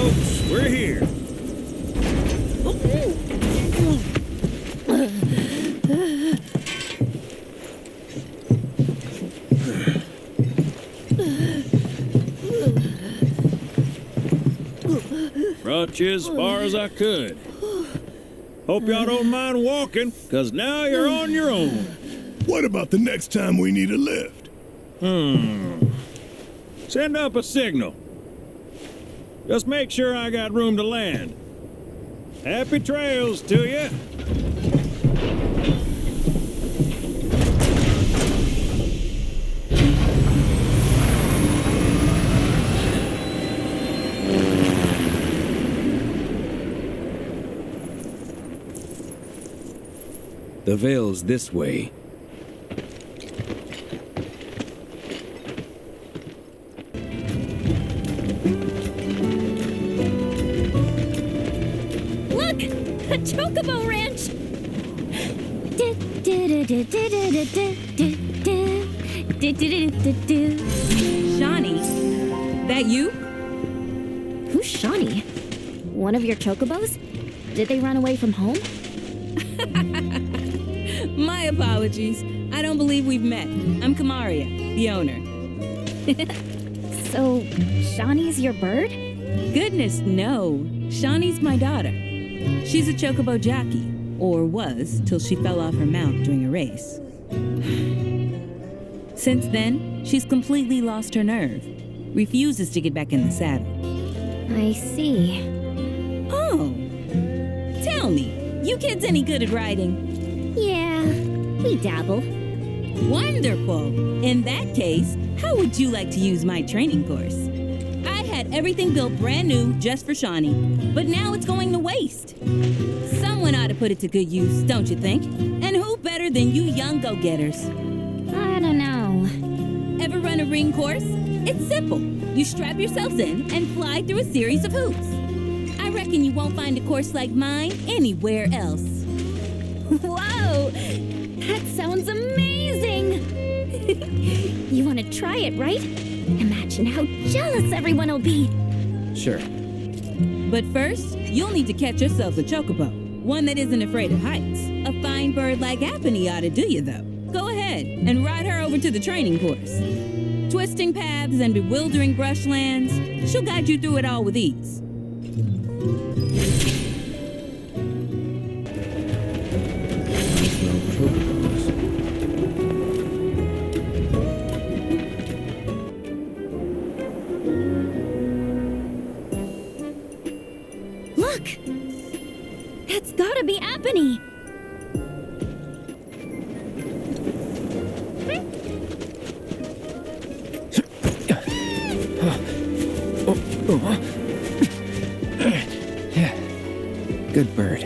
folks, we're here. Brought you as far as I could. Hope y'all don't mind walking, 'cause now you're on your own. What about the next time we need a lift? Send up a signal. Just make sure I got room to land. Happy trails to you. The Vale's this way. Look! A chocobo ranch! Shawnee, that you? Who's Shawnee? One of your chocobos? Did they run away from home? My apologies. I don't believe we've met. I'm Kamaria, the owner. So, Shawnee's your bird? Goodness, no. Shawnee's my daughter. She's a chocobo jockey, or was till she fell off her mount during a race. Since then, she's completely lost her nerve. Refuses to get back in the saddle. I see. Oh. Tell me, you kids any good at riding? Yeah, we dabble. Wonderful! In that case, how would you like to use my training course? I had everything built brand new just for Shawnee, but now it's going to waste. Someone ought to put it to good use, don't you think? And who better than you young go-getters? I don't know. Ever run a ring course? It's simple. You strap yourselves in and fly through a series of hoops. I reckon you won't find a course like mine anywhere else. Whoa! That sounds amazing! You want to try it, right? Imagine how jealous everyone will be. Sure. But first, you'll need to catch yourselves a chocobo. One that isn't afraid of heights. A fine bird like Apony ought to do you, though. Go ahead and ride her over to the training course. Twisting paths and bewildering brushlands, she'll guide you through it all with ease. Look! That's gotta be Apony! Yeah. Good bird.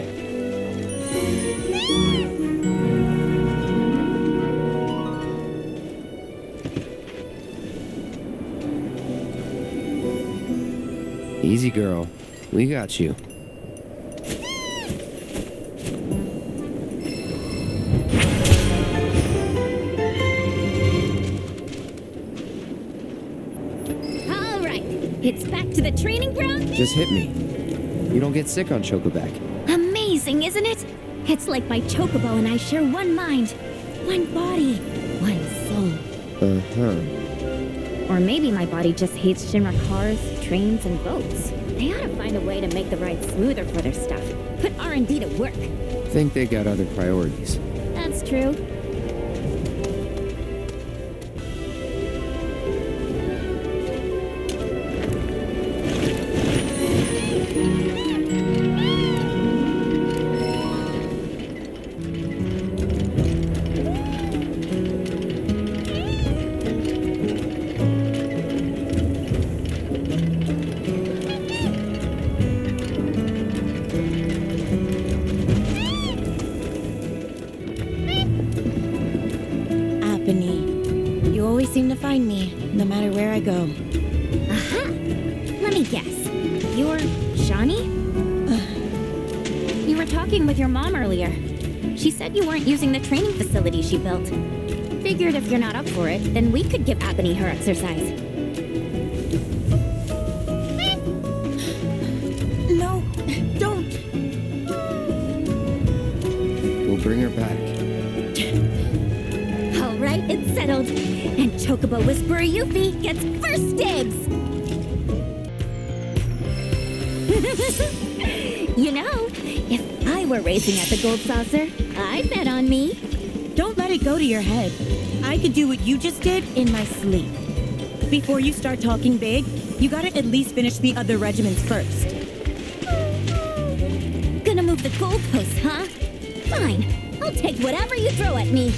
Easy, girl. We got you. All right, it's back to the training ground. Just hit me. You don't get sick on Chocoback. Amazing, isn't it? It's like my chocobo and I share one mind, one body, one soul. Uh-huh. Or maybe my body just hates Shinra cars, trains, and boats. They ought to find a way to make the ride smoother for their stuff. Put R&D to work. Think they got other priorities. That's true. You always seem to find me, no matter where I go. Aha! Let me guess. You're Shawnee? You were talking with your mom earlier. She said you weren't using the training facility she built. Figured if you're not up for it, then we could give Apony her exercise. bring her back. All right, it's settled. And Chocobo Whisperer Yuffie gets first dibs. You know, if I were racing at the Gold Saucer, I'd bet on me. Don't let it go to your head. I could do what you just did in my sleep. Before you start talking big, you gotta at least finish the other regiments first. Gonna move the goalposts, huh? Fine. I'll take whatever you throw at me.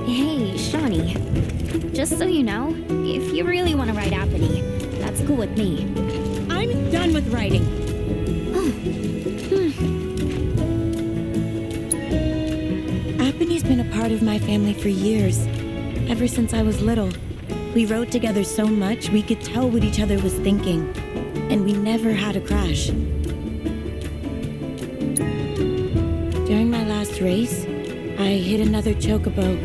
Hey, Shawnee. Just so you know, if you really want to ride Apony, that's cool with me. I'm done with writing. Apony's been a part of my family for years, ever since I was little. We rode together so much we could tell what each other was thinking, and we never had a crash. During my last race, I hit another chocobo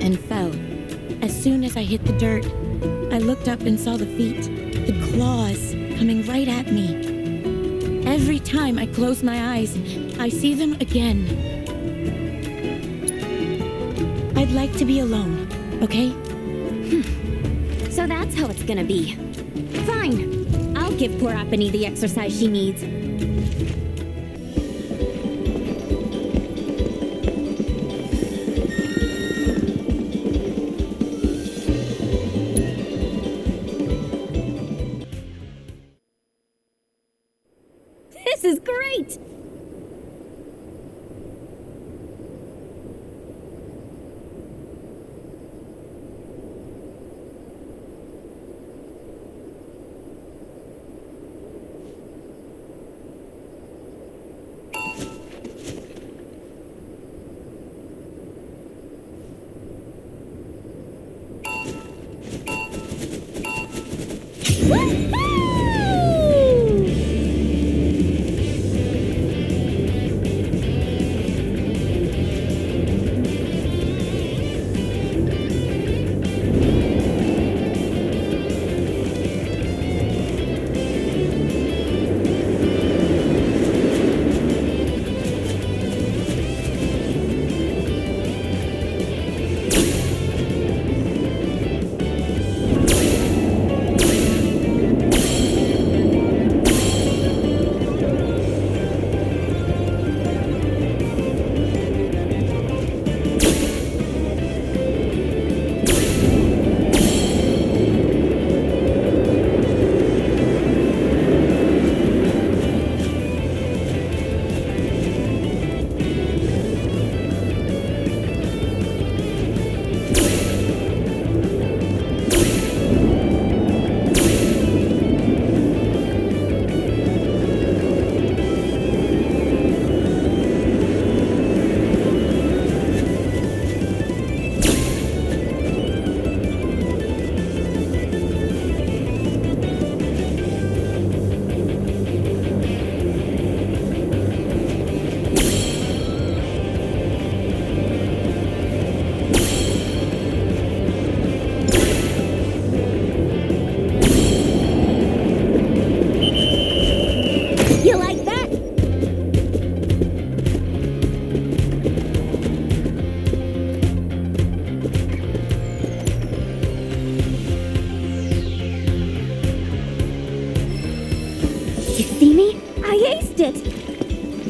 and fell. As soon as I hit the dirt, I looked up and saw the feet, the claws, coming right at me. Every time I close my eyes, I see them again. I'd like to be alone, okay? So that's how it's gonna be. Fine. I'll give poor Apony the exercise she needs. This is great!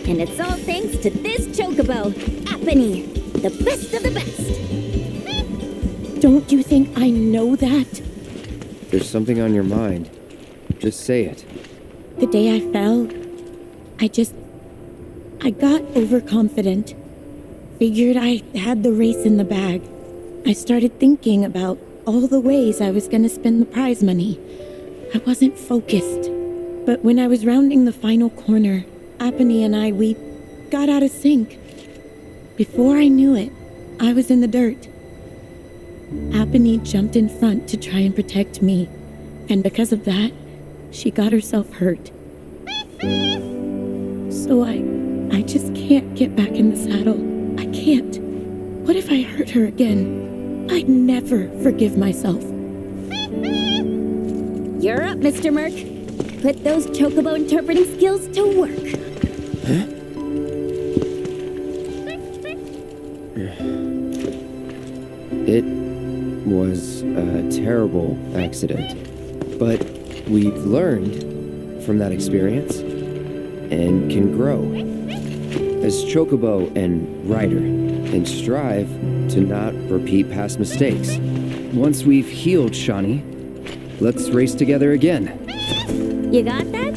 And it's all thanks to this chocobo, Apony, the best of the best. Don't you think I know that? There's something on your mind. Just say it. The day I fell, I got overconfident. Figured I had the race in the bag. I started thinking about all the ways I was gonna spend the prize money. I wasn't focused. But when I was rounding the final corner, Apony and we got out of sync. Before I knew it, I was in the dirt. Apony jumped in front to try and protect me, and because of that, she got herself hurt. So I just can't get back in the saddle. I can't. What if I hurt her again? I'd never forgive myself. You're up, Mr. Merc. put those chocobo interpreting skills to work. It was a terrible accident, but we've learned from that experience and can grow as chocobo and rider and strive to not repeat past mistakes. Once we've healed Shani, let's race together again. You got that?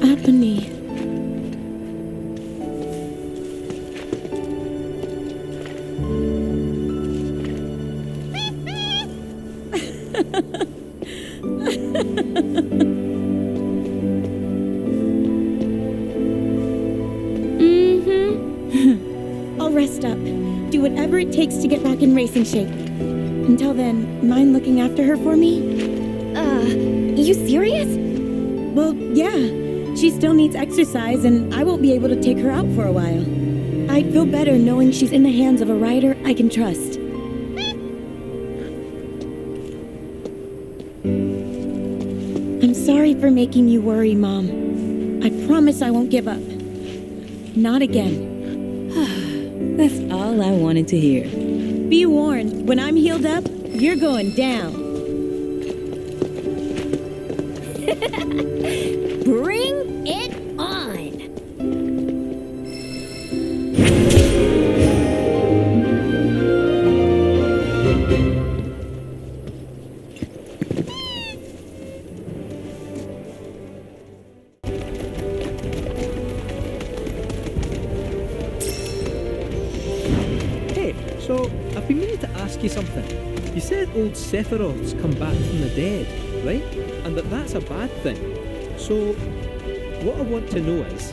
Apony. I'll rest up. Do whatever it takes to get back in racing shape. Until then, mind looking after her for me? You serious? Well, yeah. She still needs exercise, and I won't be able to take her out for a while. I'd feel better knowing she's in the hands of a rider I can trust. I'm sorry for making you worry, Mom. I promise I won't give up. Not again. That's all I wanted to hear. Be warned, when I'm healed up, you're going down. Bring it on! Hey, so I've been meaning to ask you something. You said old Sephiroth's come back from the dead, right? And that's a bad thing. So, what I want to know is,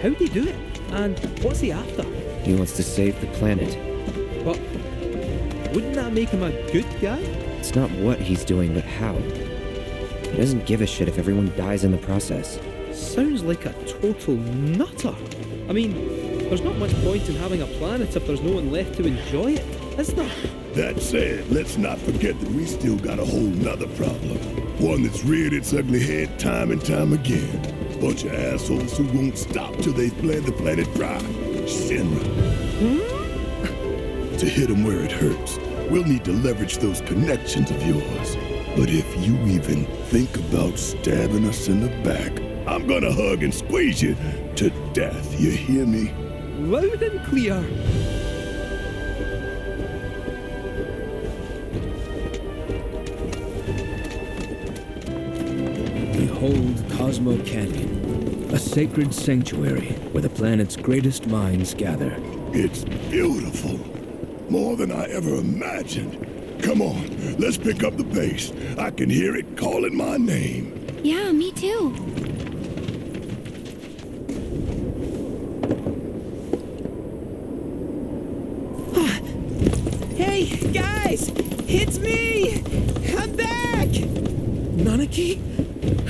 how'd he do it? And what's he after? He wants to save the planet. But wouldn't that make him a good guy? It's not what he's doing, but how. He doesn't give a shit if everyone dies in the process. Sounds like a total nutter. I mean, there's not much point in having a planet if there's no one left to enjoy it, is there? That said, let's not forget that we still got a whole nother problem. One that's reared its ugly head time and time again. Bunch of assholes who won't stop till they've bled the planet dry. Shinra. To hit them where it hurts, we'll need to leverage those connections of yours. But if you even think about stabbing us in the back, I'm gonna hug and squeeze you to death, you hear me? Loud and clear. Behold Cosmo Canyon, a sacred sanctuary where the planet's greatest minds gather. It's beautiful. More than I ever imagined. Come on, let's pick up the pace. I can hear it calling my name. Yeah, me too. Hey, guys! It's me! I'm back! Nanaki?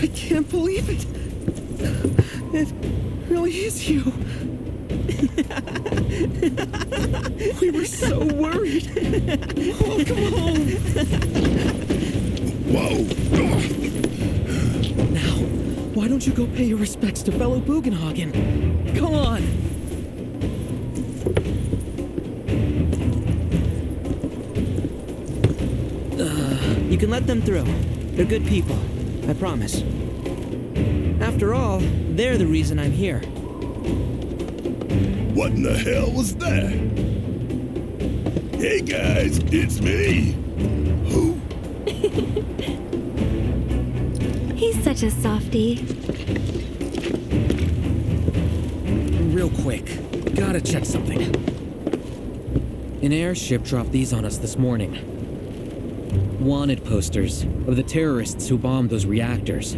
I can't believe it. It really is you. We were so worried. Welcome home. Whoa! Now, why don't you go pay your respects to fellow Bugenhagen? Come on. You can let them through. They're good people. I promise. After all, they're the reason I'm here. What in the hell was that? Hey guys, it's me. Who? He's such a softie. Real quick, gotta check something. An airship dropped these on us this morning. Wanted posters of the terrorists who bombed those reactors.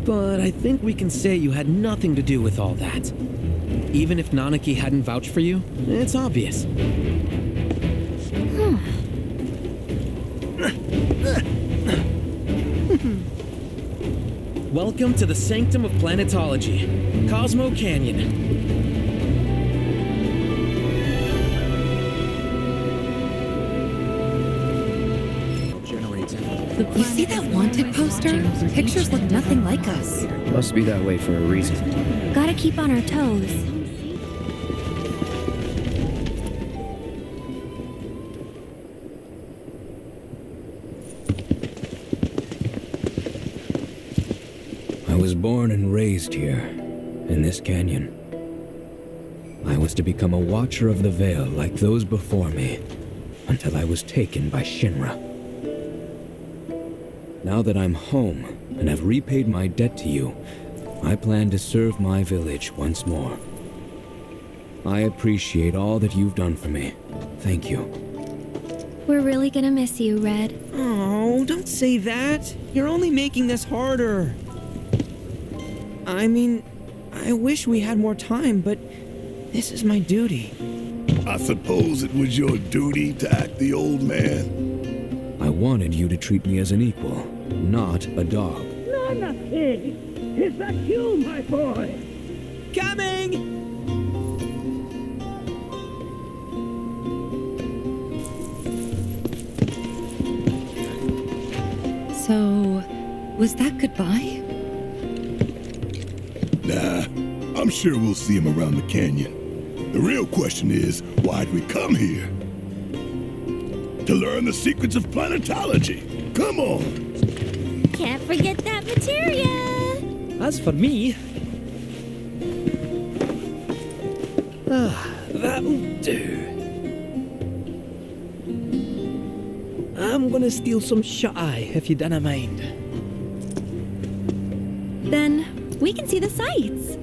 But I think we can say you had nothing to do with all that. Even if Nanaki hadn't vouched for you, it's obvious. Welcome to the Sanctum of Planetology, Cosmo Canyon. You see that wanted poster? Pictures look nothing like us. Must be that way for a reason. Gotta keep on our toes. I was born and raised here, in this canyon. I was to become a watcher of the Veil like those before me, until I was taken by Shinra. Now that I'm home and have repaid my debt to you, I plan to serve my village once more. I appreciate all that you've done for me. Thank you. We're really gonna miss you, Red. Oh, don't say that. You're only making this harder. I mean, I wish we had more time, but this is my duty. I suppose it was your duty to act the old man. I wanted you to treat me as an equal, not a dog. Nana Pig! Is that you, my boy? Coming! So, was that goodbye? Nah, I'm sure we'll see him around the canyon. The real question is, why'd we come here? To learn the secrets of planetology. Come on! Can't forget that materia! As for me... that'll do. I'm gonna steal some shut-eye, if you dinna mind. Then we can see the sights.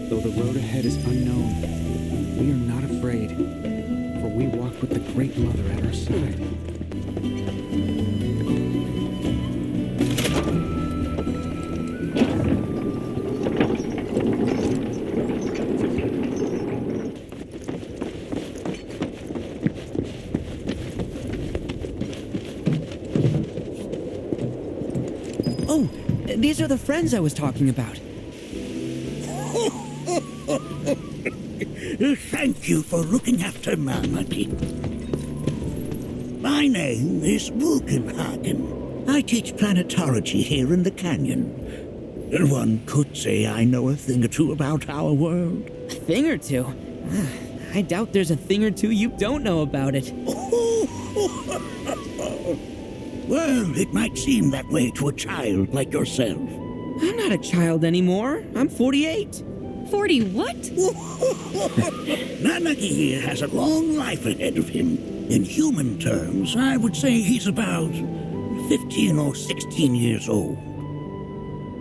Though the road ahead is unknown, we are not afraid, for we walk with the Great Mother at our side. Oh, these are the friends I was talking about. Thank you for looking after Mamaki. My name is Bugenhagen. I teach planetology here in the canyon. One could say I know a thing or two about our world. A thing or two? I doubt there's a thing or two you don't know about it. Well, it might seem that way to a child like yourself. I'm not a child anymore. I'm 48. 40 what? Nanaki here has a long life ahead of him. In human terms, I would say he's about 15 or 16 years old.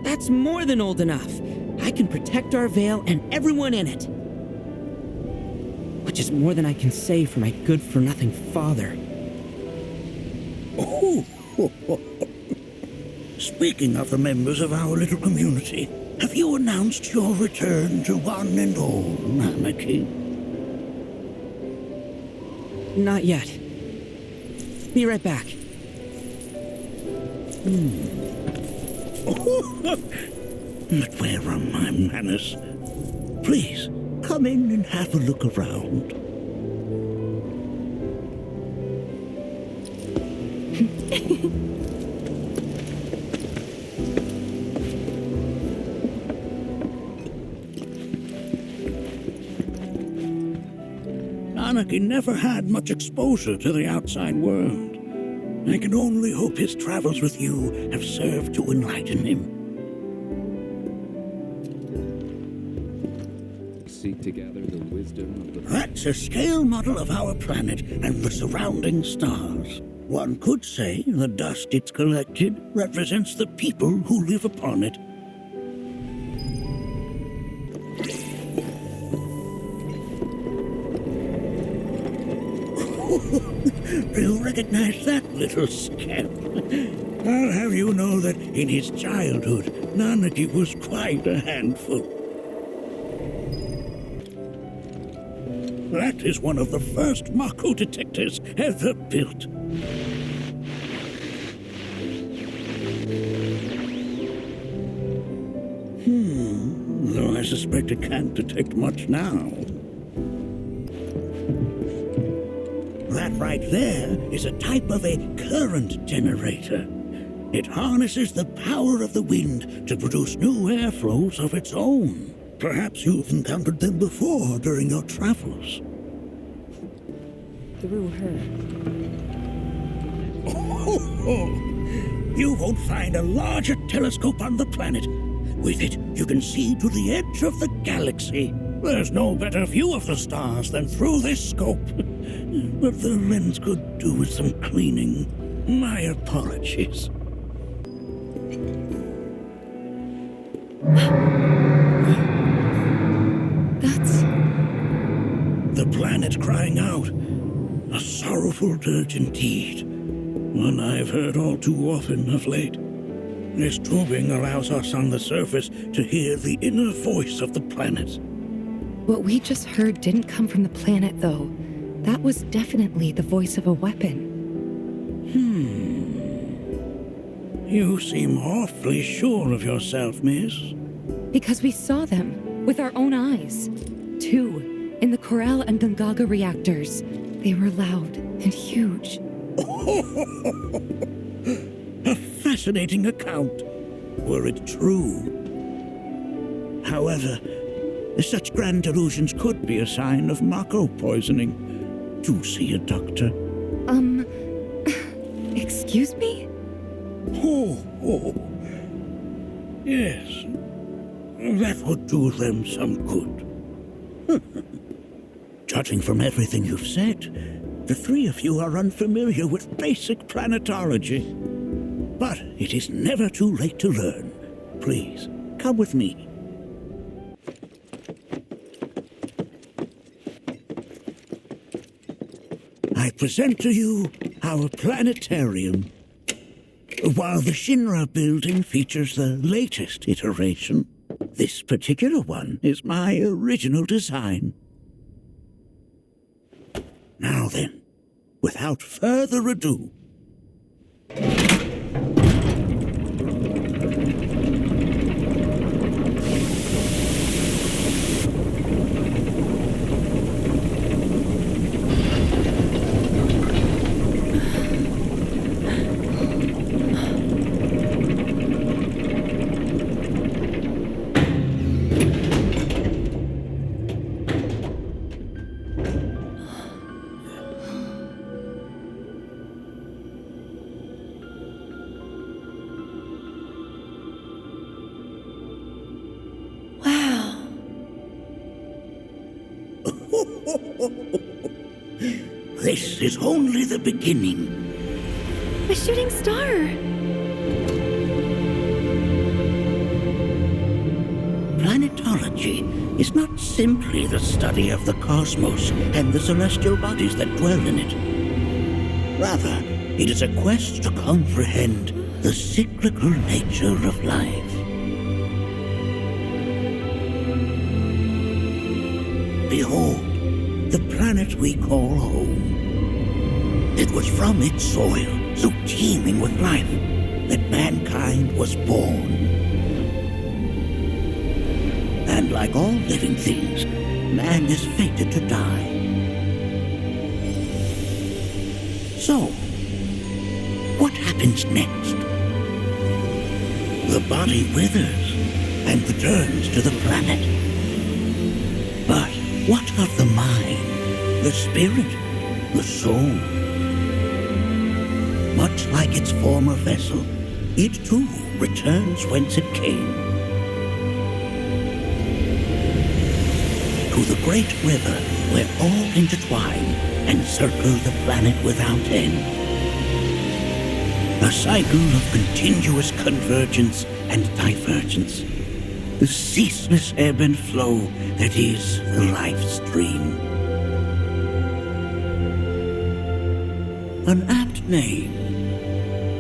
That's more than old enough. I can protect our Veil and everyone in it. Which is more than I can say for my good-for-nothing father. Speaking of the members of our little community, have you announced your return to one and all, Nanaki? Not yet. Be right back. But where are my manners? Please, come in and have a look around. Nanaki never had much exposure to the outside world. I can only hope his travels with you have served to enlighten him. Seek to gather the wisdom of the... That's a scale model of our planet and the surrounding stars. One could say the dust it's collected represents the people who live upon it. You recognize that little scamp? I'll have you know that in his childhood, Nanaki was quite a handful. That is one of the first Mako detectors ever built. Though I suspect it can't detect much now. That right there is a type of a current generator. It harnesses the power of the wind to produce new airflows of its own. Perhaps you've encountered them before during your travels. Through her. You won't find a larger telescope on the planet. With it, you can see to the edge of the galaxy. There's no better view of the stars than through this scope. But the lens could do with some cleaning. My apologies. That's... the planet crying out. A sorrowful dirge indeed. One I've heard all too often of late. This tubing allows us on the surface to hear the inner voice of the planet. What we just heard didn't come from the planet, though. That was definitely the voice of a weapon. You seem awfully sure of yourself, miss. Because we saw them with our own eyes. 2, in the Corel and Gungaga reactors. They were loud and huge. A fascinating account, were it true. However, such grand delusions could be a sign of Mako poisoning. Do see a doctor. Excuse me? Yes. That would do them some good. Judging from everything you've said, the three of you are unfamiliar with basic planetology. But it is never too late to learn. Please, come with me. I present to you our planetarium. While the Shinra building features the latest iteration, this particular one is my original design. Now then, without further ado, this is only the beginning. A shooting star! Planetology is not simply the study of the cosmos and the celestial bodies that dwell in it. Rather, it is a quest to comprehend the cyclical nature of life. Behold, the planet we call home. It was from its soil, so teeming with life, that mankind was born. And like all living things, man is fated to die. So, what happens next? The body withers and returns to the planet. But what of the mind, the spirit, the soul? Much like its former vessel, it too returns whence it came. To the great river where all intertwine and circle the planet without end. A cycle of continuous convergence and divergence. The ceaseless ebb and flow that is the life stream. An apt name,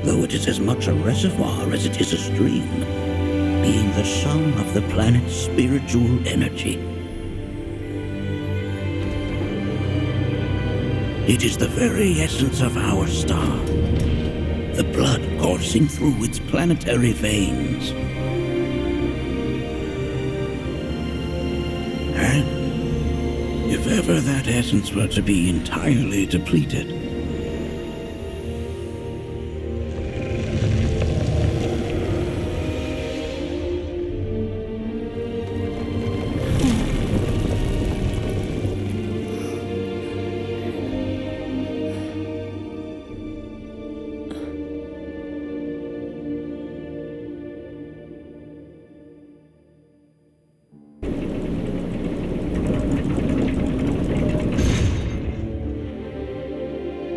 though it is as much a reservoir as it is a stream, being the sum of the planet's spiritual energy. It is the very essence of our star. The blood coursing through its planetary veins. And if ever that essence were to be entirely depleted,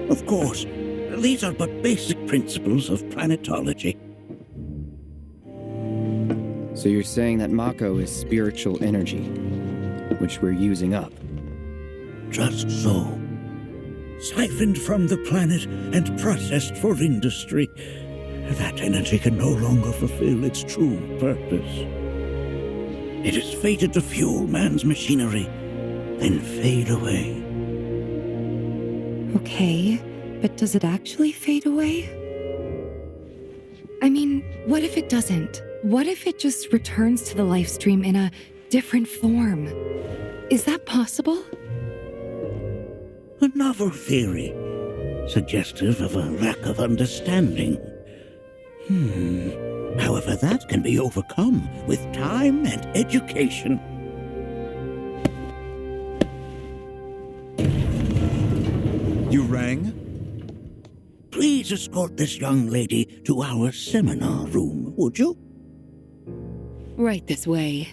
of course, these are but basic principles of planetology. So you're saying that Mako is spiritual energy, which we're using up? Just so. Siphoned from the planet and processed for industry, that energy can no longer fulfill its true purpose. It is fated to fuel man's machinery, then fade away. Okay, but does it actually fade away? I mean, what if it doesn't? What if it just returns to the life stream in a different form? Is that possible? A novel theory, suggestive of a lack of understanding. However, that can be overcome with time and education. You rang? Please escort this young lady to our seminar room, would you? Right this way.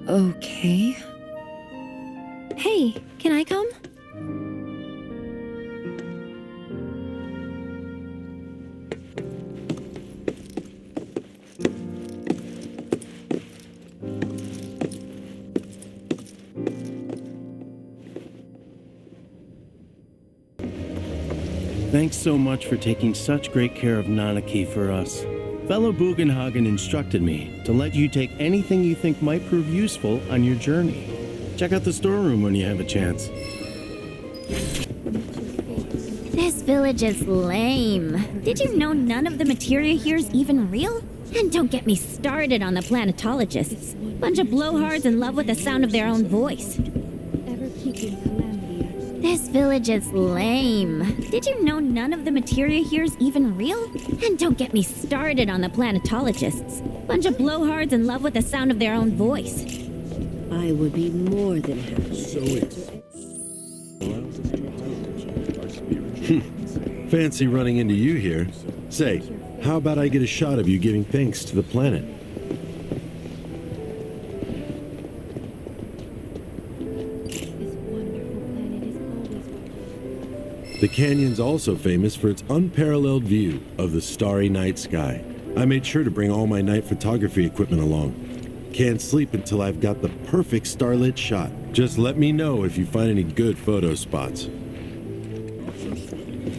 Okay. Hey, can I come? Thanks so much for taking such great care of Nanaki for us. Fellow Bugenhagen instructed me to let you take anything you think might prove useful on your journey. Check out the storeroom when you have a chance. This village is lame. Did you know none of the materia here is even real? And don't get me started on the planetologists. Bunch of blowhards in love with the sound of their own voice. This village is lame. Did you know none of the materia here is even real? And don't get me started on the planetologists. Bunch of blowhards in love with the sound of their own voice. I would be more than happy. Fancy running into you here. Say, how about I get a shot of you giving thanks to the planet? The canyon's also famous for its unparalleled view of the starry night sky. I made sure to bring all my night photography equipment along. Can't sleep until I've got the perfect starlit shot. Just let me know if you find any good photo spots.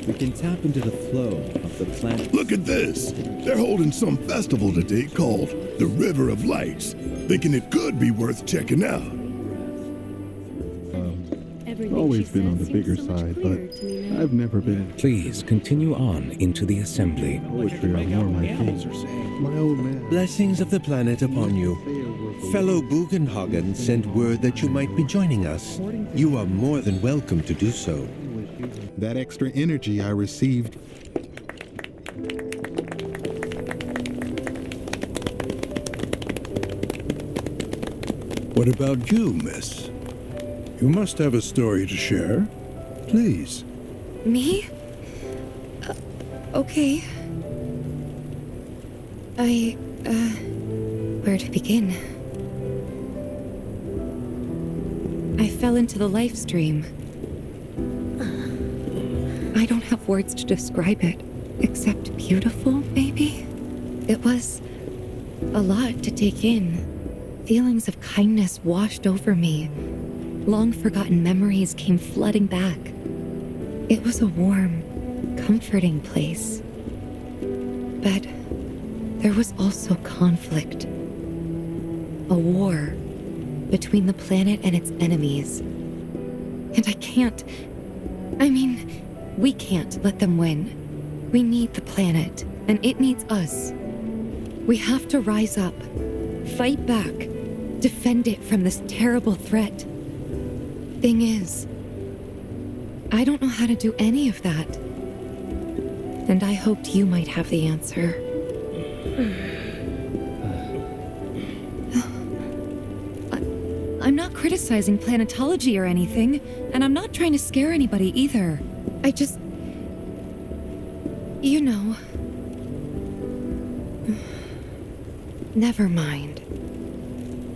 We can tap into the flow of the planet. Look at this! They're holding some festival today called the River of Lights. Thinking it could be worth checking out. Always been on the bigger side, but I've never been. Please continue on into the assembly. Poetry are more my thing. My old man. Blessings of the planet upon you. Fellow Bugenhagen sent word that you might be joining us. You are more than welcome to do so. That extra energy I received. What about you, miss? You must have a story to share. Please. Me? Okay. Where to begin? I fell into the life stream. I don't have words to describe it, except beautiful, maybe? It was a lot to take in. Feelings of kindness washed over me. Long-forgotten memories came flooding back. It was a warm, comforting place. But there was also conflict. A war between the planet and its enemies. And I can't I mean, we can't let them win. We need the planet, and it needs us. We have to rise up, fight back, defend it from this terrible threat. Thing is, I don't know how to do any of that. And I hoped you might have the answer. I'm not criticizing planetology or anything, and I'm not trying to scare anybody either. I just... You know... Never mind.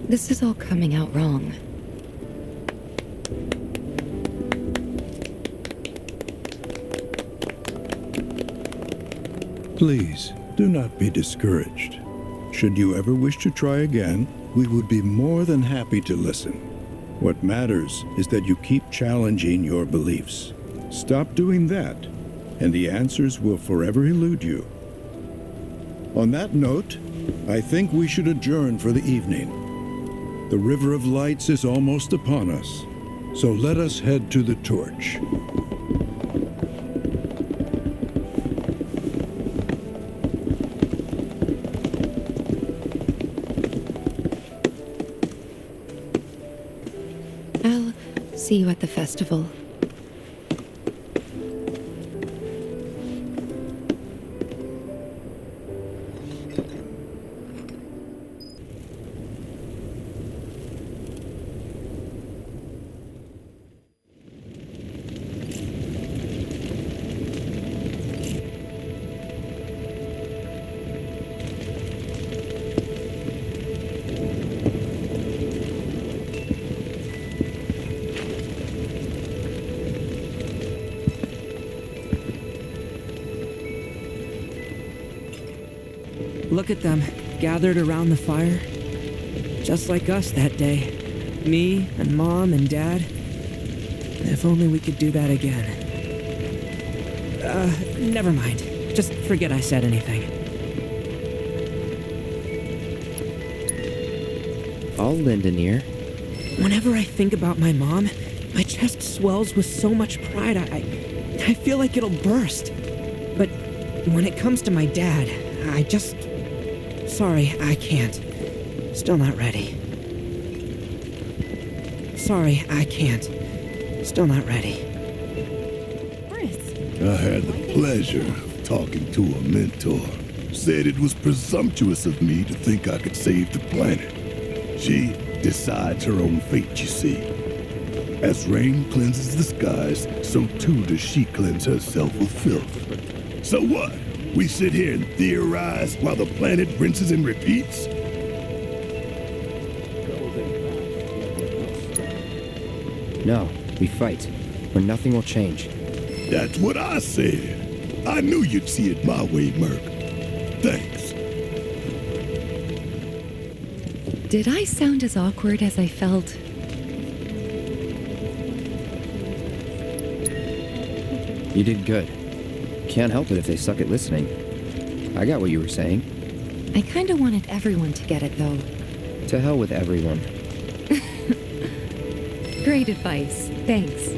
This is all coming out wrong. Please, do not be discouraged. Should you ever wish to try again, we would be more than happy to listen. What matters is that you keep challenging your beliefs. Stop doing that, and the answers will forever elude you. On that note, I think we should adjourn for the evening. The River of Lights is almost upon us, so let us head to the torch. I'll see you at the festival. Look at them, gathered around the fire. Just like us that day. Me and Mom and Dad. If only we could do that again. Never mind. Just forget I said anything. I'll lend an ear. Whenever I think about my mom, my chest swells with so much pride, I feel like it'll burst. But when it comes to my dad, I just... Sorry, I can't. Still not ready. Sorry, I can't. Still not ready. I had the pleasure of talking to a mentor. Said it was presumptuous of me to think I could save the planet. She decides her own fate, you see. As rain cleanses the skies, so too does she cleanse herself of filth. So what? We sit here and theorize while the planet rinses and repeats? No, we fight, or nothing will change. That's what I said. I knew you'd see it my way, Merc. Thanks. Did I sound as awkward as I felt? You did good. Can't help it if they suck at listening. I got what you were saying. I kinda wanted everyone to get it, though. To hell with everyone. Great advice. Thanks.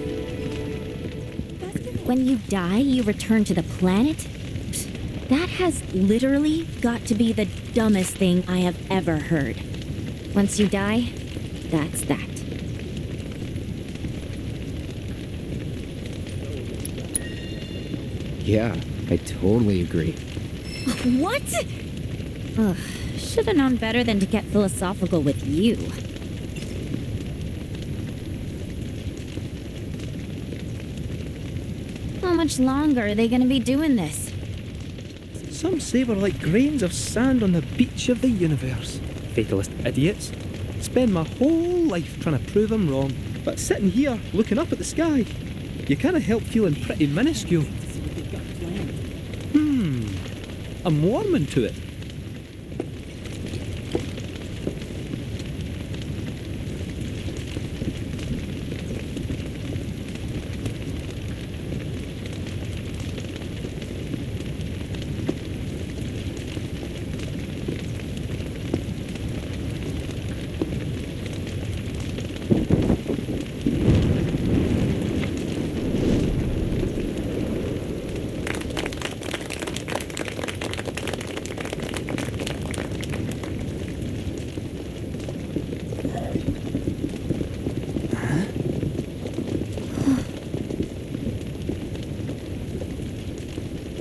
When you die, you return to the planet? Psst, that has literally got to be the dumbest thing I have ever heard. Once you die, that's that. Yeah, I totally agree. What? Ugh, should have known better than to get philosophical with you. How much longer are they gonna be doing this? Some say we're like grains of sand on the beach of the universe. Fatalist idiots. Spend my whole life trying to prove them wrong, but sitting here looking up at the sky, you can't help feeling pretty minuscule. I'm warming to it.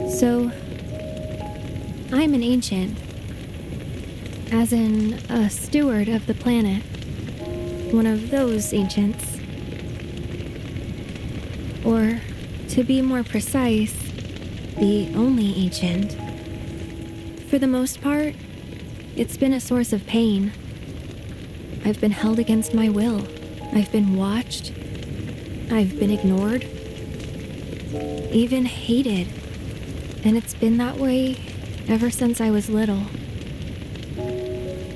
So, I'm an ancient. As in, a steward of the planet. One of those ancients. Or, to be more precise, the only ancient. For the most part, it's been a source of pain. I've been held against my will. I've been watched. I've been ignored. Even hated. And it's been that way ever since I was little.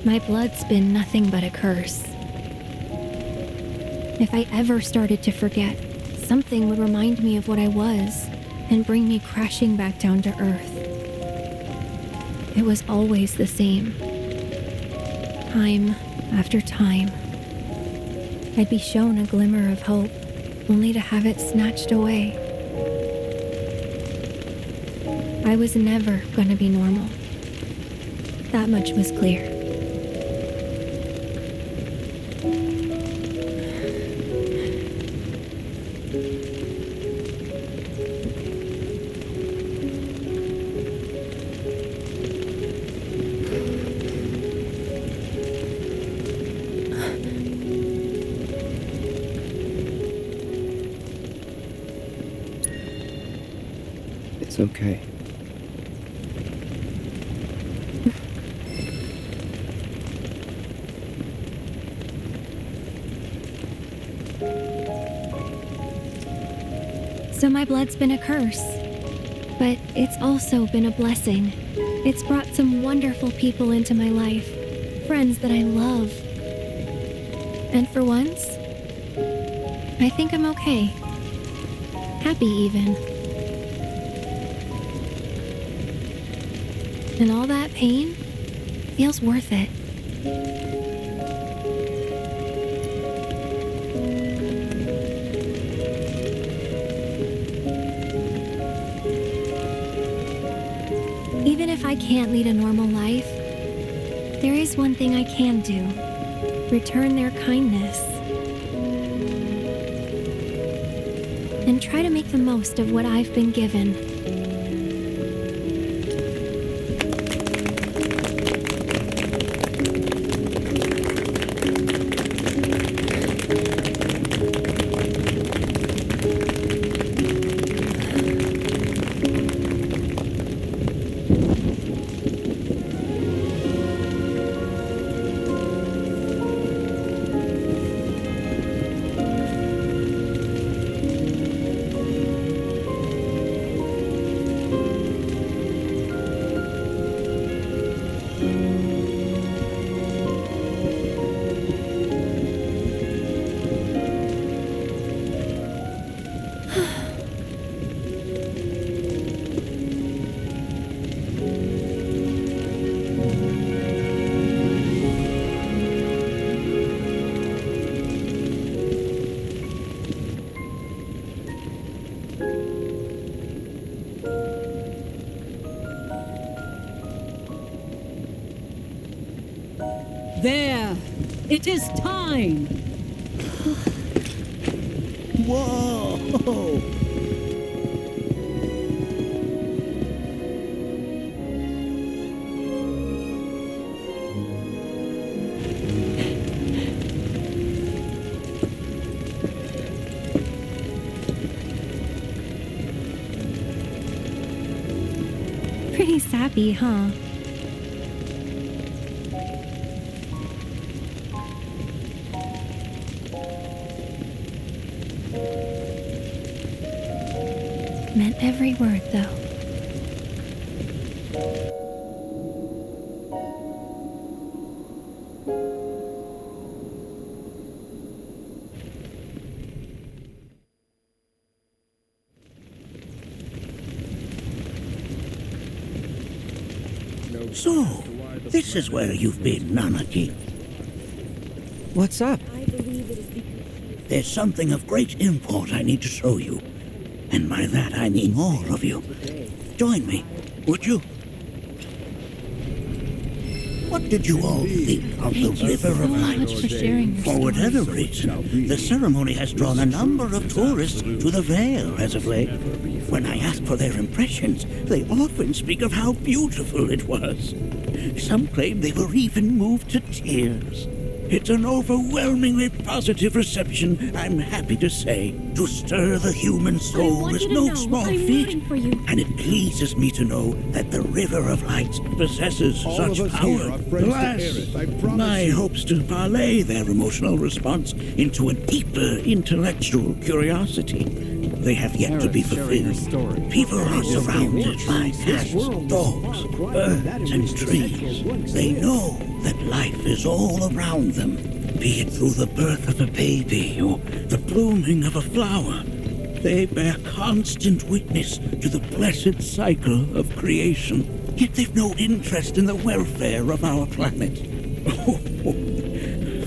My blood's been nothing but a curse. If I ever started to forget, something would remind me of what I was and bring me crashing back down to earth. It was always the same. Time after time. I'd be shown a glimmer of hope, only to have it snatched away. I was never gonna be normal. That much was clear. It's okay. So my blood's been a curse, but it's also been a blessing. It's brought some wonderful people into my life, friends that I love. And for once, I think I'm okay. Happy even. And all that pain feels worth it. Even if I can't lead a normal life, there is one thing I can do. Return their kindness. And try to make the most of what I've been given. There! It is time! Whoa! Pretty sappy, huh? Meant every word, though. So, this is where you've been, Nanaki. What's up? There's something of great import I need to show you. And by that I mean all of you. Join me, would you? What did you all think of the River of Light? For whatever reason, the ceremony has drawn a number of tourists to the Vale as of late. When I asked for their impressions, they often speak of how beautiful it was. Some claim they were even moved to tears. It's an overwhelmingly positive reception, I'm happy to say. To stir the human soul is no small feat, and it pleases me to know that the River of Lights possesses such power. Alas, my hopes to parlay their emotional response into a deeper intellectual curiosity, they have yet to be fulfilled. People are surrounded by cats, dogs, birds, and trees. They know that life is all around them, be it through the birth of a baby or the blooming of a flower. They bear constant witness to the blessed cycle of creation, yet they've no interest in the welfare of our planet.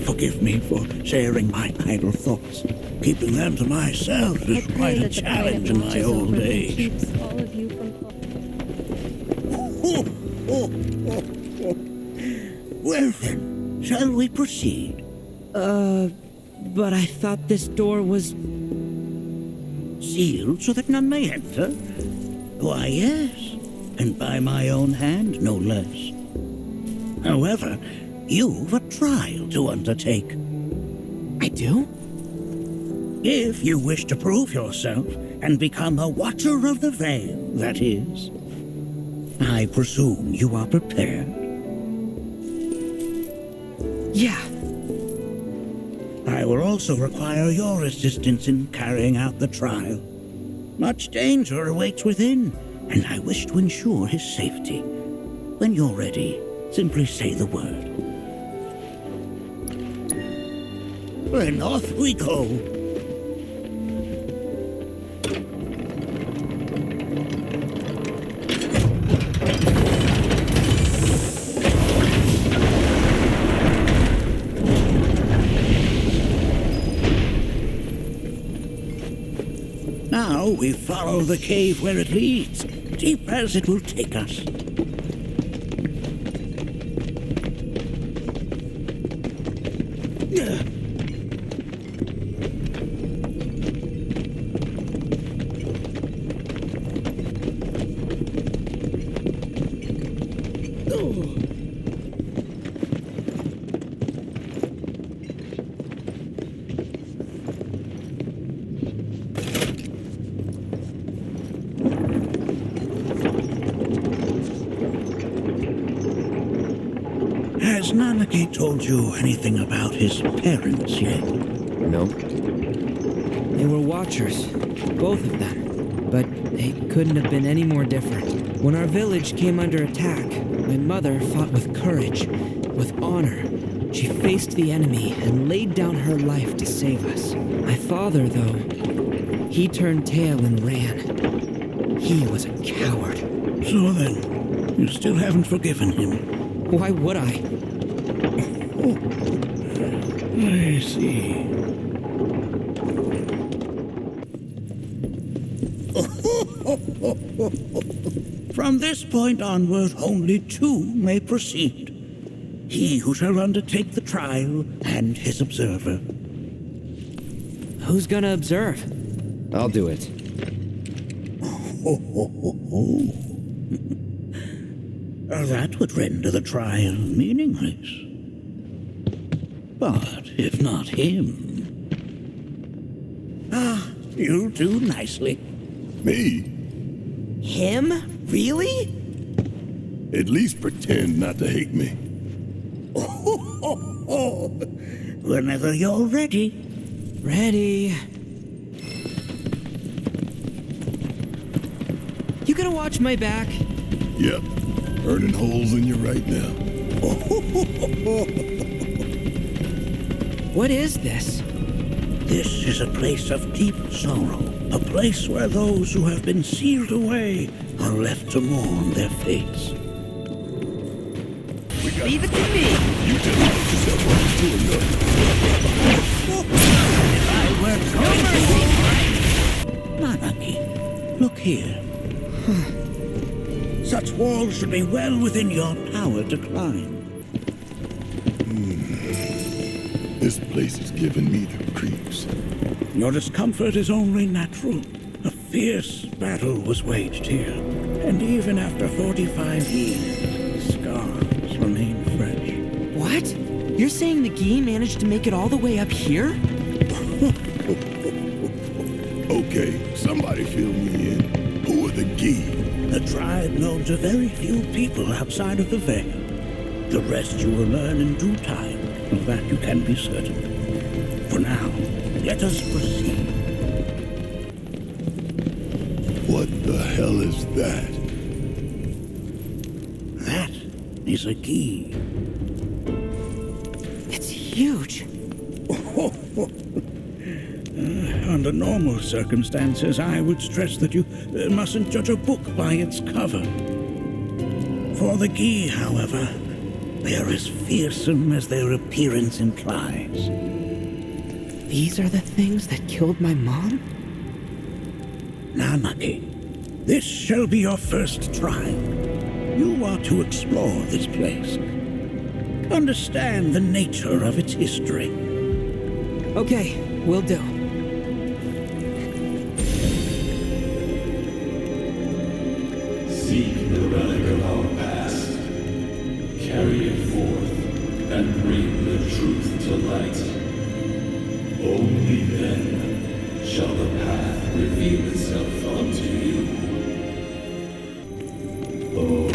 Forgive me for sharing my idle thoughts. Keeping them to myself is quite a challenge in my old age. Well then, shall we proceed? But I thought this door was... sealed so that none may enter? Why, yes, and by my own hand, no less. However, you've a trial to undertake. I do? If you wish to prove yourself and become a Watcher of the Veil, that is. I presume you are prepared. Yeah. I will also require your assistance in carrying out the trial. Much danger awaits within, and I wish to ensure his safety. When you're ready, simply say the word. Then off we go. Now we follow the cave where it leads, deep as it will take us. Has Nanaki told you anything about his parents yet? No. They were Watchers, both of them. But they couldn't have been any more different. When our village came under attack, my mother fought with courage, with honor. She faced the enemy and laid down her life to save us. My father, though, he turned tail and ran. He was a coward. So then, you still haven't forgiven him? Why would I? I see. From this point onward, only two may proceed. He who shall undertake the trial and his observer. Who's gonna observe? I'll do it. That would render the trial meaningless. But if not him... you'll do nicely. Me? Him? Really? At least pretend not to hate me. Whenever you're ready. Ready. You gonna watch my back? Yep. Burning holes in you right now. What is this? This is a place of deep sorrow. A place where those who have been sealed away are left to mourn their fates. Leave it to me! You just put yourself up to If I were Nanaki, look here. Such walls should be well within your power to climb. This place is giving me the creeps. Your discomfort is only natural. A fierce battle was waged here, and even after 45 years, scars remain fresh. What? You're saying the Gi managed to make it all the way up here? Okay, somebody fill me in. Who are the Gi? A tribe known to very few people outside of the Vale. The rest you will learn in due time, of that you can be certain. For now, let us proceed. What the hell is that? That is a Gi. It's huge. Under normal circumstances, I would stress that you mustn't judge a book by its cover. For the Gi, however, they are as fearsome as their appearance implies. These are the things that killed my mom? Now, Nucky, this shall be your first trial. You are to explore this place. Understand the nature of its history. Okay, will do. Seek the relic of our past. Carry it forth and bring the truth to light. Only then shall the path reveal itself unto you. Oh,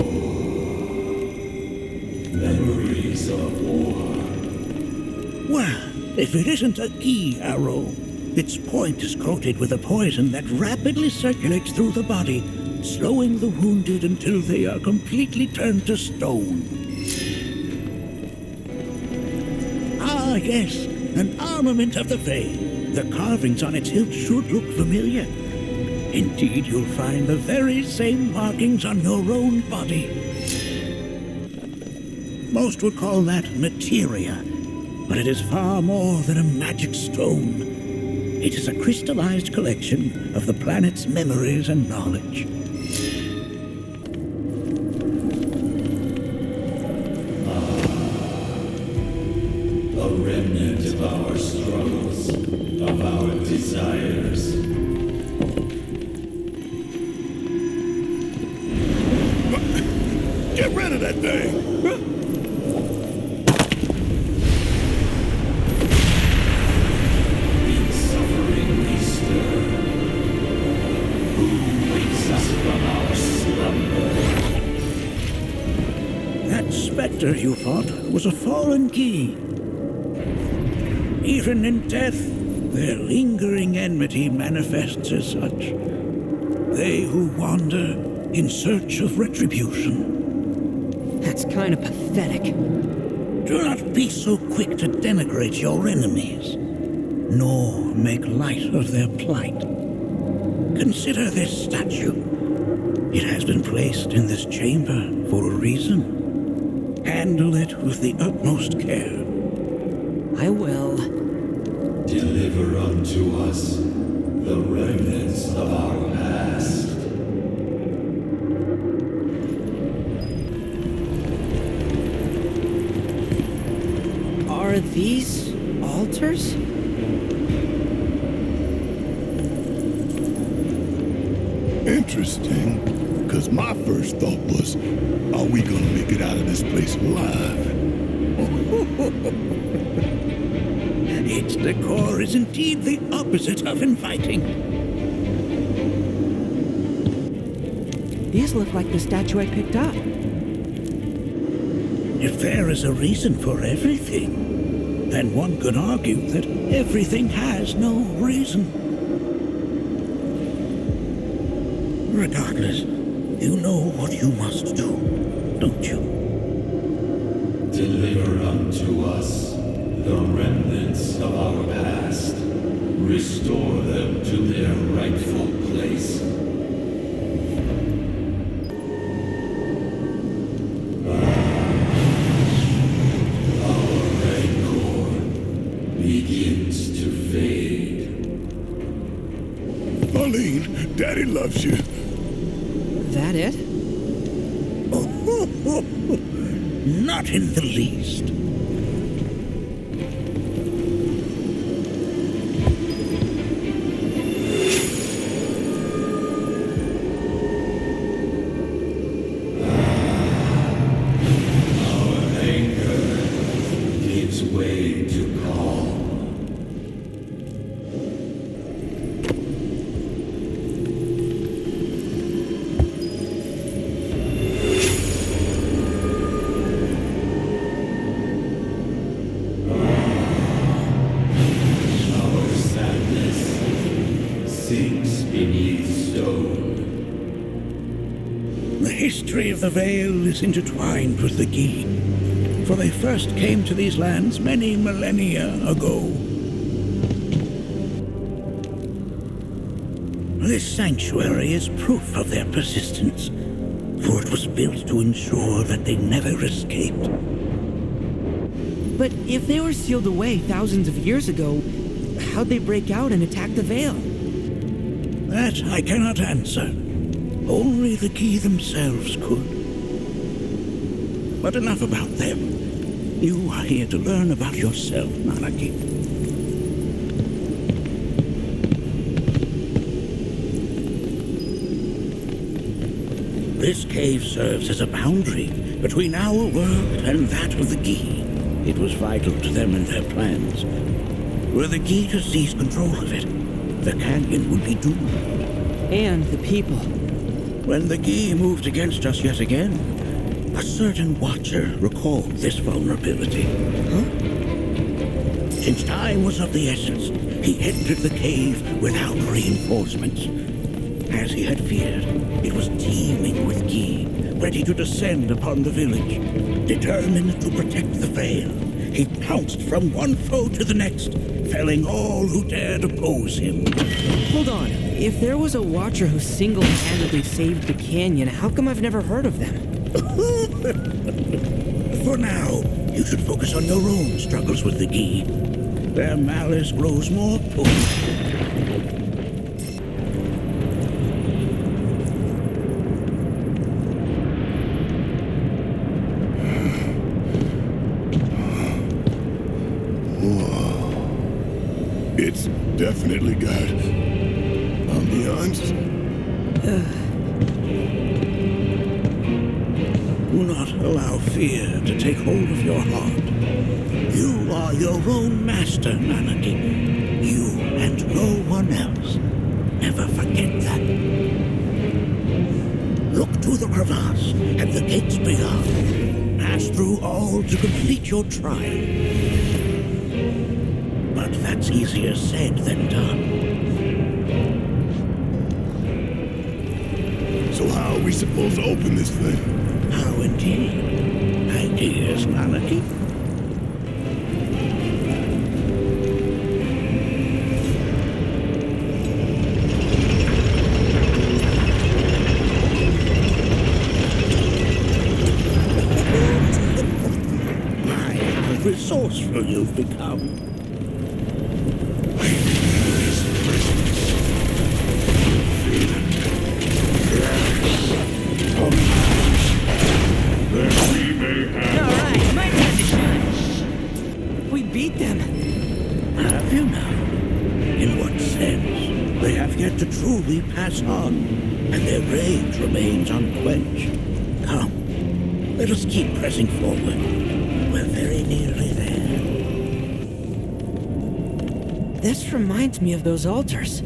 memories of war. Well, if it isn't a Gi arrow, its point is coated with a poison that rapidly circulates through the body, slowing the wounded until they are completely turned to stone. Ah, yes, an armament of the Vale. The carvings on its hilt should look familiar. Indeed, you'll find the very same markings on your own body. Most would call that materia, but it is far more than a magic stone. It is a crystallized collection of the planet's memories and knowledge. A remnant of our struggles, of our desires. Get rid of that thing! In suffering we stir. Who wakes us from our slumber? That specter you fought was a fallen Gi. Even in death, their lingering enmity manifests as such. They who wander in search of retribution. That's kind of pathetic. Do not be so quick to denigrate your enemies, nor make light of their plight. Consider this statue. It has been placed in this chamber for a reason. Handle it with the utmost care. I will. Deliver unto us the remnants of our past. Are these altars? Interesting, because my first thought was, are we gonna make it out of this place alive? Its decor is indeed the opposite of inviting. These look like the statue I picked up. If there is a reason for everything, then one could argue that everything has no reason. Regardless, you know what you must do, don't you? Deliver unto us the remnants of our past. Restore them to their rightful place. Our rancor begins to fade. Pauline, Daddy loves you. That it? Not in the least. history of the Vale is intertwined with the Gi, for they first came to these lands many millennia ago. This sanctuary is proof of their persistence, for it was built to ensure that they never escaped. But if they were sealed away thousands of years ago, how'd they break out and attack the Vale? That I cannot answer. Only the Gi themselves could. But enough about them. You are here to learn about yourself, Nanaki. This cave serves as a boundary between our world and that of the Gi. It was vital to them and their plans. Were the Gi to seize control of it, the canyon would be doomed. And the people. When the Gi moved against us yet again, a certain watcher recalled this vulnerability. Since time was of the essence, he entered the cave without reinforcements. As he had feared, it was teeming with Gi, ready to descend upon the village. Determined to protect the Vale, he pounced from one foe to the next, felling all who dared oppose him. Hold on. If there was a watcher who single-handedly saved the canyon, how come I've never heard of them? For now, you should focus on your own struggles with the Gi. Their malice grows more potent. It's definitely got ambiance. Do not allow fear to take hold of your heart. You are your own master, Nanaki. You and no one else. Never forget that. Look to the crevasse and the gates beyond. Pass through all to complete your trial. But that's easier said than done. So how are we supposed to open this thing? How indeed? Ideas, Nanaki? My, how resourceful you've become. To truly pass on, and their rage remains unquenched. Come, let us keep pressing forward. We're very nearly there. This reminds me of those altars.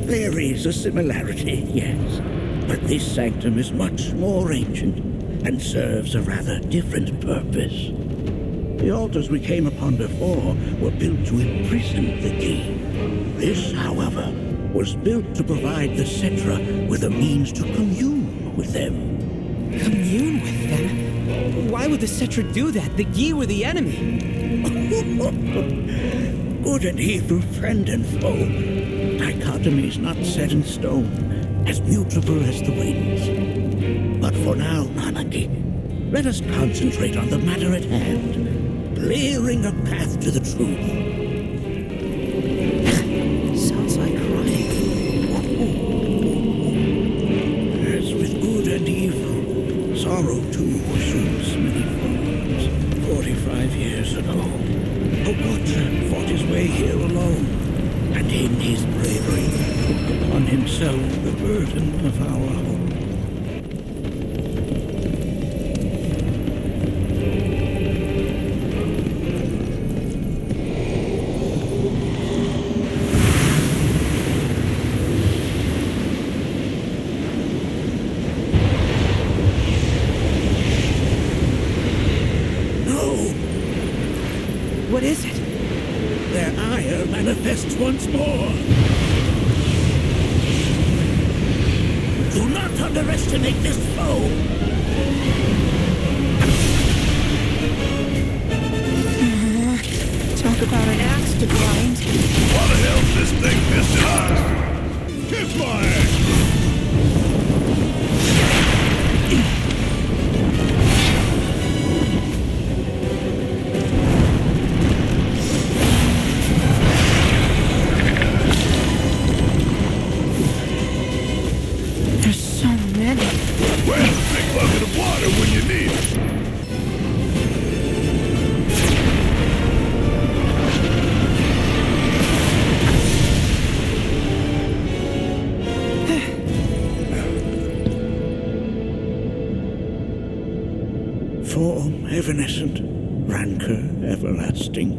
There is a similarity, yes. But this sanctum is much more ancient and serves a rather different purpose. The altars we came upon before were built to imprison the Gi. This, however, was built to provide the Cetra with a means to commune with them. Commune with them? Why would the Cetra do that? The Gi were the enemy. Good and evil, friend and foe. Dichotomy's not set in stone, as mutable as the winds. But for now, Nanaki, let us concentrate on the matter at hand. Clearing a path to the truth. Sounds like crying. As with good and evil, sorrow too assumes many forms. 45 years ago, a watcher fought his way here alone, and in his bravery took upon himself the burden of our home. their ire manifests once more. Do not underestimate this foe. Talk about an axe to grind. What the hell's this thing pissing us? Kiss my ass! There's so many. Where's the big bucket of water when you need it? Form evanescent, rancor everlasting.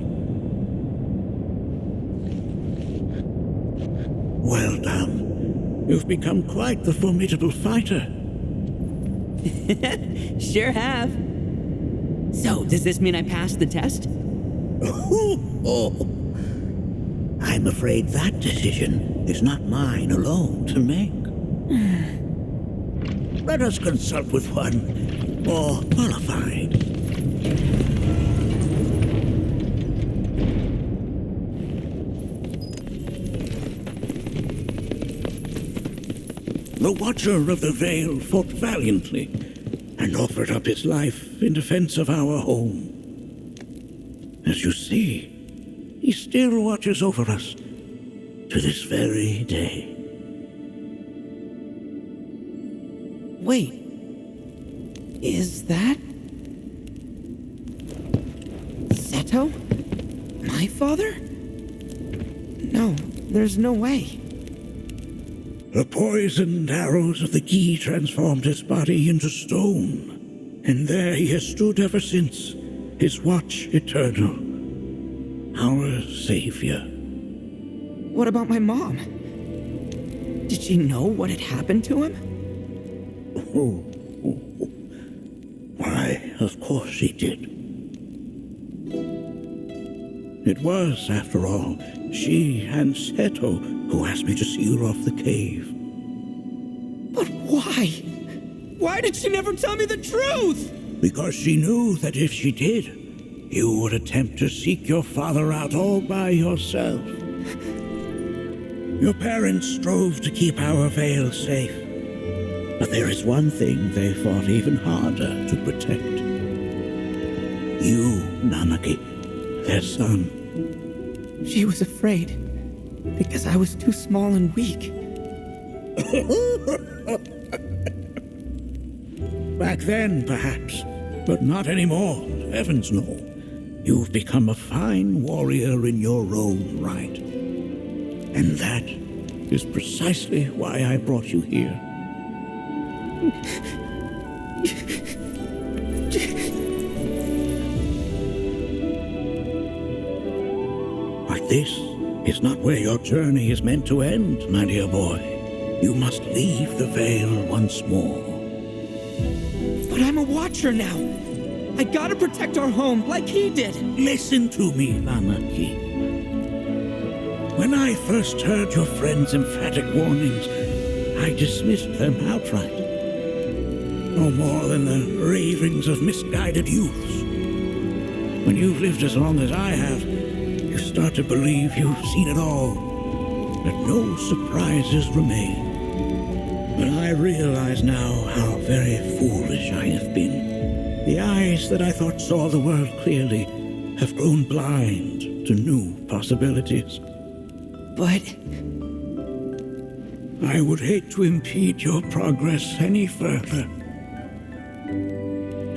Well done. You've become quite the formidable fighter. Sure have. So, does this mean I passed the test? I'm afraid that decision is not mine alone to make. Let us consult with one more qualified. The Watcher of the Vale fought valiantly and offered up his life in defense of our home. As you see, he still watches over us to this very day. Wait. Is that... Seto? My father? No, there's no way. The poisoned arrows of the key transformed his body into stone, and there he has stood ever since, his watch eternal, our savior. What about my mom? Did she know what had happened to him? Why, of course she did. It was, after all, she and Seto who asked me to see her off the cave. But why? Why did she never tell me the truth? Because she knew that if she did, you would attempt to seek your father out all by yourself. Your parents strove to keep our Vale safe, but there is one thing they fought even harder to protect. You, Nanaki, their son. She was afraid, because I was too small and weak. Back then, perhaps, but not anymore, heavens no. You've become a fine warrior in your own right. And that is precisely why I brought you here. But this is not where your journey is meant to end, my dear boy. You must leave the Vale once more. But I'm a Watcher now. I gotta protect our home like he did. Listen to me, Nanaki. When I first heard your friend's emphatic warnings, I dismissed them outright. No more than the ravings of misguided youths. When you've lived as long as I have, you start to believe you've seen it all, that no surprises remain. But I realize now how very foolish I have been. The eyes that I thought saw the world clearly have grown blind to new possibilities. But I would hate to impede your progress any further.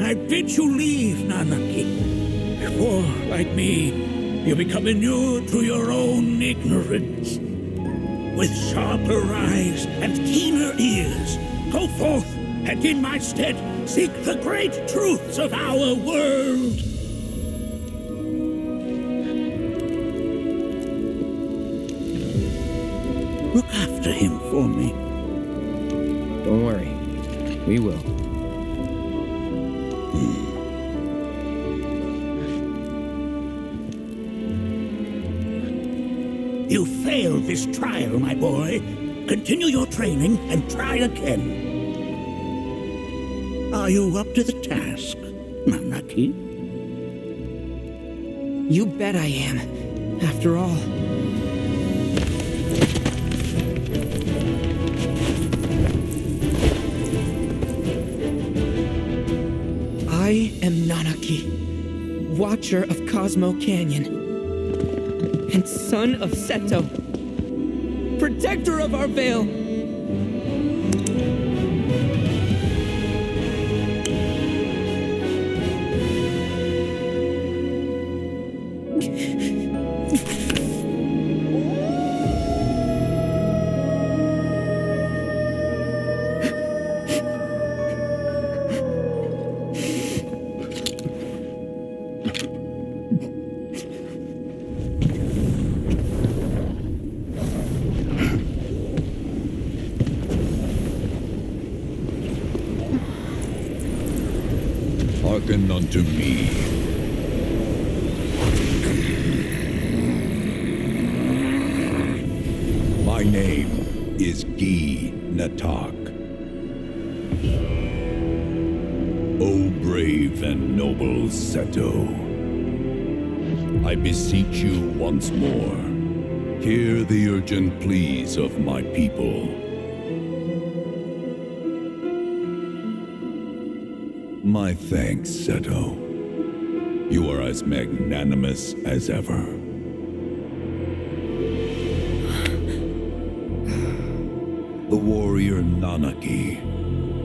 I bid you leave, Nanaki, before, like me, you become inured to your own ignorance. With sharper eyes and keener ears, go forth and in my stead seek the great truths of our world. Look after him for me. Don't worry. We will. You failed this trial, my boy. Continue your training and try again. Are you up to the task, Nanaki? You bet I am. After all. I am Nanaki, Watcher of Cosmo Canyon, and son of Seto, protector of our Vale. Hearken unto me. My name is Gi Natak. O brave and noble Seto, I beseech you once more, hear the urgent pleas of my people. My thanks, Seto. You are as magnanimous as ever. The warrior Nanaki,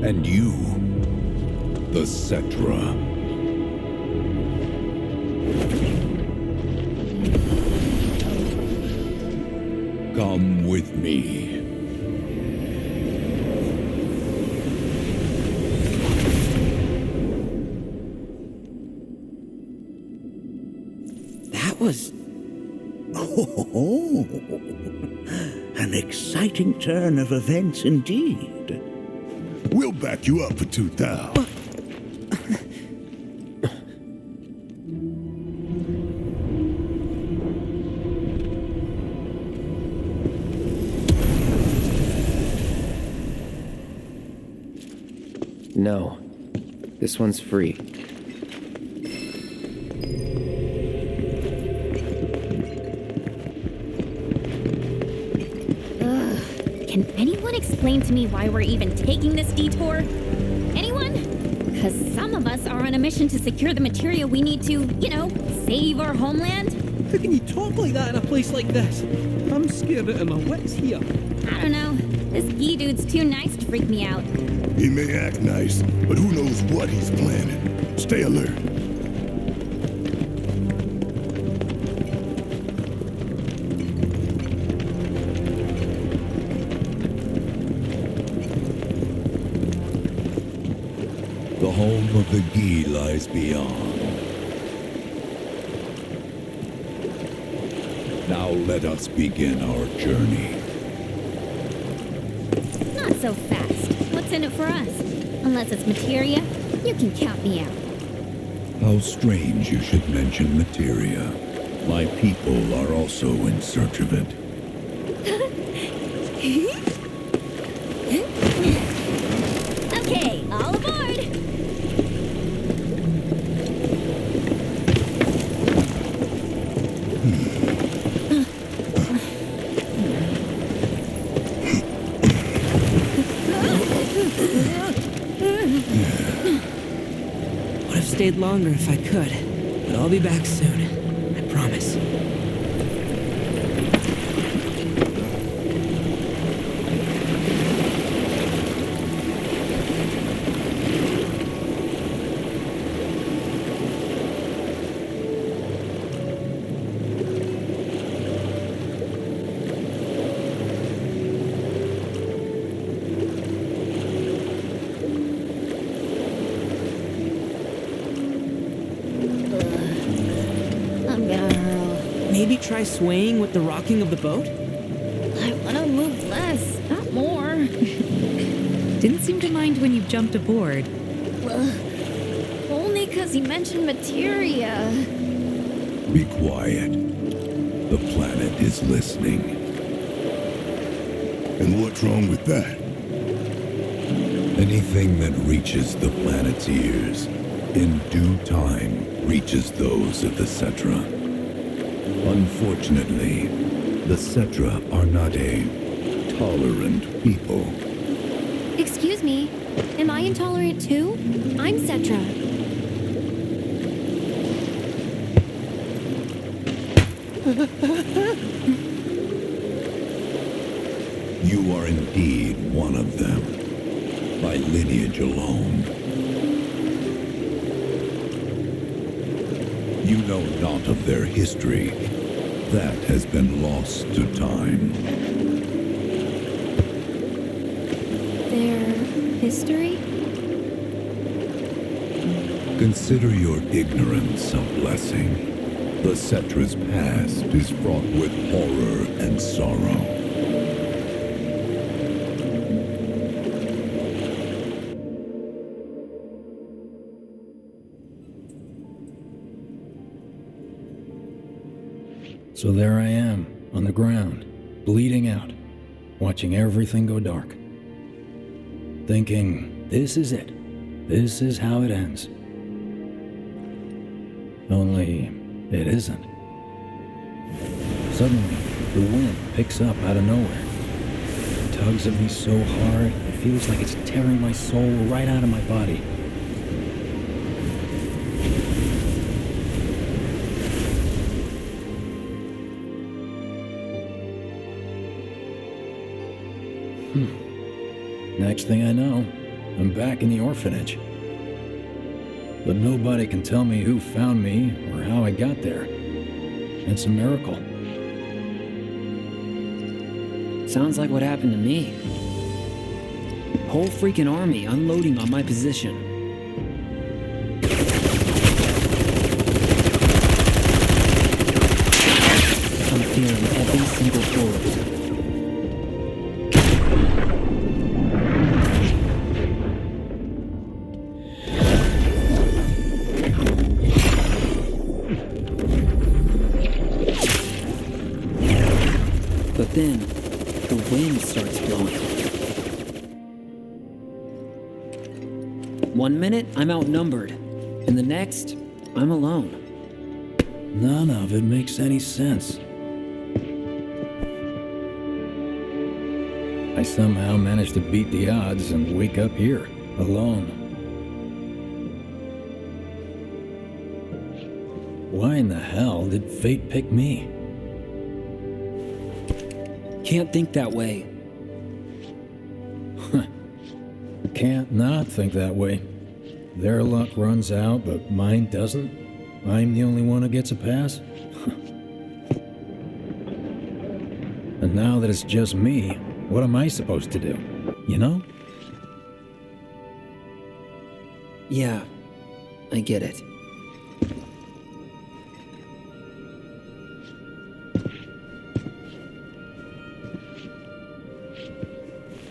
and you, the Cetra. Come with me. Was... Oh, an exciting turn of events indeed. We'll back you up for 2,000. No, this one's free. Can anyone explain to me why we're even taking this detour? Anyone? Because some of us are on a mission to secure the material we need to, save our homeland. How can you talk like that in a place like this? I'm scared out of my wits here. I don't know. This Gi dude's too nice to freak me out. He may act nice, but who knows what he's planning. Stay alert. The home of the Gi lies beyond. Now let us begin our journey. Not so fast. What's in it for us? Unless it's materia, you can count me out. How strange you should mention materia. My people are also in search of it. Okay, all aboard! Would have stayed longer if I could, but I'll be back soon. I promise. Maybe try swaying with the rocking of the boat? I want to move less, not more. Didn't seem to mind when you jumped aboard. Only because he mentioned materia. Be quiet. The planet is listening. And what's wrong with that? Anything that reaches the planet's ears, in due time, reaches those of the Cetra. Unfortunately, the Cetra are not a tolerant people. Excuse me, am I intolerant too? I'm Cetra. You are indeed one of them, by lineage alone. You know not of their history. That has been lost to time. Their history? Consider your ignorance a blessing. The Cetra's past is fraught with horror and sorrow. So there I am, on the ground, bleeding out, watching everything go dark. Thinking, this is it. This is how it ends. Only, it isn't. Suddenly, the wind picks up out of nowhere. It tugs at me so hard, it feels like it's tearing my soul right out of my body. Next thing I know, I'm back in the orphanage. But nobody can tell me who found me or how I got there. It's a miracle. Sounds like what happened to me. Whole freaking army unloading on my position. I'm feeling every single bullet. But then, the wind starts blowing. 1 minute, I'm outnumbered. And the next, I'm alone. None of it makes any sense. I somehow managed to beat the odds and wake up here, alone. Why in the hell did fate pick me? Can't think that way. Can't not think that way. Their luck runs out, but mine doesn't. I'm the only one who gets a pass. And now that it's just me, what am I supposed to do? You know? Yeah, I get it.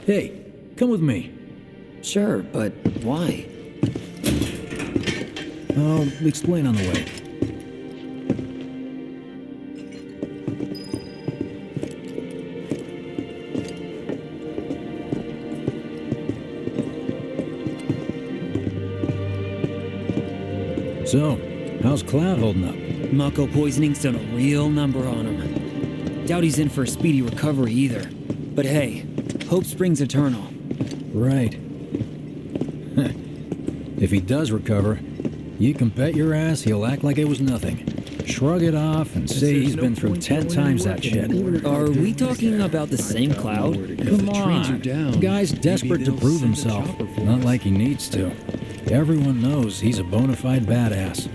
Hey, come with me. Sure, but why? I'll explain on the way. So, how's Cloud holding up? Mako poisoning's done a real number on him. Doubt he's in for a speedy recovery either. But hey, hope springs eternal. Right. If he does recover, you can bet your ass he'll act like it was nothing. Shrug it off and say he's been through 10 times that shit. Are we talking about the same Cloud? Come on. The guy's desperate to prove himself. Not like he needs to. Everyone knows he's a bona fide badass.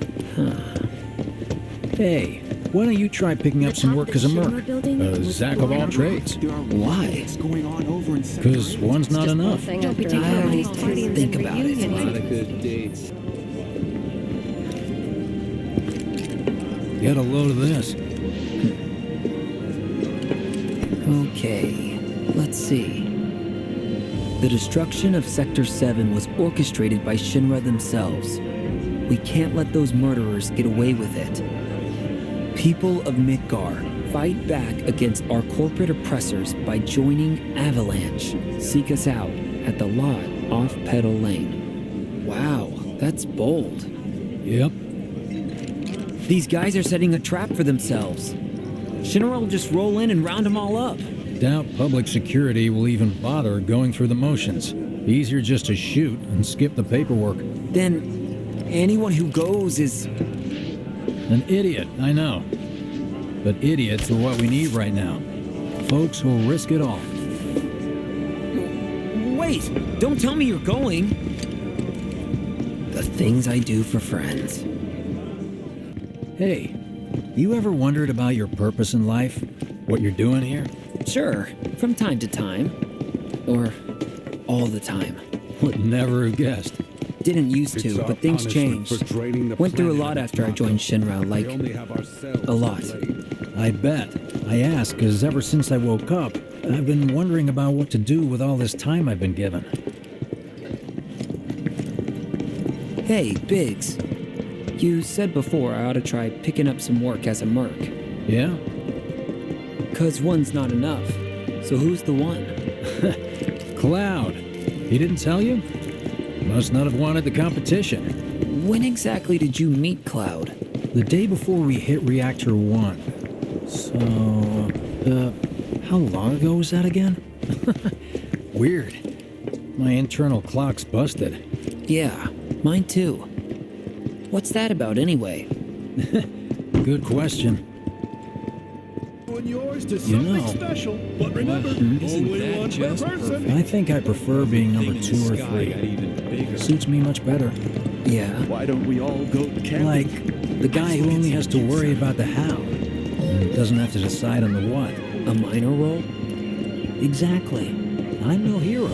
Hey, why don't you try picking up some work as a merc? A Zack of all trades. Why? Because one's not enough. Think about it. A lot of good dates. Get a load of this. Okay, let's see. The destruction of Sector 7 was orchestrated by Shinra themselves. We can't let those murderers get away with it. People of Midgar, Fight back against our corporate oppressors by joining Avalanche. Seek us out at the lot off Petal Lane. Wow, that's bold. Yep. These guys are setting a trap for themselves. Shinra will just roll in and round them all up. Doubt public security will even bother going through the motions. Easier just to shoot and skip the paperwork. Then anyone who goes is... an idiot, I know. But idiots are what we need right now. Folks who'll risk it all. Wait! Don't tell me you're going! The things I do for friends. Hey, you ever wondered about your purpose in life? What you're doing here? Sure, from time to time. Or all the time. Would never have guessed. Didn't used to, but things changed. Went through a lot after I joined Shinra, like, a lot. I bet. I ask because ever since I woke up, I've been wondering about what to do with all this time I've been given. Hey, Biggs. You said before I ought to try picking up some work as a merc. Yeah? 'Cause one's not enough. So who's the one? Cloud. He didn't tell you? Must not have wanted the competition. When exactly did you meet Cloud? The day before we hit Reactor 1. So, how long ago was that again? Weird. My internal clock's busted. Yeah, mine too. What's that about anyway? Good question. You know, special, but remember, only one per person. I think I prefer being number 2 or 3. Suits me much better. Yeah. Why don't we all go camping? Like the guy who only has to worry about the how, and doesn't have to decide on the what. A minor role? Exactly. I'm no hero.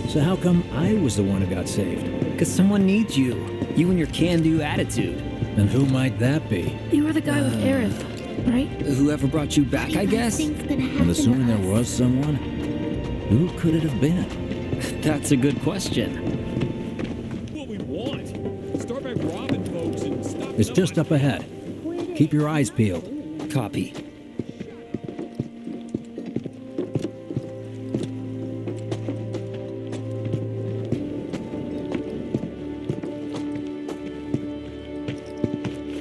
So how come I was the one who got saved? 'Cause someone needs you. You and your can-do attitude. And who might that be? You were the guy with Aerith, right? Whoever brought you back, I guess? And assuming there was someone, who could it have been? That's a good question. What we want. Start by robbing folks and stop. It's just up ahead. Keep your eyes peeled. Copy.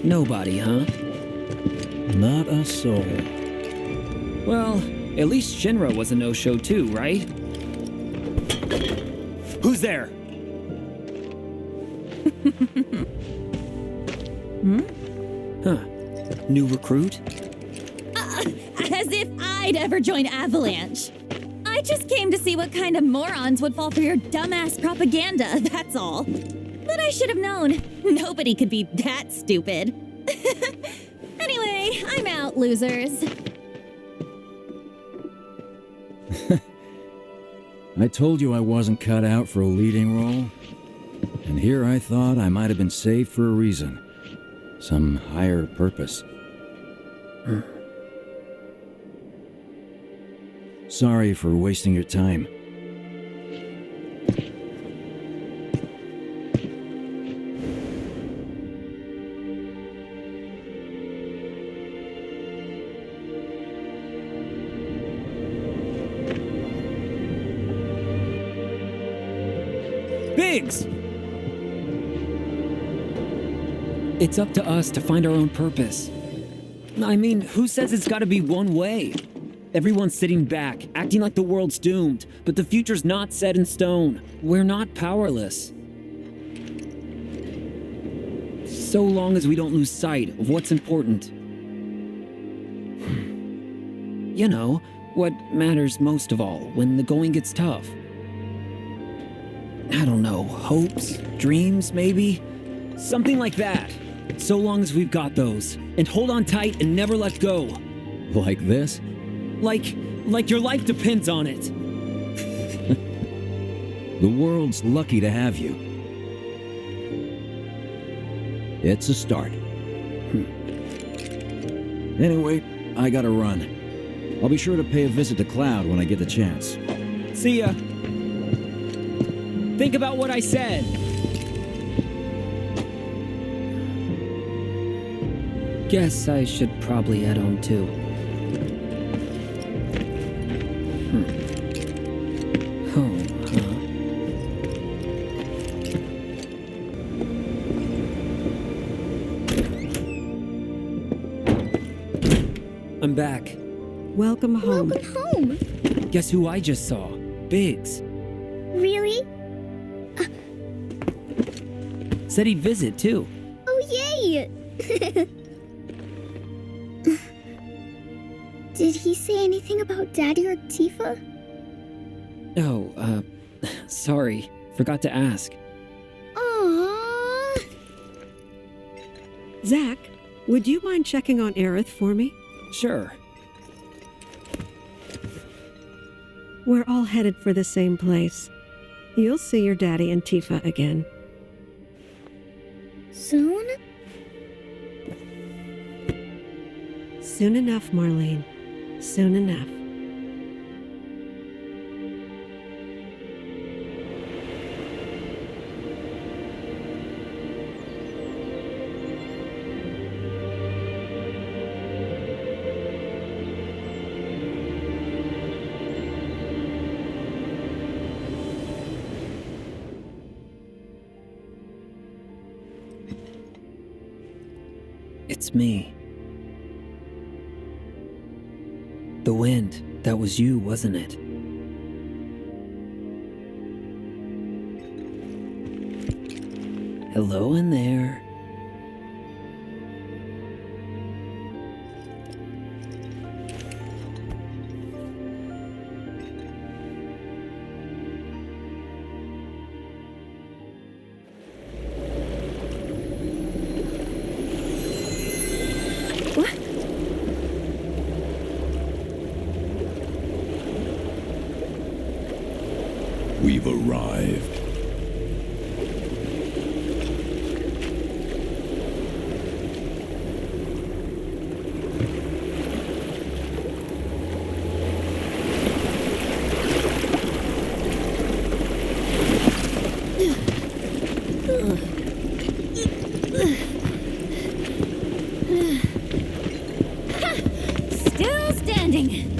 Nobody, huh? Not a soul. Well, at least Shinra was a no-show too, right? Who's there? Huh. New recruit? As if I'd ever join Avalanche. I just came to see what kind of morons would fall for your dumbass propaganda, that's all. But I should have known. Nobody could be that stupid. Anyway, I'm out, losers. I told you I wasn't cut out for a leading role. And here I thought I might have been saved for a reason. Some higher purpose. Sorry for wasting your time. Biggs! It's up to us to find our own purpose. I mean, who says it's gotta be one way? Everyone's sitting back, acting like the world's doomed, but the future's not set in stone. We're not powerless. So long as we don't lose sight of what's important. You know, what matters most of all when the going gets tough. I don't know, hopes, dreams, maybe? Something like that. So long as we've got those. And hold on tight and never let go. Like this? Like your life depends on it. The world's lucky to have you. It's a start. Anyway, I gotta run. I'll be sure to pay a visit to Cloud when I get the chance. See ya. Think about what I said. Guess I should probably head home too. Home, huh? I'm back. Welcome home. Welcome home. Guess who I just saw? Biggs. Really? Said he'd visit, too. Oh, yay! Did he say anything about Daddy or Tifa? Oh, sorry. Forgot to ask. Aww. Zach, would you mind checking on Aerith for me? Sure. We're all headed for the same place. You'll see your daddy and Tifa again. Soon? Soon enough, Marlene. Soon enough. It's me. The wind. That was you, wasn't it? Hello in there. We've arrived. Still standing.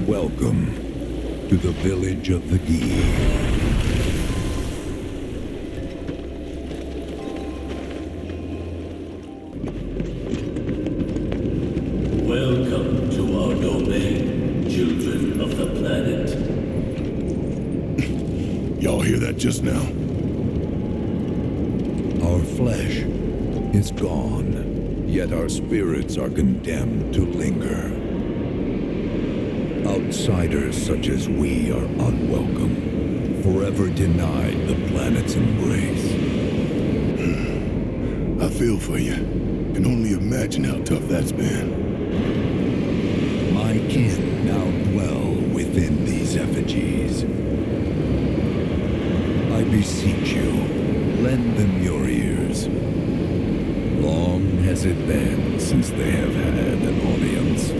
Welcome to the village of the Gi. Welcome to our domain, children of the planet. Y'all hear that just now? Our flesh is gone, yet our spirits are condemned to linger. Outsiders such as we are unwelcome, forever denied the planet's embrace. I feel for you. Can only imagine how tough that's been. My kin now dwell within these effigies. I beseech you, lend them your ears. Long has it been since they have had an audience.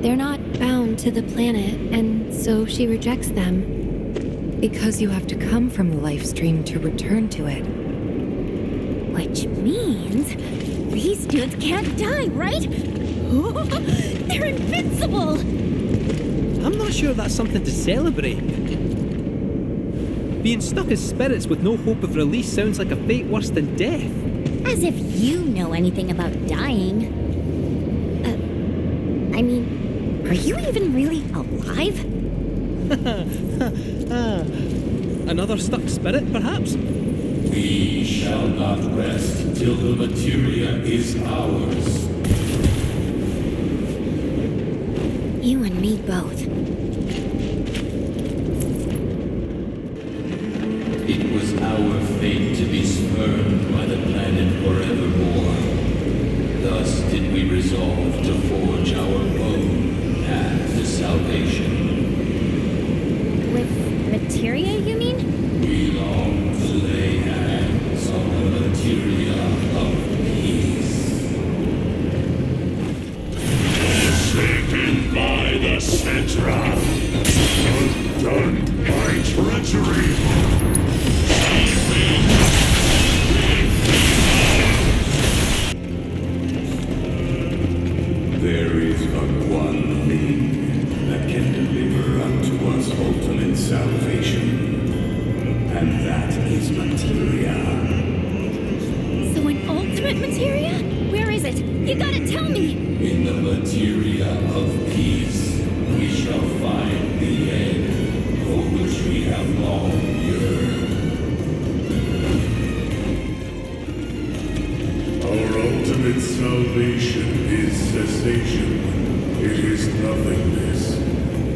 They're not bound to the planet, and so she rejects them. Because you have to come from the life stream to return to it. Which means these dudes can't die, right? They're invincible! I'm not sure that's something to celebrate. Being stuck as spirits with no hope of release sounds like a fate worse than death. As if you know anything about dying. I mean, are you even really alive? Another stuck spirit, perhaps? We shall not rest till the materia is ours. You and me both. It was our fate to be spurned by the planet forevermore. Thus did we resolve to forge our own path to salvation. Petra, undone by treachery. There is but one thing that can deliver unto us ultimate salvation, and that is materia. So an ultimate materia? Where is it? You gotta tell me! In the materia of peace, we shall find the end for which we have long yearned. Our ultimate salvation is cessation. It is nothingness.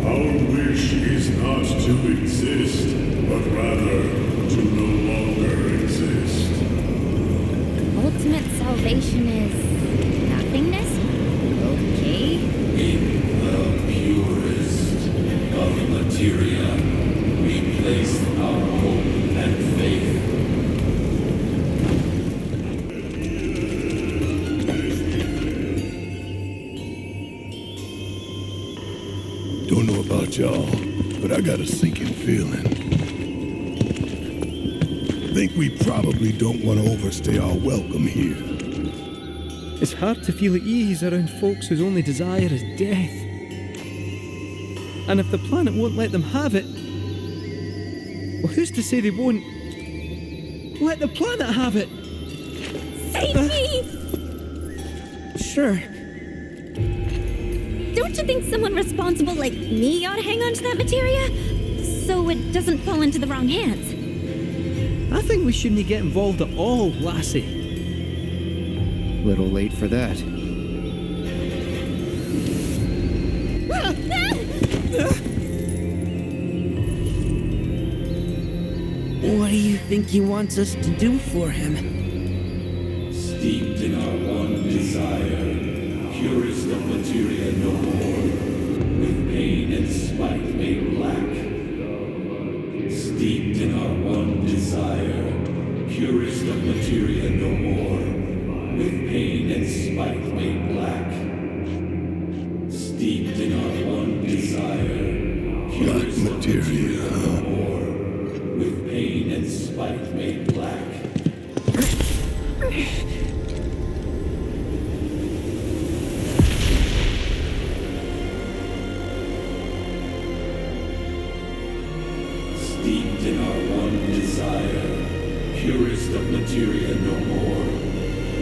Our wish is not to exist, but rather to no longer exist. Ultimate salvation is nothingness? Okay. In the purest of materia, we place our hope and faith. Don't know about y'all, but I got a sinking feeling. Think we probably don't want to overstay our welcome here. It's hard to feel at ease around folks whose only desire is death. And if the planet won't let them have it, well, who's to say they won't let the planet have it? Save me! Sure. Don't you think someone responsible like me ought to hang on to that materia? So it doesn't fall into the wrong hands? I think we shouldn't get involved at all, lassie. Little late for that. What do you think he wants us to do for him? Steeped in our one desire, purest of materia no more, with pain and spite made black. Steeped in our one desire, purest of materia no more, with pain and spite made black. Steeped in our one desire, purest of materia no more, with pain and spite made black. Steeped in our one desire, purest of materia no more,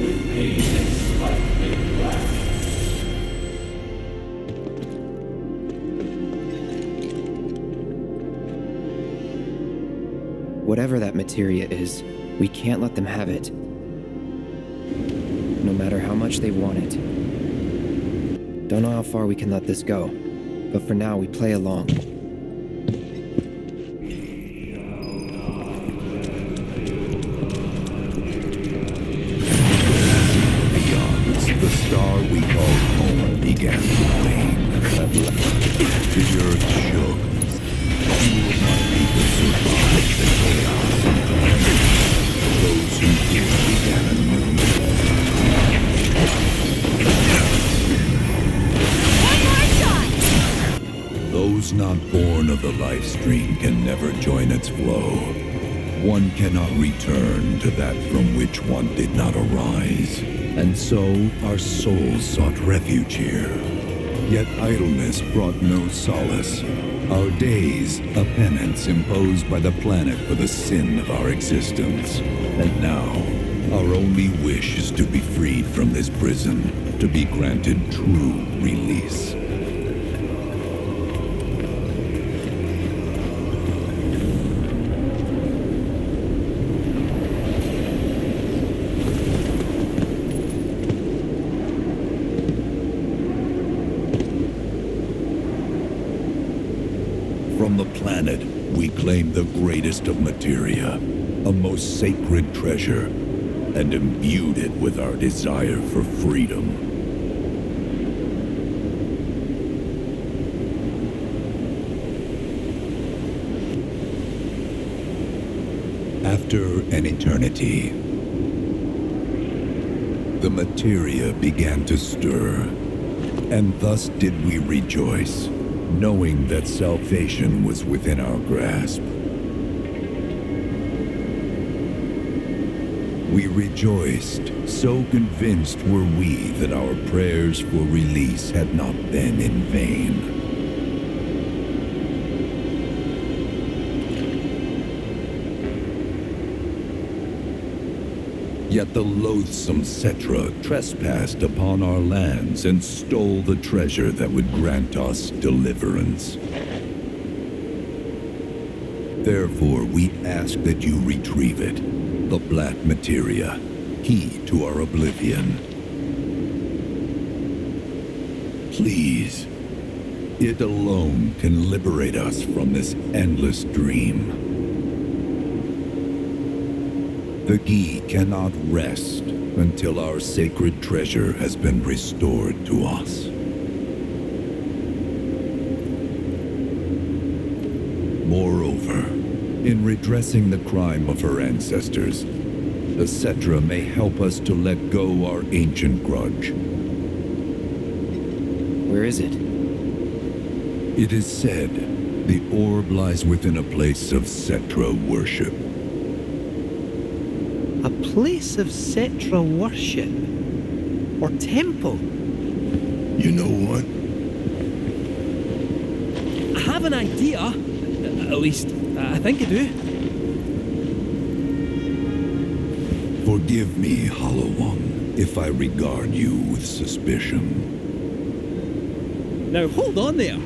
with pain and spite made black. Whatever that materia is, we can't let them have it. No matter how much they want it. Don't know how far we can let this go, but for now we play along. The star we call home began to wane at last. The earth shook. You will not be to survive the chaos. Those who did began anew. One more shot! Those not born of the life stream can never join its flow. One cannot return to that from which one did not arise. And so our souls sought refuge here. Yet idleness brought no solace. Our days, a penance imposed by the planet for the sin of our existence. And now, our only wish is to be freed from this prison, to be granted true release. From the planet, we claim the greatest of materia, a most sacred treasure, and imbued it with our desire for freedom. After an eternity, the materia began to stir, and thus did we rejoice. knowing that salvation was within our grasp. We rejoiced, so convinced were we that our prayers for release had not been in vain. Yet the loathsome Cetra trespassed upon our lands and stole the treasure that would grant us deliverance. Therefore, we ask that you retrieve it, the black materia, key to our oblivion. Please, it alone can liberate us from this endless dream. The Gi cannot rest until our sacred treasure has been restored to us. Moreover, in redressing the crime of her ancestors, the Cetra may help us to let go our ancient grudge. Where is it? It is said the orb lies within a place of Cetra worship. A place of Cetra worship? Or temple? You know what? I have an idea. At least, I think I do. Forgive me, Hollow One, if I regard you with suspicion. Now hold on there.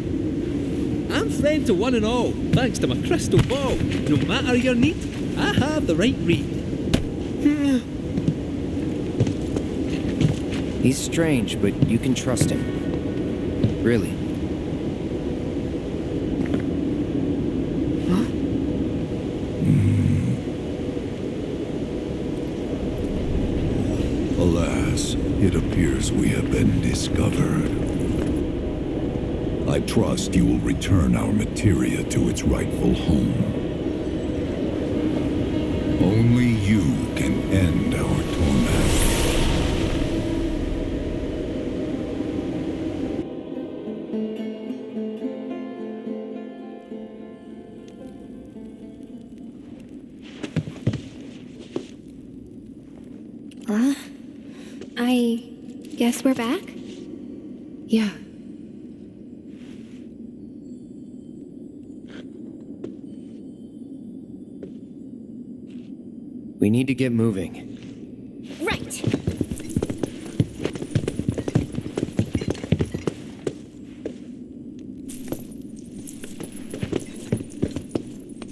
I'm friend to one and all, thanks to my crystal ball. No matter your need, I have the right read. He's strange, but you can trust him. Really. Huh? Alas, it appears we have been discovered. I trust you will return our materia to its rightful home. Only you can end our torment. I guess we're back? Yeah. We need to get moving. Right.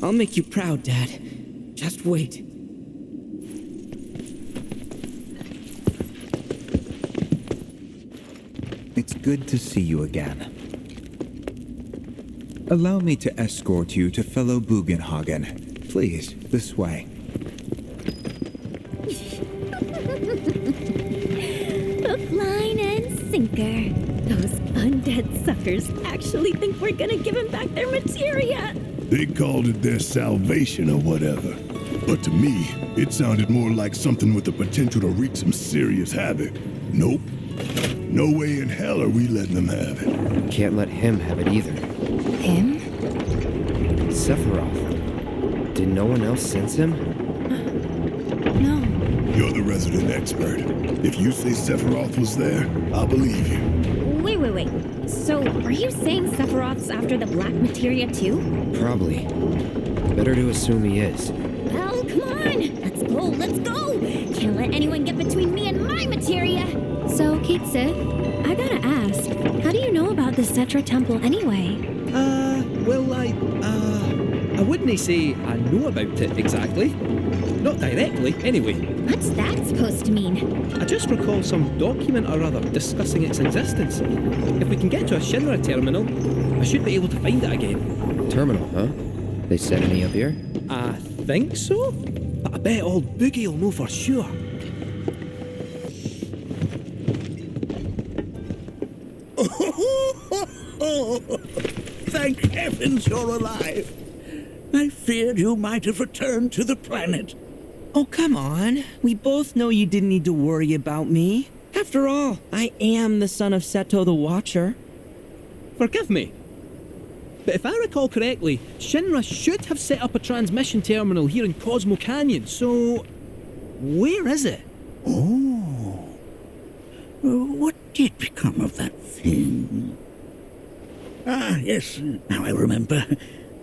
I'll make you proud, Dad. Just wait. It's good to see you again. Allow me to escort you to fellow Bugenhagen. Please, this way. Hook, line, and sinker. Those undead suckers actually think we're gonna give them back their materia. They called it their salvation or whatever. But to me, it sounded more like something with the potential to wreak some serious havoc. Nope. No way in hell are we letting them have it. Can't let him have it either. Him? Sephiroth. Did no one else sense him? No. You're the resident expert. If you say Sephiroth was there, I'll believe you. Wait. So, are you saying Sephiroth's after the black materia too? Probably. Better to assume he is. Well, come on! Let's go! Can't let anyone get between me and my materia! So, Kate Sith, I gotta ask, how do you know about the Cetra Temple anyway? Well, I wouldn't say I know about it exactly. Not directly, anyway. What's that supposed to mean? I just recall some document or other discussing its existence. If we can get to a Shinra terminal, I should be able to find it again. Terminal, huh? They sent any up here? I think so, but I bet old Boogie will know for sure. Thank heavens you're alive. I feared you might have returned to the planet. Oh, come on. We both know you didn't need to worry about me. After all, I am the son of Seto the Watcher. Forgive me. But if I recall correctly, Shinra should have set up a transmission terminal here in Cosmo Canyon, so... where is it? Oh. What did become of that thing? Ah, yes, now I remember.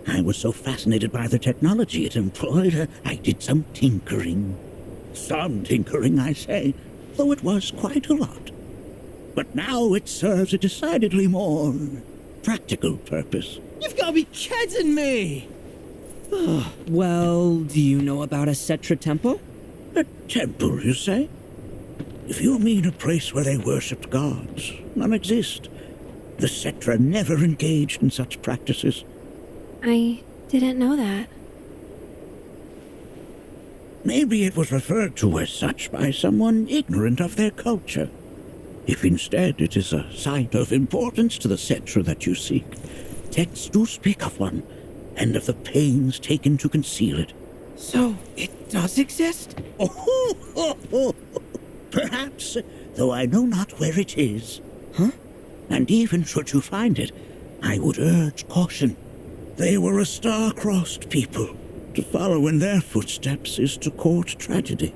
I was so fascinated by the technology it employed, I did some tinkering. Some tinkering, I say, though it was quite a lot. But now it serves a decidedly more practical purpose. You've got to be kidding me! Well, do you know about a Cetra temple? A temple, you say? If you mean a place where they worshipped gods, none exist. The Cetra never engaged in such practices. I didn't know that. Maybe it was referred to as such by someone ignorant of their culture. If instead it is a site of importance to the Cetra that you seek, texts do speak of one, and of the pains taken to conceal it. So, it does exist? Oh, perhaps, though I know not where it is. Huh? And even should you find it, I would urge caution. They were a star-crossed people. To follow in their footsteps is to court tragedy.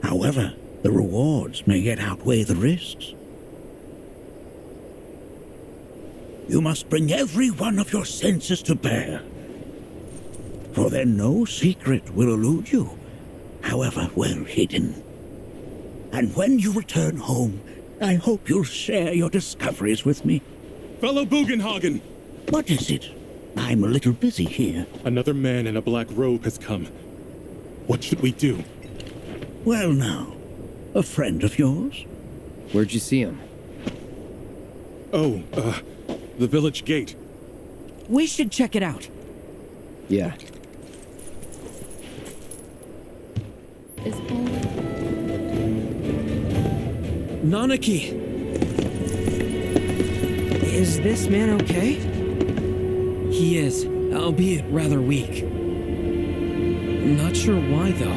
However, the rewards may yet outweigh the risks. You must bring every one of your senses to bear. For then no secret will elude you, however well hidden. And when you return home, I hope you'll share your discoveries with me. Fellow Bugenhagen! What is it? I'm a little busy here. Another man in a black robe has come. What should we do? Well now, a friend of yours? Where'd you see him? Oh, the village gate. We should check it out. Yeah. Nanaki! Is this man okay? He is, albeit rather weak. Not sure why, though.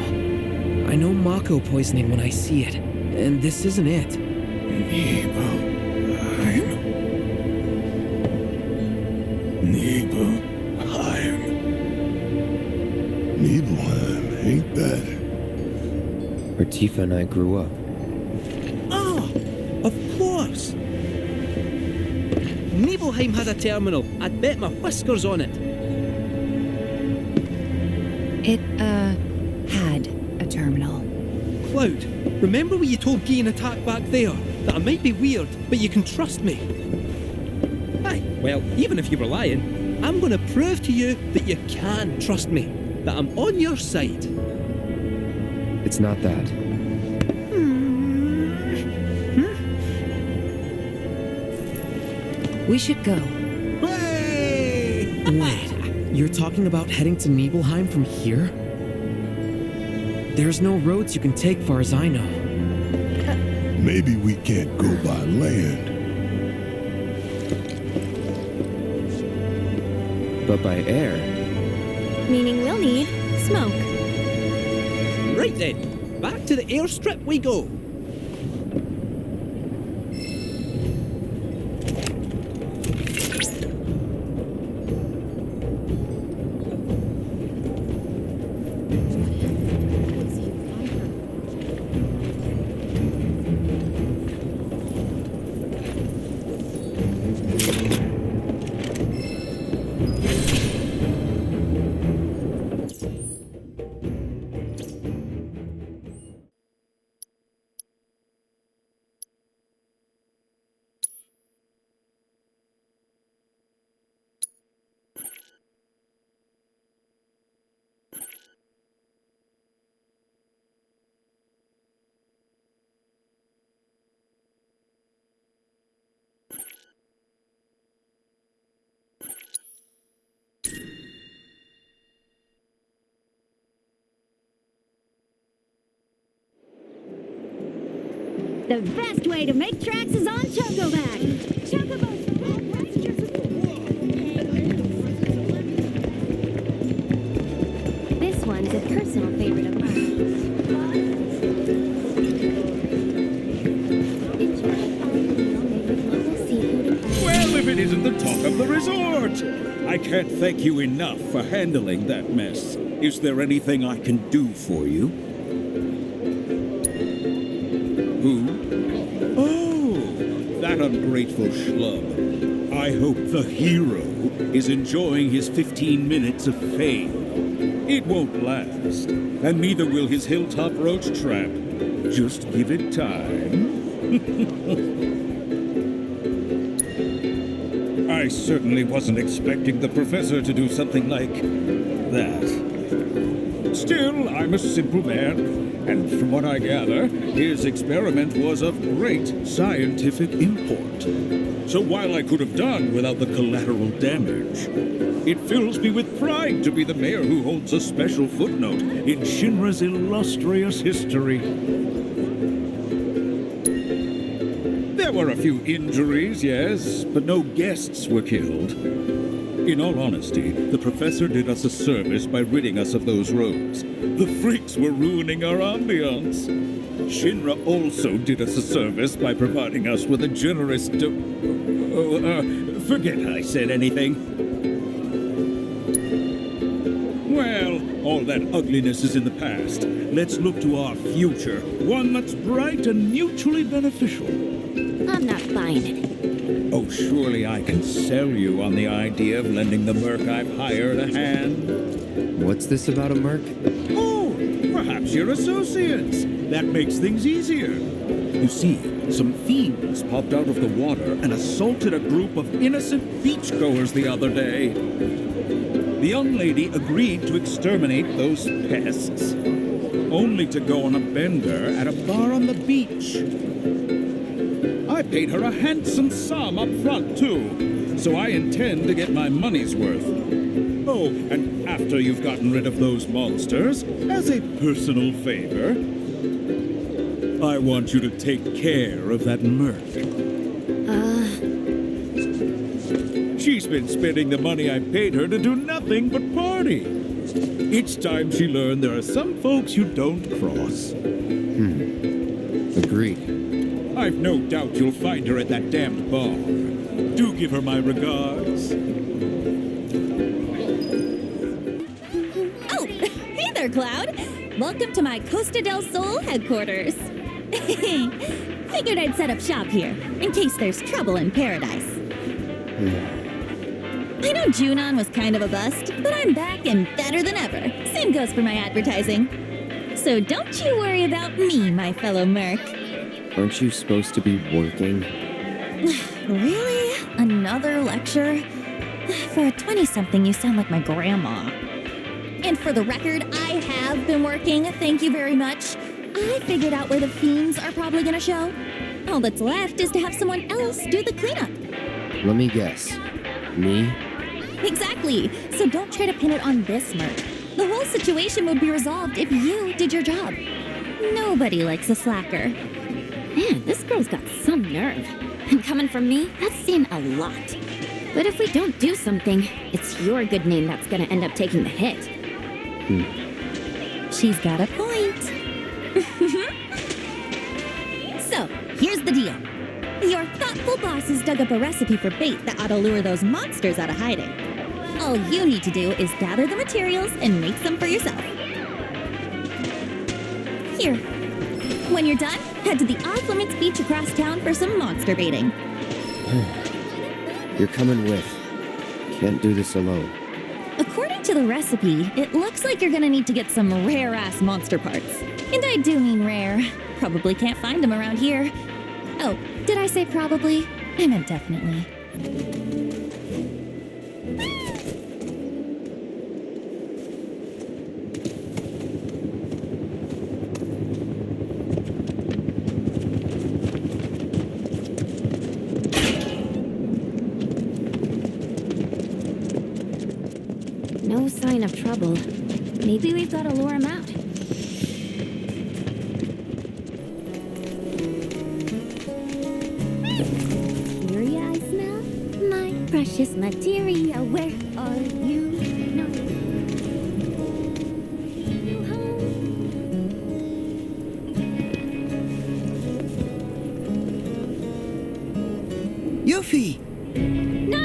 I know Mako poisoning when I see it, and this isn't it. Nibelheim, ain't that? Where Tifa and I grew up. Oh, of course! Nibelheim has a terminal. I'd bet my whiskers on it. It, had a terminal. Cloud, remember when you told Guy and Attack back there that I might be weird, but you can trust me? Aye, well, even if you were lying, I'm gonna prove to you that you can trust me, that I'm on your side. It's not that. We should go. Wait, you're talking about heading to Nibelheim from here? There's no roads you can take far as I know. Maybe we can't go by land. But by air. Meaning we'll need smoke. Right then, back to the airstrip we go. The best way to make tracks is on Chocoback. Chocobos for all This one's a personal favorite of mine. Well, if it isn't the talk of the resort. I can't thank you enough for handling that mess. Is there anything I can do for you? Who? Oh, that ungrateful schlub. I hope the hero is enjoying his 15 minutes of fame. It won't last, and neither will his hilltop roach trap. Just give it time. I certainly wasn't expecting the professor to do something like that. Still, I'm a simple man, and from what I gather, his experiment was of great scientific import. So while I could have done without the collateral damage, it fills me with pride to be the mayor who holds a special footnote in Shinra's illustrious history. There were a few injuries, yes, but no guests were killed. In all honesty, the professor did us a service by ridding us of those rogues. The freaks were ruining our ambiance. Shinra also did us a service by providing us with a generous forget I said anything. Well, all that ugliness is in the past. Let's look to our future, one that's bright and mutually beneficial. I'm not buying it. Oh, surely I can sell you on the idea of lending the merc I've hired a hand. What's this about a merc? Oh, perhaps you're associates. That makes things easier. You see, some fiends popped out of the water and assaulted a group of innocent beachgoers the other day. The young lady agreed to exterminate those pests, only to go on a bender at a bar on the beach. I paid her a handsome sum up front, too, so I intend to get my money's worth. Oh, and after you've gotten rid of those monsters, as a personal favor, I want you to take care of that merc. She's been spending the money I paid her to do nothing but party. Each time she learned there are some folks you don't cross. Agreed. I've no doubt you'll find her at that damned bar. Do give her my regards. Oh, hey there, Cloud. Welcome to my Costa del Sol headquarters. Figured I'd set up shop here, in case there's trouble in paradise. I know Junon was kind of a bust, but I'm back and better than ever. Same goes for my advertising. So don't you worry about me, my fellow merc. Aren't you supposed to be working? Really? Another lecture? For a 20-something, you sound like my grandma. And for the record, I have been working, thank you very much. I figured out where the fiends are probably gonna show. All that's left is to have someone else do the cleanup. Let me guess. Me? Exactly. So don't try to pin it on this merc. The whole situation would be resolved if you did your job. Nobody likes a slacker. Man, this girl's got some nerve. And coming from me, that's saying a lot. But if we don't do something, it's your good name that's gonna end up taking the hit. She's got a point. So, here's the deal. Your thoughtful bosses dug up a recipe for bait that ought to lure those monsters out of hiding. All you need to do is gather the materials and make some for yourself. Here. When you're done, head to the off-limits beach across town for some monster baiting. You're coming with. Can't do this alone. According to the recipe, it looks like you're gonna need to get some rare-ass monster parts. And I do mean rare. Probably can't find them around here. Oh, did I say probably? I meant definitely. No sign of trouble. Maybe we've got to lure him out. Materia I smell? My precious materia, where are you? No. Yuffie! No!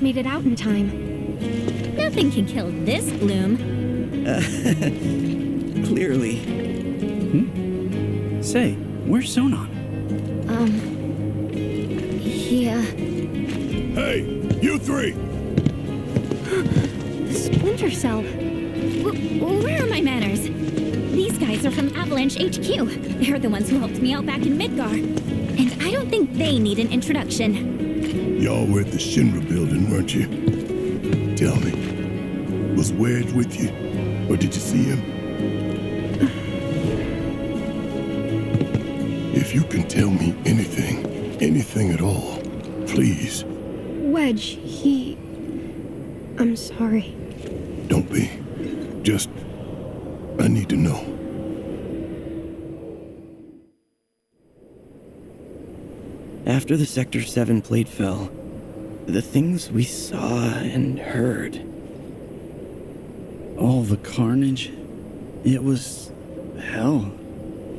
made it out in time. Nothing can kill this bloom. Clearly. Say, where's Sonon? Yeah. Hey, you three! Splinter Cell. Where are my manners? These guys are from Avalanche HQ. They're the ones who helped me out back in Midgar. And I don't think they need an introduction. Y'all were at the Shinra building, weren't you? Tell me, was Wedge with you? Or did you see him? If you can tell me anything at all, please. Wedge, I'm sorry. Don't be. Just, I need to know. After the Sector 7 plate fell, the things we saw and heard. All the carnage. It was hell.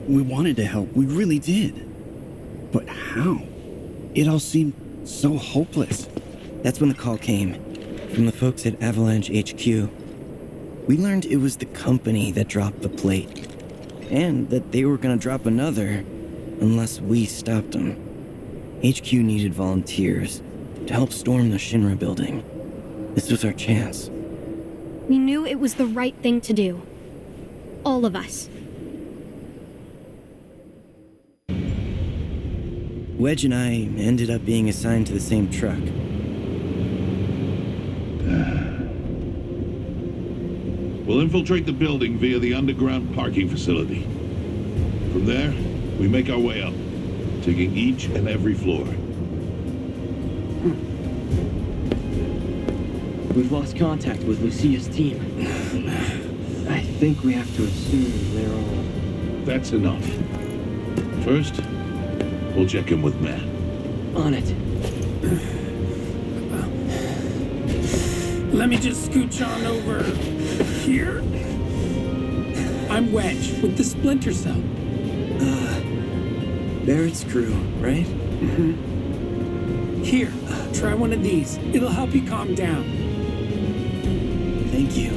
We wanted to help, we really did. But how? It all seemed so hopeless. That's when the call came, from the folks at Avalanche HQ. We learned it was the company that dropped the plate, and that they were gonna drop another, unless we stopped them. HQ needed volunteers to help storm the Shinra building. This was our chance. We knew it was the right thing to do. All of us. Wedge and I ended up being assigned to the same truck. We'll infiltrate the building via the underground parking facility. From there, we make our way up, taking each and every floor. We've lost contact with Lucia's team. I think we have to assume they're all... That's enough. First, we'll check in with Matt. On it. Let me just scooch on over here. I'm Wedge with the Splinter Cell. Barrett's crew, right? Here, try one of these. It'll help you calm down. Thank you.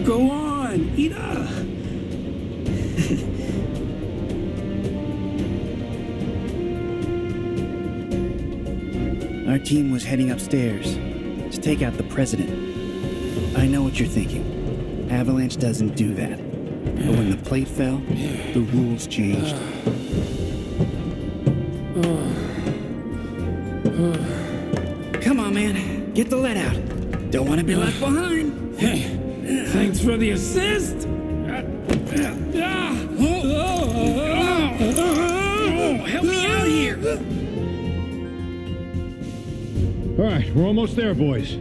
Go on, eat up. Our team was heading upstairs to take out the president. I know what you're thinking. Avalanche doesn't do that. But when the plate fell, the rules changed. Come on, man. Get the lead out. Don't want to be left behind. Hey, thanks for the assist. Help me out here. All right, we're almost there, boys.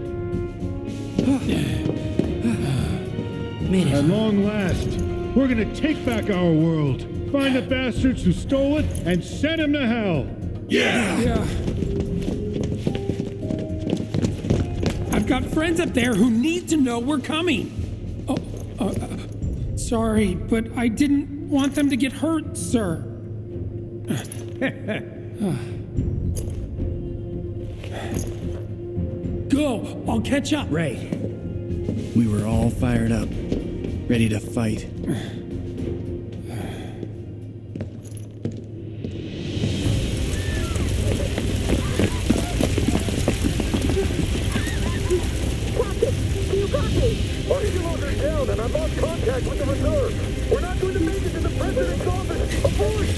At long last, we're gonna take back our world, find the bastards who stole it, and send them to hell. Yeah. I've got friends up there who need to know we're coming. Sorry, but I didn't want them to get hurt, sir. Go, I'll catch up. Right. We were all fired up, ready to fight. Our helos are down and I've lost contact with the reserve. We're not going to make it to the president's office. Abort!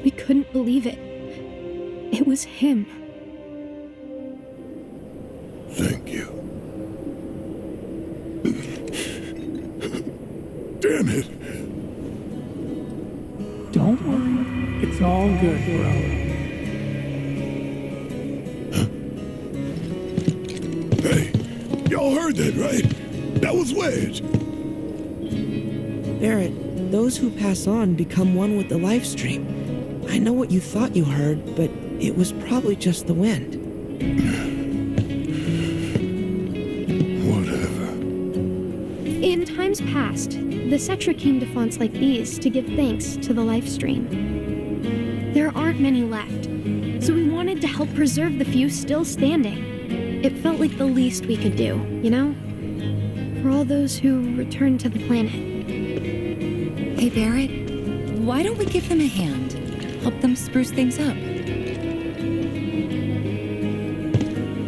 We couldn't believe it. It was him. Thank you. Damn it. Don't worry. It's all good, bro. Hey, y'all heard that, right? That was Wedge. Barrett, those who pass on become one with the life stream. I know what you thought you heard, but it was probably just the wind. Whatever. In times past, the Cetra came to fonts like these to give thanks to the life stream. There aren't many left, so we wanted to help preserve the few still standing. It felt like the least we could do, you know? For all those who returned to the planet. Hey, Barrett, why don't we give them a hand? Help them spruce things up.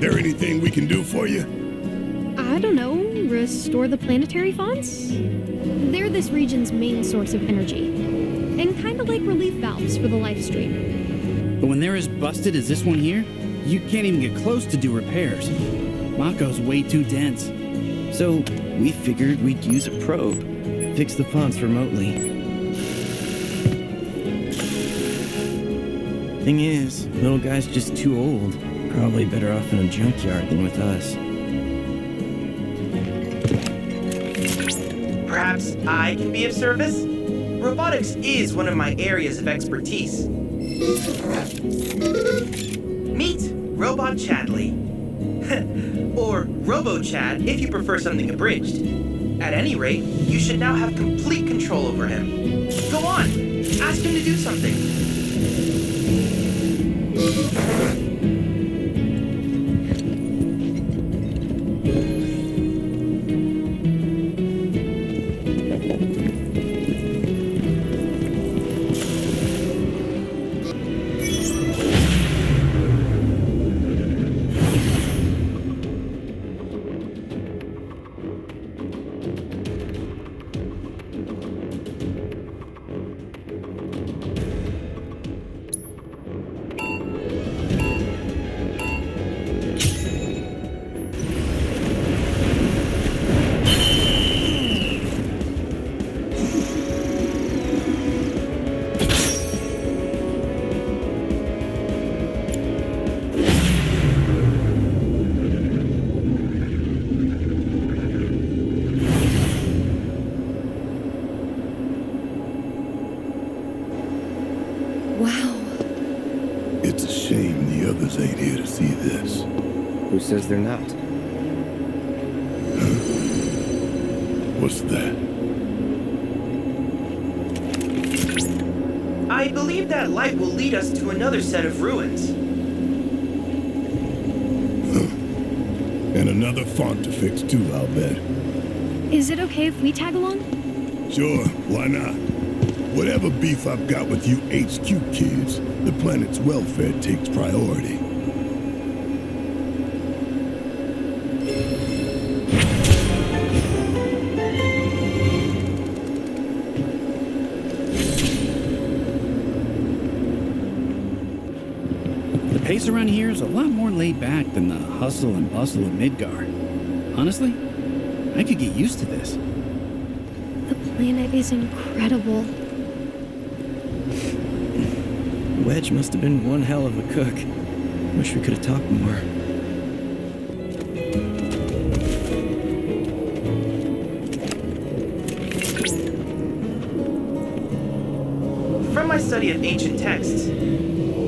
There anything we can do for you? I don't know, restore the planetary fonts? They're this region's main source of energy, and kind of like relief valves for the life stream. But when they're as busted as this one here, you can't even get close to do repairs. Mako's way too dense. So we figured we'd use a probe, fix the fonts remotely. Thing is, little guy's just too old. Probably better off in a junkyard than with us. Perhaps I can be of service? Robotics is one of my areas of expertise. Meet Robot Chadley. Or Robo-Chad if you prefer something abridged. At any rate, you should now have complete control over him. Go on, ask him to do something. It's a shame the others ain't here to see this. Who says they're not? Huh? What's that? I believe that light will lead us to another set of ruins. And another font to fix too, I'll bet. Is it okay if we tag along? Sure, why not? Whatever beef I've got with you HQ kids, the planet's welfare takes priority. The pace around here is a lot more laid back than the hustle and bustle of Midgar. Honestly, I could get used to this. The planet is incredible. Wedge must have been one hell of a cook. Wish we could have talked more. From my study of ancient texts,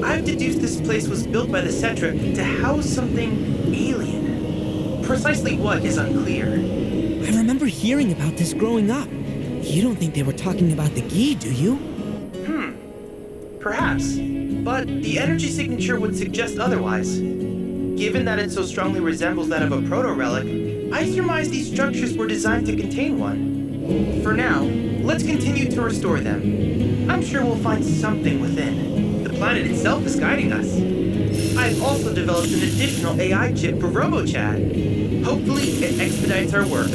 I've deduced this place was built by the Cetra to house something alien. Precisely what is unclear. I remember hearing about this growing up. You don't think they were talking about the Gi, do you? Perhaps, but the energy signature would suggest otherwise. Given that it so strongly resembles that of a proto-relic, I surmise these structures were designed to contain one. For now, let's continue to restore them. I'm sure we'll find something within. The planet itself is guiding us. I've also developed an additional AI chip for Robo-Chad. Hopefully, it expedites our work.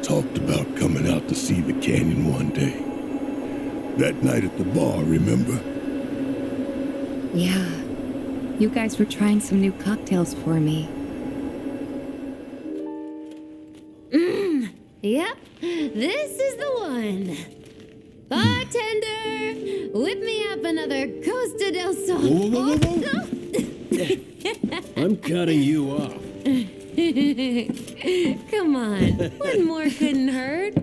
talked about coming out to see the canyon one day. That night at the bar, remember? Yeah. You guys were trying some new cocktails for me. Yep, this is the one. Bartender, whip me up another Costa del Sol. Whoa. I'm cutting you off. Come on, one more couldn't hurt.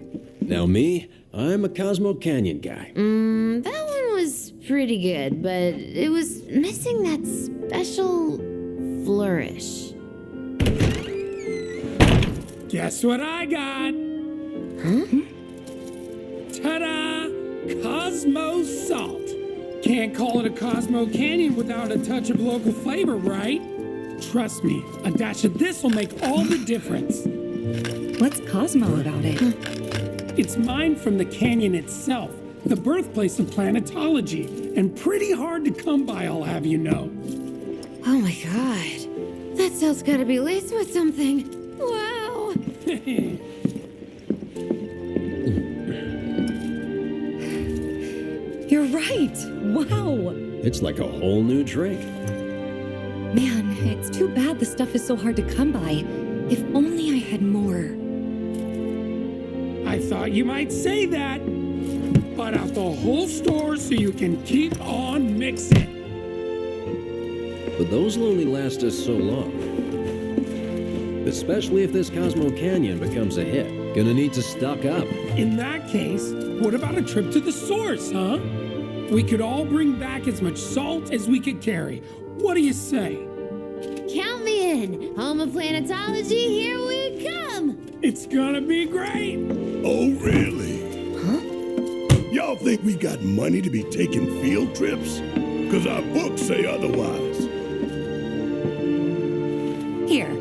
Now me, I'm a Cosmo Canyon guy. That one was pretty good, but it was missing that special flourish. Guess what I got? Huh? Ta-da! Cosmo Salt. Can't call it a Cosmo Canyon without a touch of local flavor, right? Trust me, a dash of this will make all the difference. What's Cosmo about it? It's mined from the canyon itself, the birthplace of planetology, and pretty hard to come by, I'll have you know. Oh my god. That salt's gotta be laced with something. Wow. You're right. Wow. It's like a whole new drink. Man, it's too bad the stuff is so hard to come by. If only I had more. I thought you might say that. Bought out the whole store so you can keep on mixing. But those will only last us so long. Especially if this Cosmo Canyon becomes a hit. Gonna need to stock up. In that case, what about a trip to the source, huh? We could all bring back as much salt as we could carry. What do you say? Count me in. Home of planetology, here we come. It's gonna be great. Oh, really? Huh? Y'all think we got money to be taking field trips? Because our books say otherwise. Here.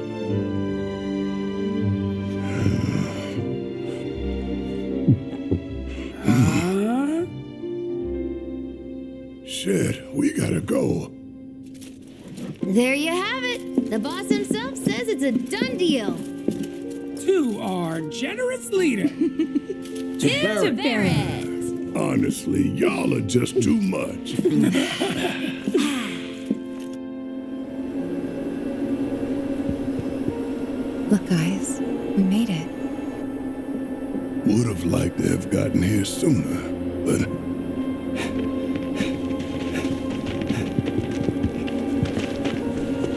Shit, we gotta go. There you have it. The boss himself says it's a done deal. To our generous leader. To Barrett. Honestly, y'all are just too much. Look, guys, we made it. Would have liked to have gotten here sooner, but...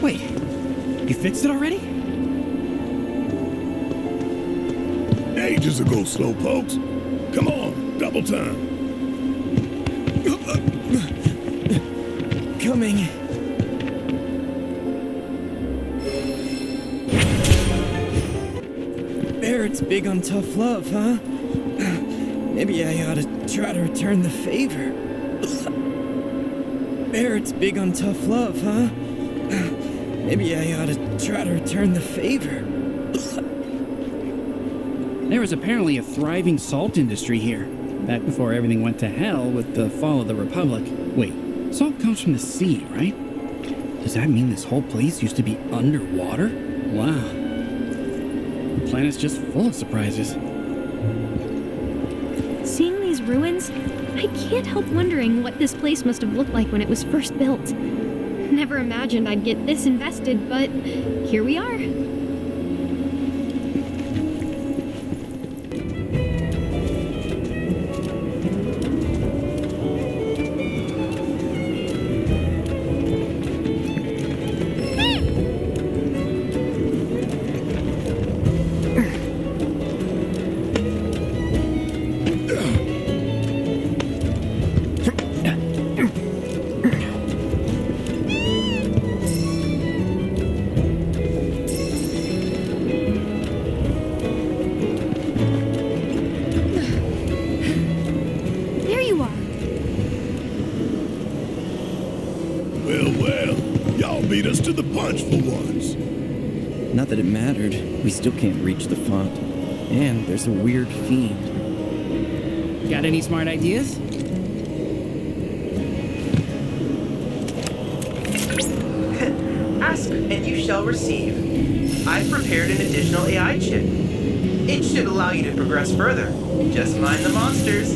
Wait, you fixed it already? Ages ago, slowpokes. Come on, double time. Coming. Barrett's big on tough love, huh? Maybe I ought to try to return the favor. Barrett's big on tough love, huh? Maybe I ought to try to return the favor. There was apparently a thriving salt industry here, back before everything went to hell with the fall of the Republic. Wait, salt comes from the sea, right? Does that mean this whole place used to be underwater? Wow. The planet's just full of surprises. Seeing these ruins, I can't help wondering what this place must have looked like when it was first built. Never imagined I'd get this invested, but here we are. Not that it mattered. We still can't reach the font. And there's a weird fiend. Got any smart ideas? Ask and you shall receive. I've prepared an additional AI chip. It should allow you to progress further. Just mind the monsters.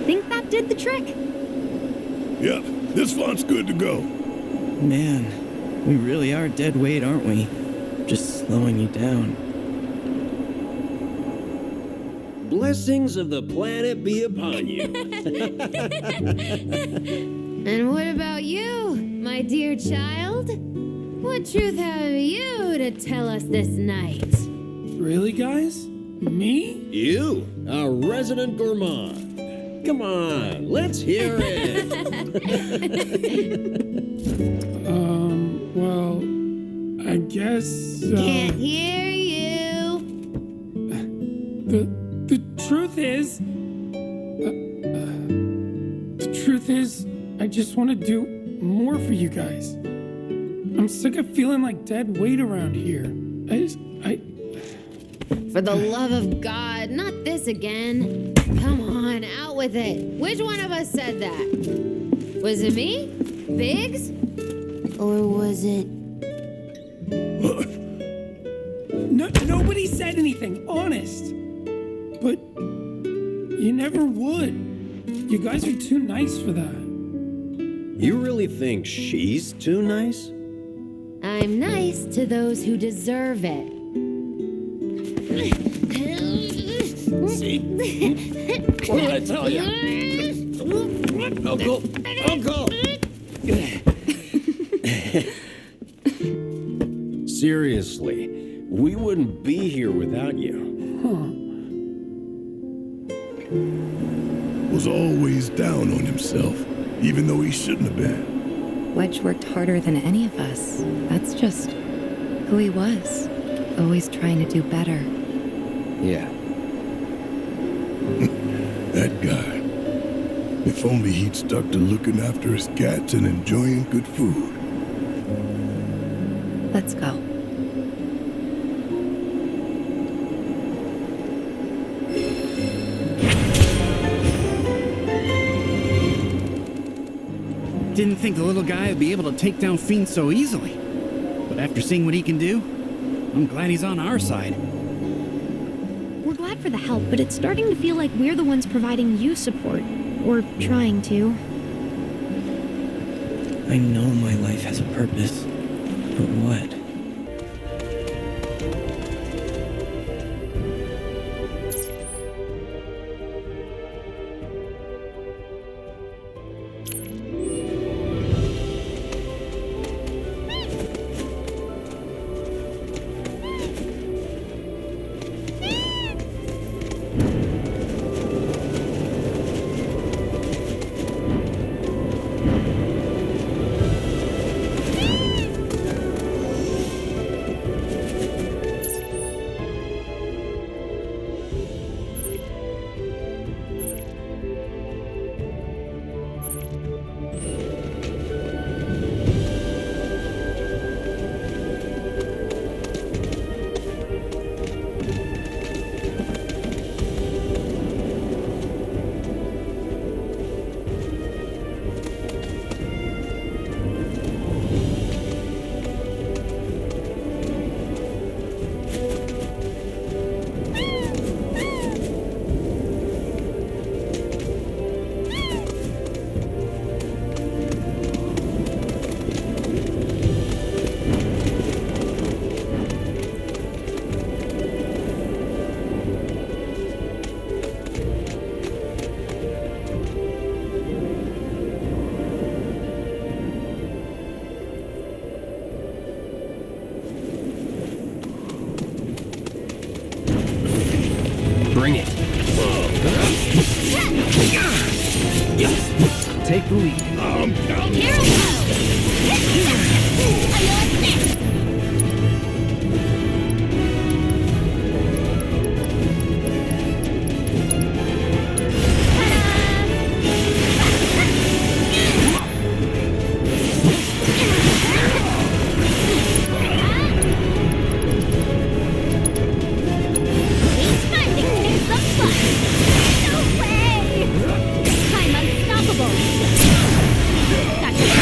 Think that did the trick? Yep, this font's good to go. Man, we really are dead weight, aren't we? Just slowing you down. Blessings of the planet be upon you. And what about you, my dear child? What truth have you to tell us this night? Really, guys? Me? You, a resident gourmand. Come on, let's hear it. Well, I guess. Can't hear you. The truth is, I just want to do more for you guys. I'm sick of feeling like dead weight around here. For the love of God, not this again. Come on, out with it. Which one of us said that? Was it me? Biggs? Or was it... Nobody said anything, honest. But you never would. You guys are too nice for that. You really think she's too nice? I'm nice to those who deserve it. See? What did I tell you? Uncle! Uncle! Seriously, we wouldn't be here without you. Was always down on himself, even though he shouldn't have been. Wedge worked harder than any of us. That's just who he was. Always trying to do better. Yeah. That guy. If only he'd stuck to looking after his cats and enjoying good food. Let's go. Didn't think the little guy would be able to take down fiends so easily. But after seeing what he can do, I'm glad he's on our side. We're glad for the help, but it's starting to feel like we're the ones providing you support. Or trying to. I know my life has a purpose. But what? Bring it. Take the lead. Here I go! No way! I'm unstoppable! Got your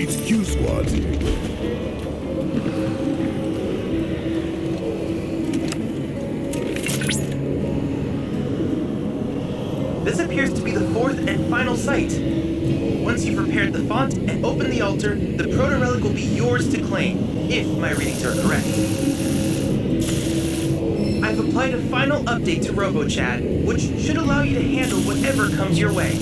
HQ squad's here. This appears to be the fourth and final site. Once you've prepared the font and opened the altar, the proto-relic will be yours to claim, if my readings are correct. I've applied a final update to RoboChat, which should allow you to handle whatever comes your way.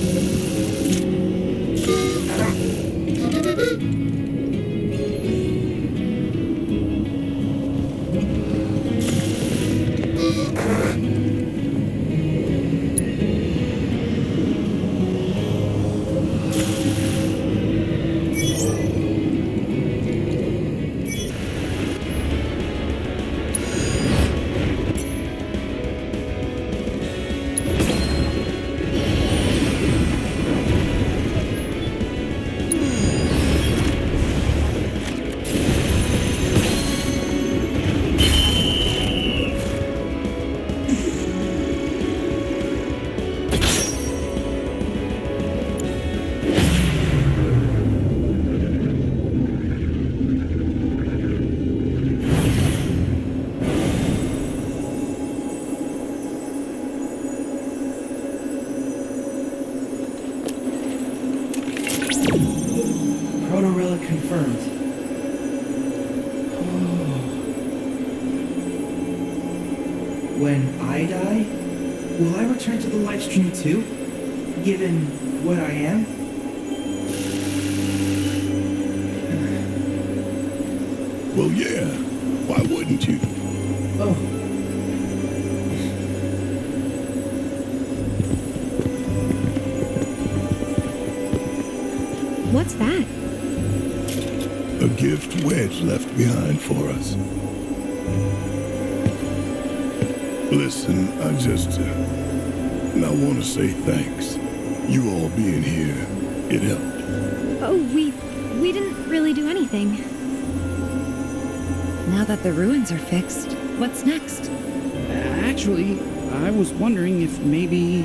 Proto-relic confirmed. When I die, will I return to the live stream too? Given what I am? Well, yeah. Why wouldn't you? Oh. What's that? A gift Wedge left behind for us. Listen, I want to say thanks. You all being here, it helped. Oh, we didn't really do anything. Now that the ruins are fixed, what's next? Actually, I was wondering if maybe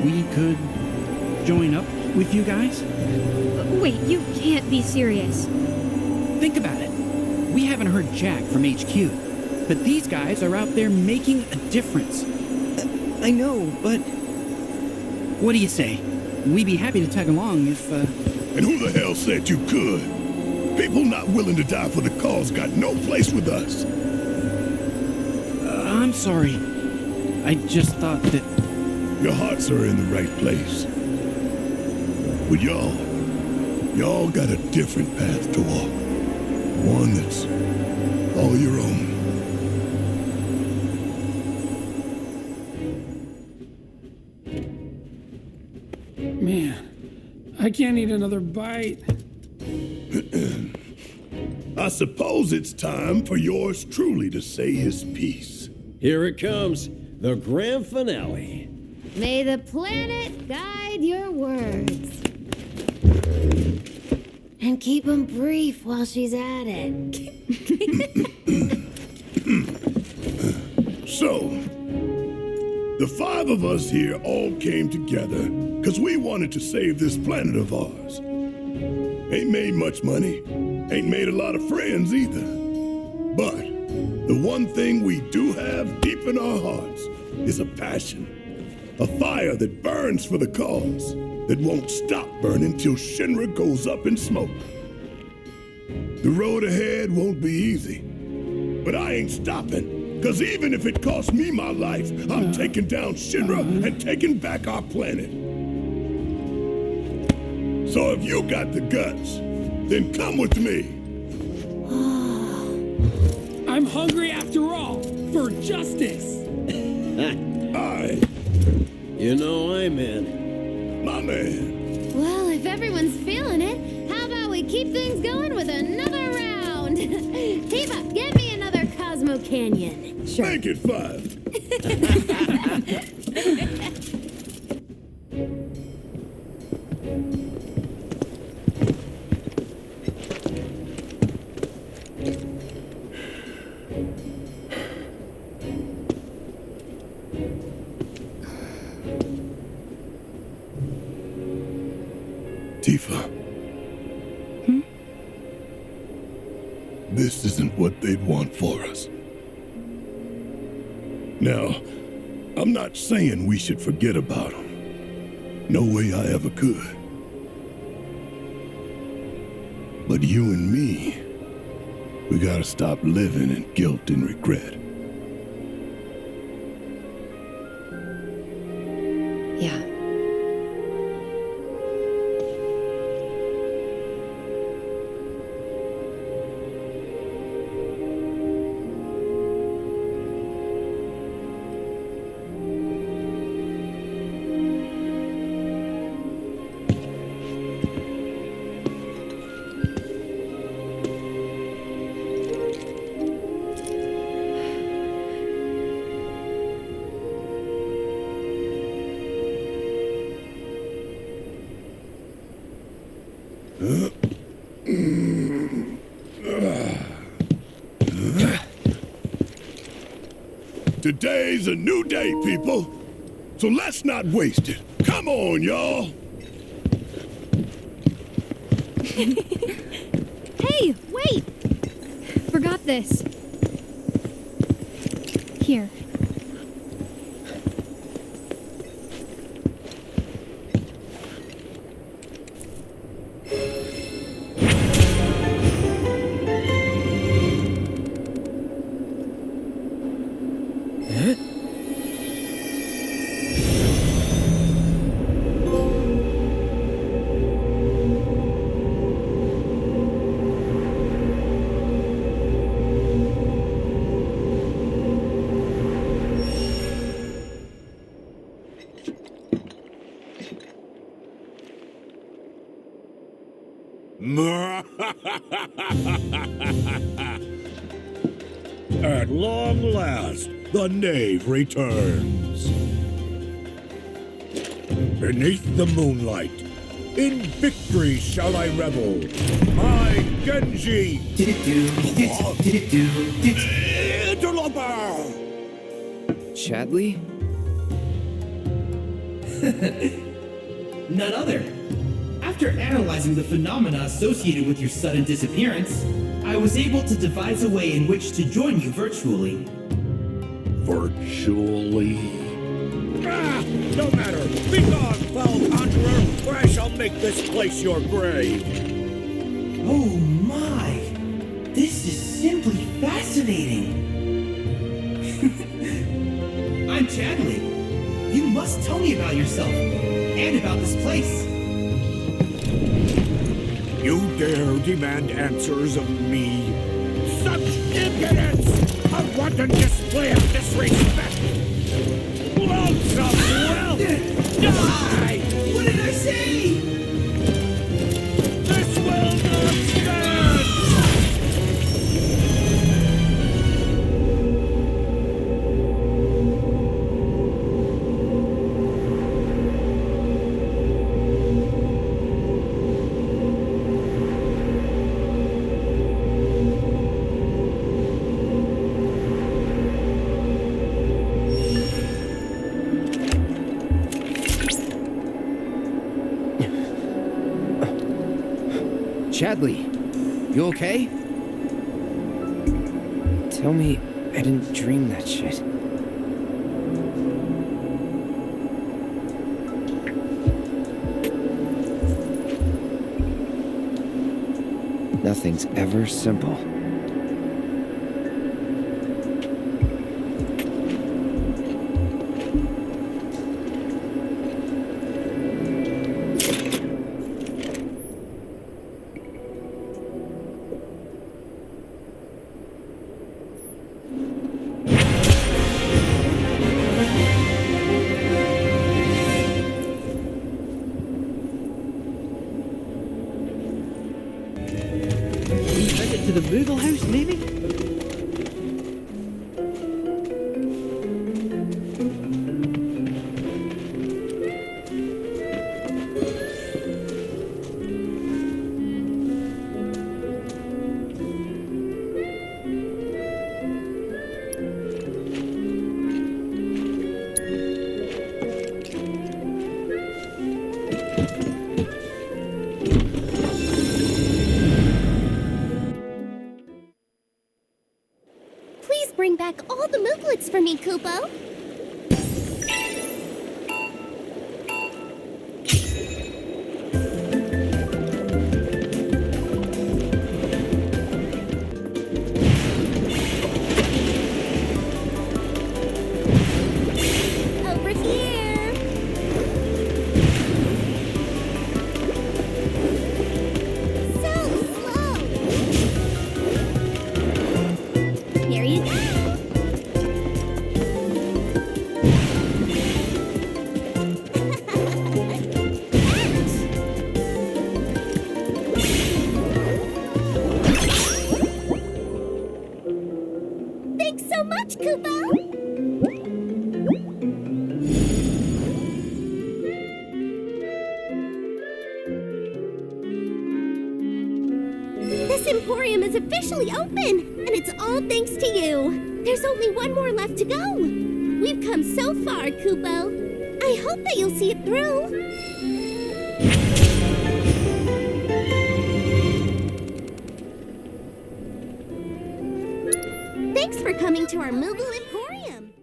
we could join up with you guys? Wait, you can't be serious. Think about it. We haven't heard Jack from HQ, but these guys are out there making a difference. I know, but... What do you say? We'd be happy to tag along if, And who the hell said you could? People not willing to die for the cause got no place with us. I'm sorry. I just thought that... Your hearts are in the right place. With y'all got a different path to walk. One that's all your own. Man, I can't eat another bite. I suppose it's time for yours truly to say his piece. Here it comes, the grand finale. May the planet guide your words. And keep them brief while she's at it. So, the five of us here all came together because we wanted to save this planet of ours. Ain't made much money, ain't made a lot of friends either. But the one thing we do have deep in our hearts is a passion, a fire that burns for the cause, that won't stop burning till Shinra goes up in smoke. The road ahead won't be easy, but I ain't stopping, because even if it costs me my life, I'm taking down Shinra and taking back our planet. So if you got the guts, then come with me. I'm hungry after all, for justice. Aye. You know I'm in. My man. Well, if everyone's feeling it, how about we keep things going with another round? Tifa, get me another Cosmo Canyon. Sure. Make it 5. Tifa. this isn't what they'd want for us. Now, I'm not saying we should forget about them. No way I ever could. But you and me, we gotta stop living in guilt and regret. Yeah. Today's a new day, people. So let's not waste it. Come on, y'all. Hey, wait! Forgot this. Here. At long last, the knave returns. Beneath the moonlight, in victory shall I revel. My Genji! Interloper! Chadley? None other. After analyzing the phenomena associated with your sudden disappearance, I was able to devise a way in which to join you virtually. Virtually? Ah! No matter! Be gone, foul conjurer, or I shall make this place your grave! Oh my! This is simply fascinating! I'm Chadley. You must tell me about yourself, and about this place. You dare demand answers of me? Such impudence! A wanton display of disrespect! Loathsome wealth! Die! What did I say? This will not stand! Chadley, you okay? Tell me I didn't dream that shit. Nothing's ever simple. Kupo. Over here. So slow. Here you go. Thanks so much, Kupo! This Emporium is officially open, and it's all thanks to you. There's only one more left to go. We've come so far, Kupo. I hope that you'll see it through. Thanks for coming to our Moogle Emporium.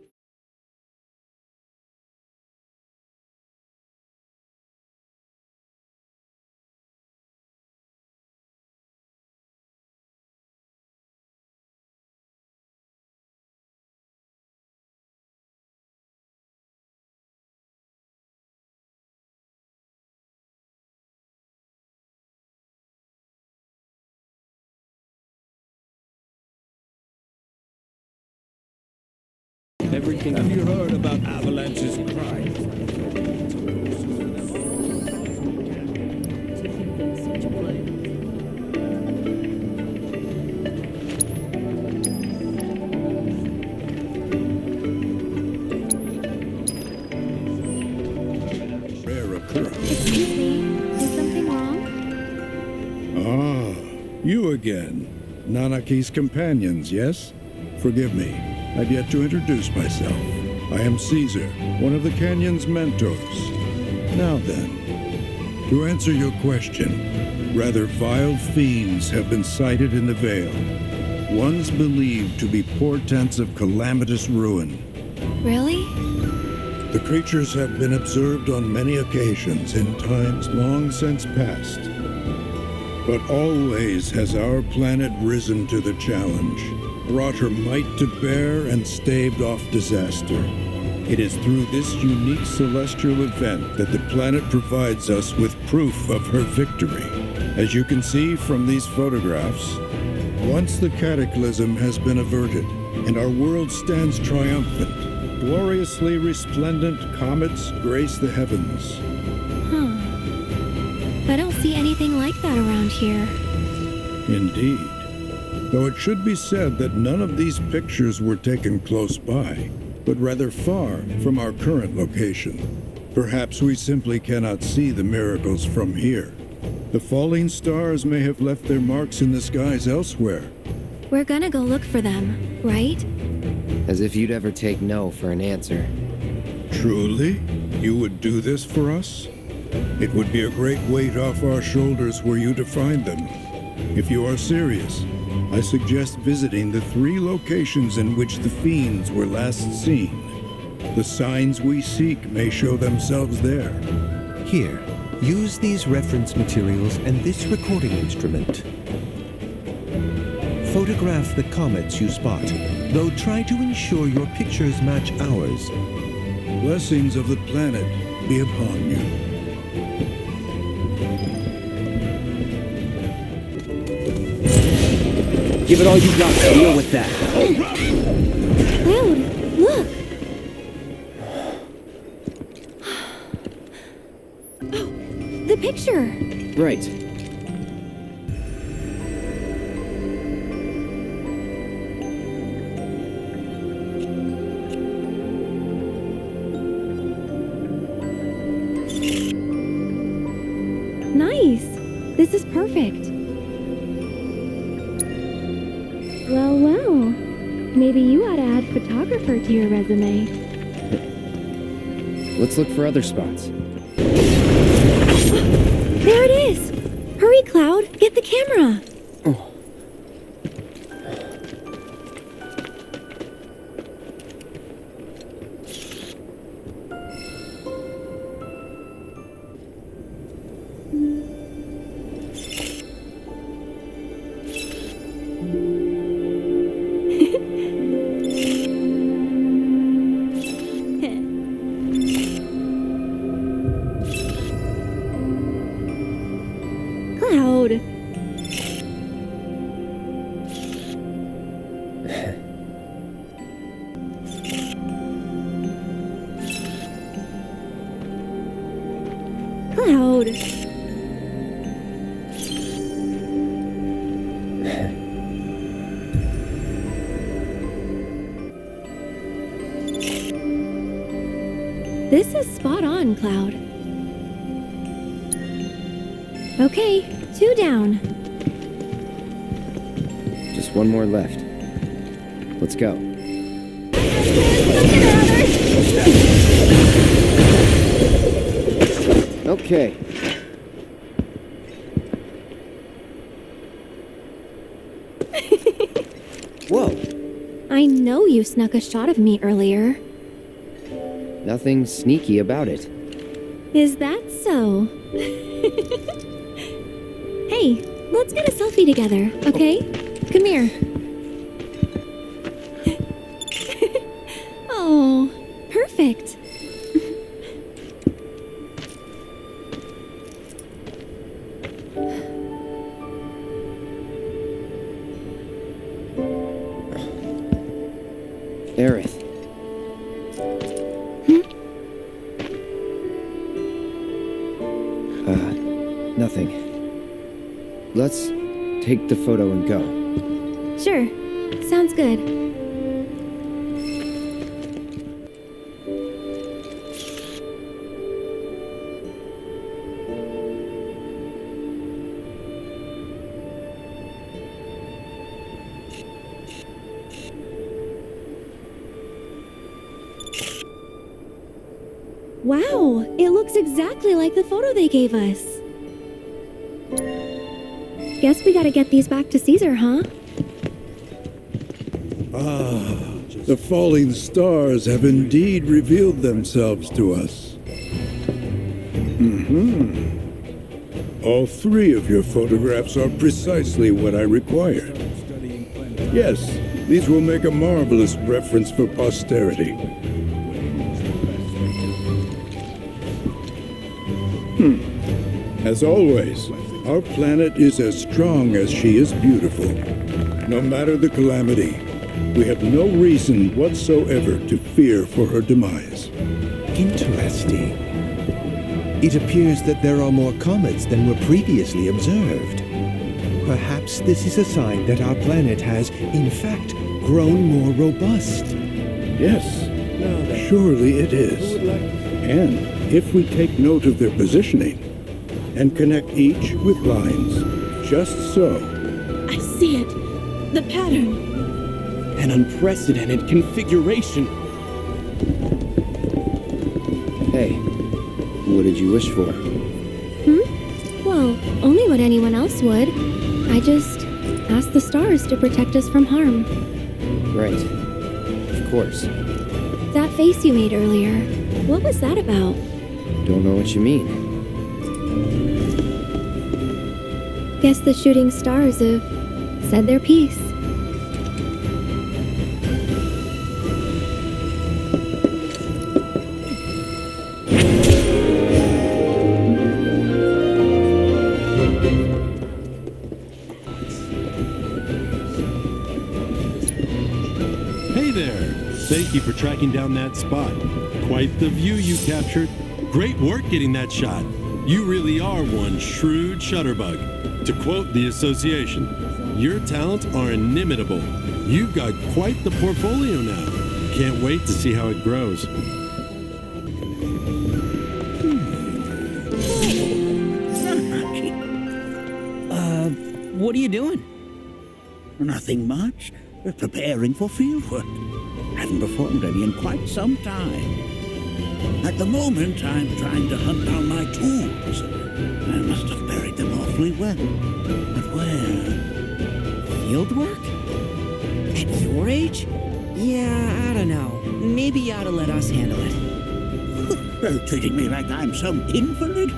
Everything. Have you heard about Avalanche's crime? Rare occurrence. Excuse me, is something wrong? Ah, you again. Nanaki's companions, yes? Forgive me. I've yet to introduce myself. I am Caesar, one of the Canyon's mentors. Now then, to answer your question, rather vile fiends have been sighted in the Vale. Ones believed to be portents of calamitous ruin. Really? The creatures have been observed on many occasions in times long since past. But always has our planet risen to the challenge, brought her might to bear, and staved off disaster. It is through this unique celestial event that the planet provides us with proof of her victory. As you can see from these photographs, once the cataclysm has been averted, and our world stands triumphant, gloriously resplendent comets grace the heavens. Huh. I don't see anything like that around here. Indeed. Though it should be said that none of these pictures were taken close by, but rather far from our current location. Perhaps we simply cannot see the miracles from here. The falling stars may have left their marks in the skies elsewhere. We're gonna go look for them, right? As if you'd ever take no for an answer. Truly? You would do this for us? It would be a great weight off our shoulders were you to find them. If you are serious, I suggest visiting the 3 locations in which the fiends were last seen. The signs we seek may show themselves there. Here, use these reference materials and this recording instrument. Photograph the comets you spot, though try to ensure your pictures match ours. Blessings of the planet be upon you. Give it all you got to deal with that. Cloud, look! Oh, the picture! Right. Nice! This is perfect. Well, well. Maybe you ought to add photographer to your resume. Let's look for other spots. There it is! Hurry, Cloud! Get the camera! Cloud. This is spot on, Cloud. Okay, 2 down. Just one more left. Let's go. Okay. Whoa. I know you snuck a shot of me earlier. Nothing sneaky about it. Is that so? Hey, let's get a selfie together, okay? Come here. Oh, perfect. Aerith. Nothing. Let's take the photo and go. Sure. Sounds good. Wow, it looks exactly like the photo they gave us. Guess we gotta get these back to Caesar, huh? The falling stars have indeed revealed themselves to us. All 3 of your photographs are precisely what I required. Yes, these will make a marvelous reference for posterity. As always, our planet is as strong as she is beautiful. No matter the calamity, we have no reason whatsoever to fear for her demise. Interesting. It appears that there are more comets than were previously observed. Perhaps this is a sign that our planet has, in fact, grown more robust. Yes, surely it is. And if we take note of their positioning and connect each with lines, just so. I see it. The pattern. An unprecedented configuration. Hey, what did you wish for? Well, only what anyone else would. I just asked the stars to protect us from harm. Right. Of course. That face you made earlier, what was that about? Don't know what you mean. Guess the shooting stars have said their piece. Hey there! Thank you for tracking down that spot. Quite the view you captured. Great work getting that shot. You really are one shrewd shutterbug. To quote the association, your talents are inimitable. You've got quite the portfolio now. Can't wait to see how it grows. What are you doing? Nothing much. We're preparing for fieldwork. Haven't performed any in quite some time. At the moment, I'm trying to hunt down my tools. I must have buried them awfully well. But where? Fieldwork? At your age? Yeah, I don't know. Maybe you ought to let us handle it. You're treating me like I'm some invalid?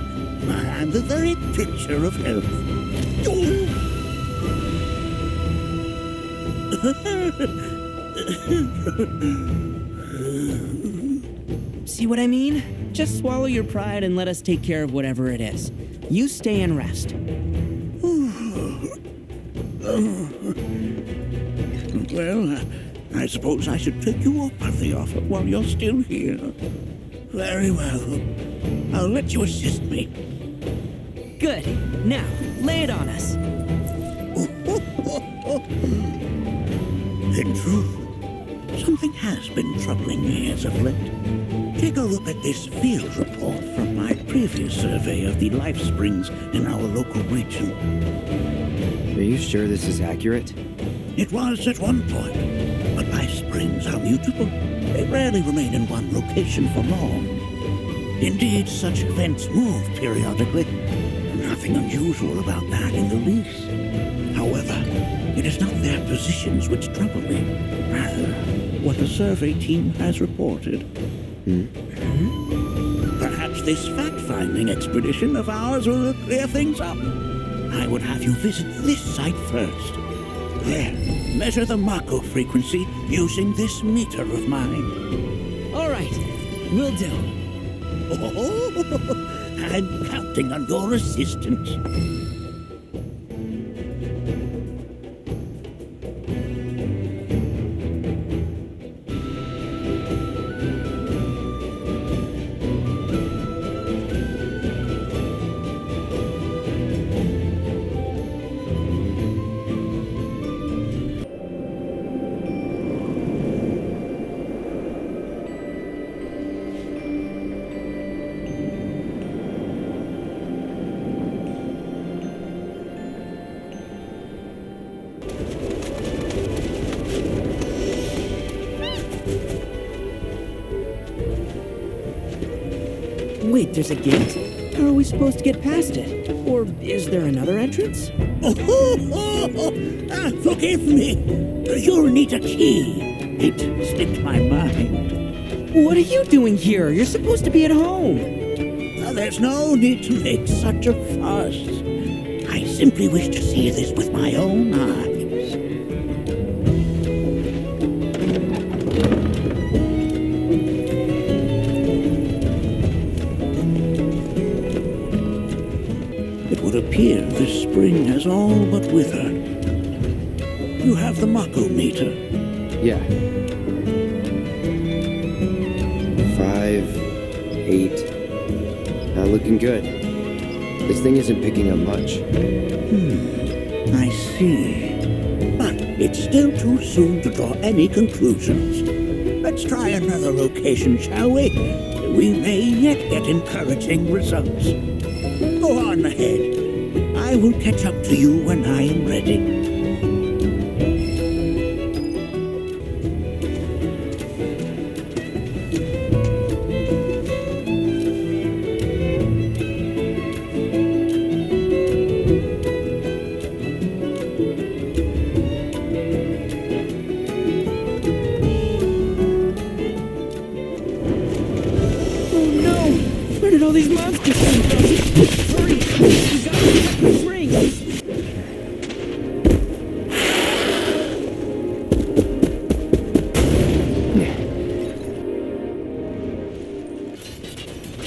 I'm the very picture of health. See what I mean? Just swallow your pride and let us take care of whatever it is. You stay and rest. Well, I suppose I should take you up of the offer while you're still here. Very well. I'll let you assist me. Good. Now, lay it on us. In truth, something has been troubling me as of late. Take a look at this field report from my previous survey of the life springs in our local region. Are you sure this is accurate? It was at one point, but life springs are mutable. They rarely remain in one location for long. Indeed, such events move periodically. Nothing unusual about that in the least. However, it is not their positions which trouble me, rather what the survey team has reported. Perhaps this fact-finding expedition of ours will clear things up. I would have you visit this site first. There, measure the Mako frequency using this meter of mine. All right, will do. Oh, I'm counting on your assistance. Wait, there's a gate? How are we supposed to get past it? Or is there another entrance? Forgive me. You'll need a key. It slipped my mind. What are you doing here? You're supposed to be at home. There's no need to make such a fuss. I simply wish to see this with my own eyes. It would appear this spring has all but withered. You have the Mako meter. Yeah. 5, 8. Not looking good. This thing isn't picking up much. I see. But it's still too soon to draw any conclusions. Let's try another location, shall we? We may yet get encouraging results. Go on ahead. I will catch up to you when I am ready. Where did all these monsters come from? Hurry! We gotta protect the springs!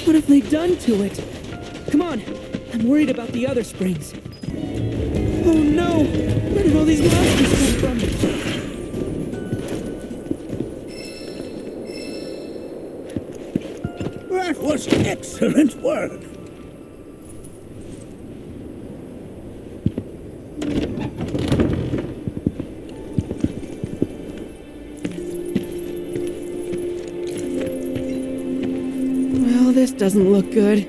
What have they done to it? Come on! I'm worried about the other springs. Oh no! Where did all these monsters come from? That was excellent work. Well, this doesn't look good.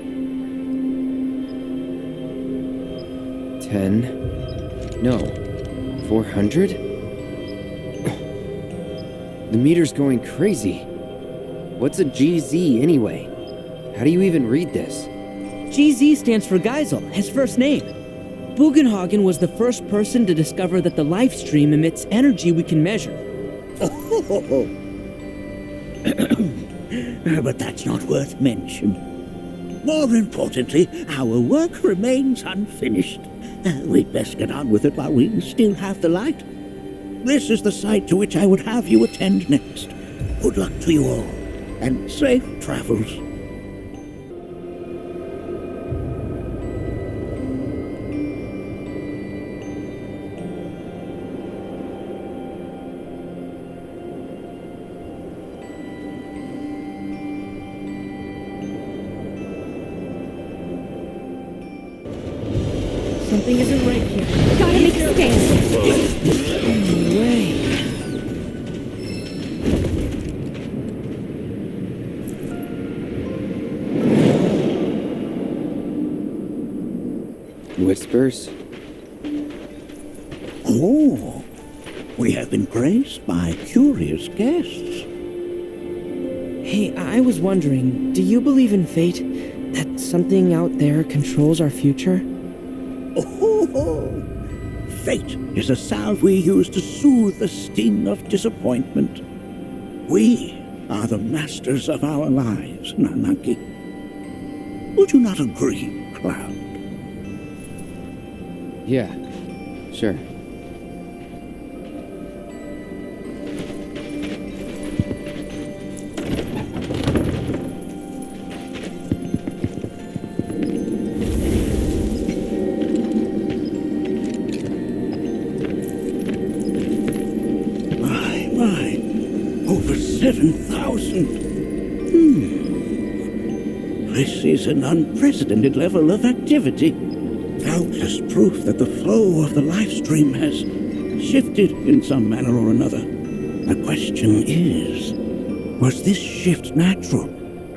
10. No. 400? The meter's going crazy. What's a GZ anyway? How do you even read this? GZ stands for Geisel, his first name. Bugenhagen was the first person to discover that the life stream emits energy we can measure. But that's not worth mention. More importantly, our work remains unfinished. We'd best get on with it while we still have the light. This is the site to which I would have you attend next. Good luck to you all, and safe travels. Something isn't right here. Gotta make a stand. No way. Whispers? Oh, we have been graced by curious guests. Hey, I was wondering, do you believe in fate? That something out there controls our future? Oh, fate is a salve we use to soothe the sting of disappointment. We are the masters of our lives, Nanaki. Would you not agree, Cloud? Yeah, sure. My, over 7,000. This is an unprecedented level of activity. Doubtless proof that the flow of the live stream has shifted in some manner or another. The question is, was this shift natural,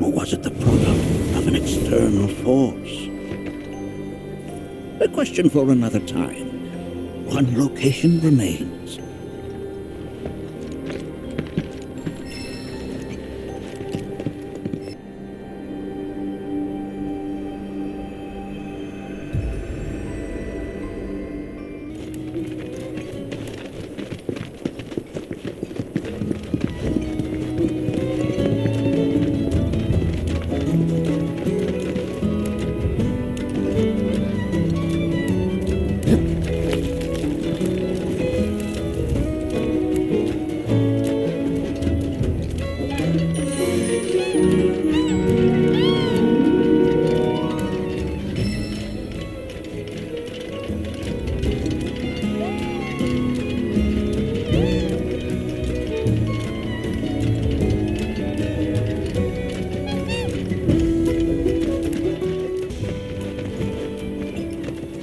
or was it the product of an external force? A question for another time. One location remains.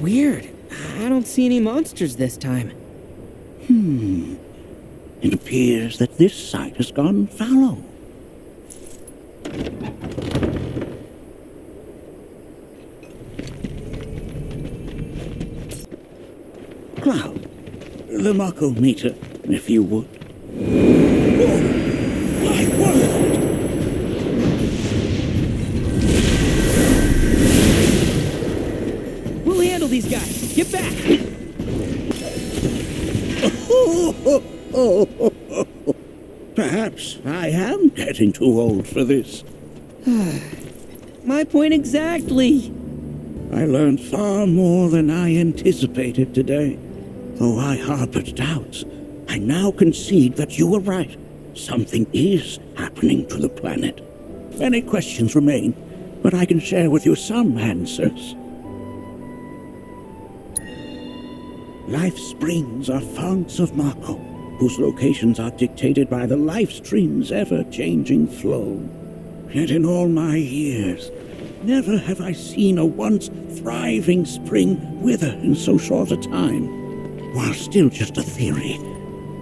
Weird. I don't see any monsters this time. It appears that this site has gone fallow. Cloud, the Mako meter, if you would. Oh, my word! We'll handle these guys. Get back! Perhaps I am getting too old for this. My point exactly. I learned far more than I anticipated today. Though I harbored doubts, I now concede that you were right. Something is happening to the planet. Many questions remain, but I can share with you some answers. Life springs are founts of Mako, whose locations are dictated by the life stream's ever-changing flow. Yet in all my years, never have I seen a once thriving spring wither in so short a time. While still just a theory,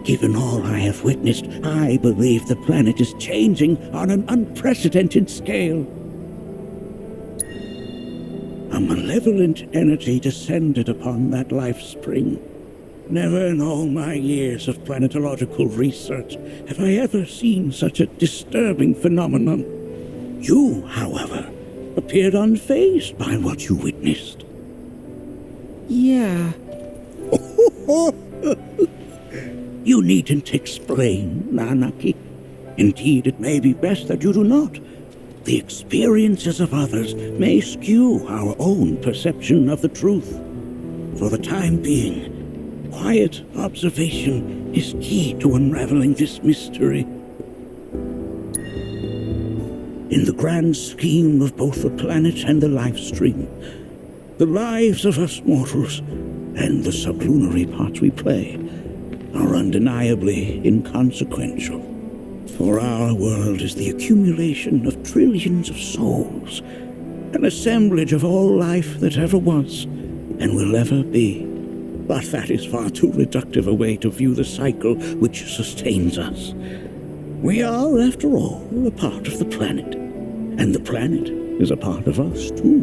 given all I have witnessed, I believe the planet is changing on an unprecedented scale. A malevolent energy descended upon that life spring. Never in all my years of planetological research have I ever seen such a disturbing phenomenon. You, however, appeared unfazed by what you witnessed. Yeah. You needn't explain, Nanaki. Indeed, it may be best that you do not. The experiences of others may skew our own perception of the truth. For the time being, quiet observation is key to unraveling this mystery. In the grand scheme of both the planet and the life stream, the lives of us mortals and the sublunary parts we play are undeniably inconsequential. For our world is the accumulation of trillions of souls, an assemblage of all life that ever was, and will ever be. But that is far too reductive a way to view the cycle which sustains us. We are, after all, a part of the planet, and the planet is a part of us, too.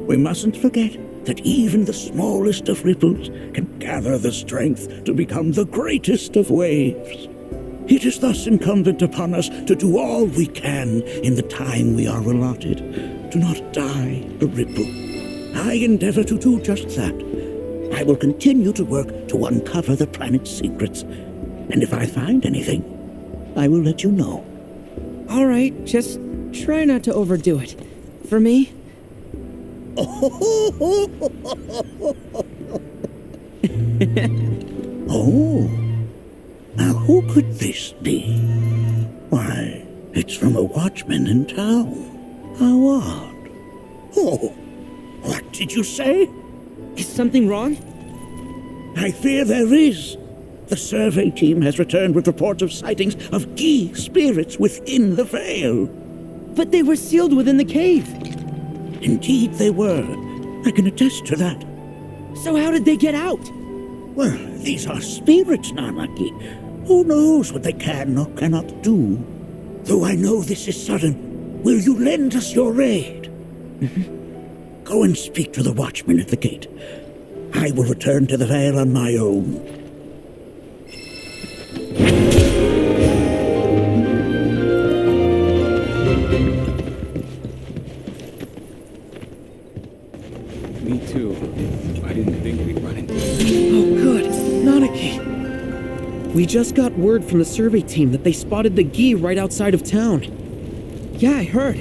We mustn't forget that even the smallest of ripples can gather the strength to become the greatest of waves. It is thus incumbent upon us to do all we can in the time we are allotted, to not die a ripple. I endeavor to do just that. I will continue to work to uncover the planet's secrets, and if I find anything, I will let you know. All right, just try not to overdo it. For me? Oh, now who could this be? Why, it's from a watchman in town. How odd. Oh, what did you say? Is something wrong? I fear there is. The survey team has returned with reports of sightings of Gi spirits within the Vale. But they were sealed within the cave. Indeed they were. I can attest to that. So how did they get out? Well, these are spirits, Nanaki. Who knows what they can or cannot do? Though I know this is sudden, will you lend us your aid? Go and speak to the watchman at the gate. I will return to the Vale on my own. Me too. I didn't think we'd run into this. Oh, good. Nanaki. We just got word from the survey team that they spotted the Gi right outside of town. Yeah, I heard.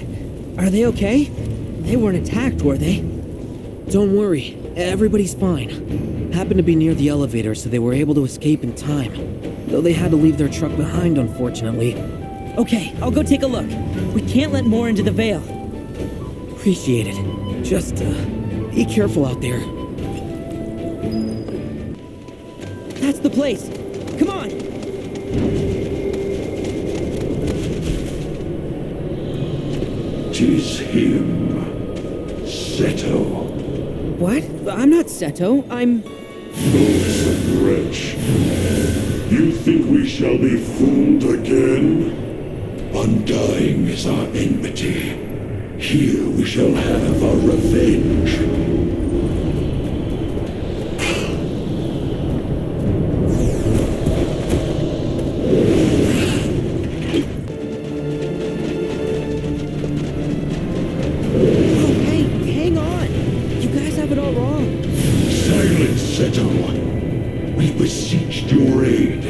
Are they okay? They weren't attacked, were they? Don't worry. Everybody's fine. Happened to be near the elevator, so they were able to escape in time. Though they had to leave their truck behind, unfortunately. Okay, I'll go take a look. We can't let more into the Vale. Appreciate it. Just, be careful out there. That's the place. Come on! 'Tis him, Seto. What? I'm not Seto. I'm... Loathsome wretch. You think we shall be fooled again? Undying is our enmity. Here we shall have our revenge. We beseeched your aid,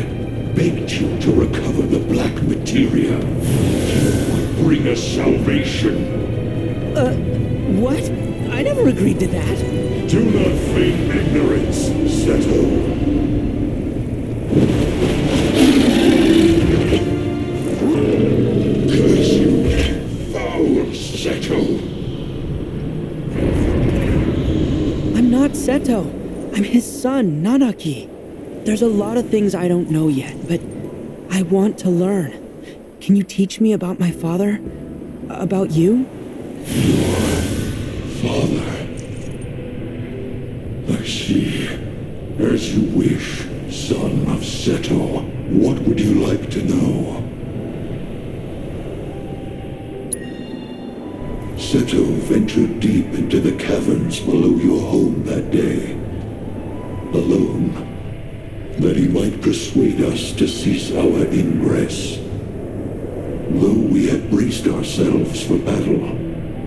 begged you to recover the black materia. You would bring us salvation. What? I never agreed to that. Do not feign ignorance, Seto. Curse you, foul Seto. I'm not Seto. I'm his son, Nanaki. There's a lot of things I don't know yet, but I want to learn. Can you teach me about my father? About you? Your father. I see. As you wish, son of Seto. What would you like to know? Seto ventured deep into the caverns below your home that day. Alone, that he might persuade us to cease our ingress. Though we had braced ourselves for battle,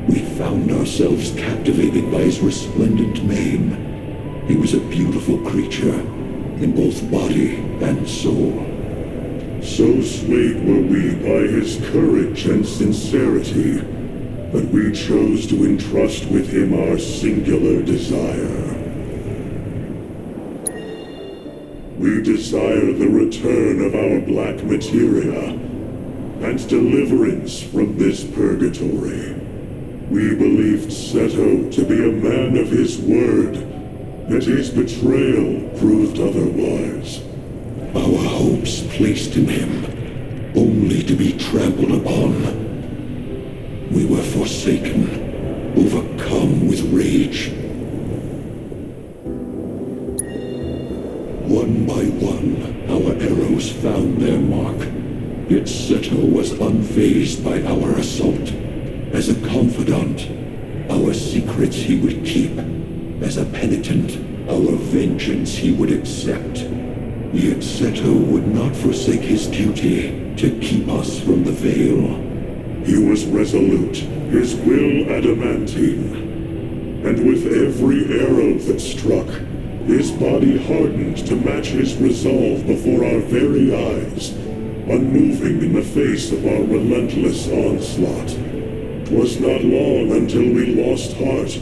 we found ourselves captivated by his resplendent mane. He was a beautiful creature, in both body and soul. So swayed were we by his courage and sincerity, that we chose to entrust with him our singular desire. We desire the return of our black materia, and deliverance from this purgatory. We believed Seto to be a man of his word, yet his betrayal proved otherwise. Our hopes placed in him, only to be trampled upon. We were forsaken, overcome with rage. One by one, our arrows found their mark. Yet Seto was unfazed by our assault. As a confidant, our secrets he would keep. As a penitent, our vengeance he would accept. Yet Seto would not forsake his duty to keep us from the Veil. He was resolute, his will adamantine. And with every arrow that struck, his body hardened to match his resolve before our very eyes, unmoving in the face of our relentless onslaught. 'Twas not long until we lost heart,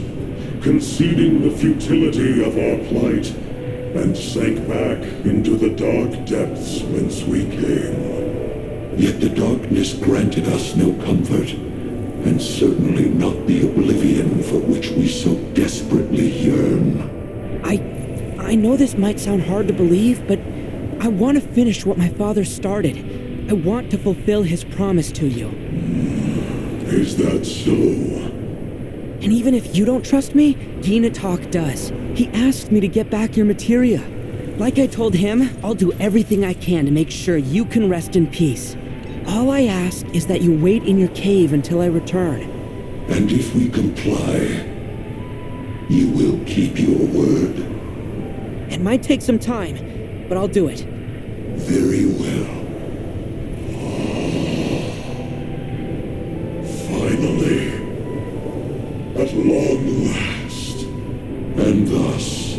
conceding the futility of our plight, and sank back into the dark depths whence we came. Yet the darkness granted us no comfort, and certainly not the oblivion for which we so desperately yearn. I know this might sound hard to believe, but I want to finish what my father started. I want to fulfill his promise to you. Is that so? And even if you don't trust me, Ginatok does. He asked me to get back your materia. Like I told him, I'll do everything I can to make sure you can rest in peace. All I ask is that you wait in your cave until I return. And if we comply, you will keep your word. It might take some time, but I'll do it. Very well. Finally, at long last. And thus,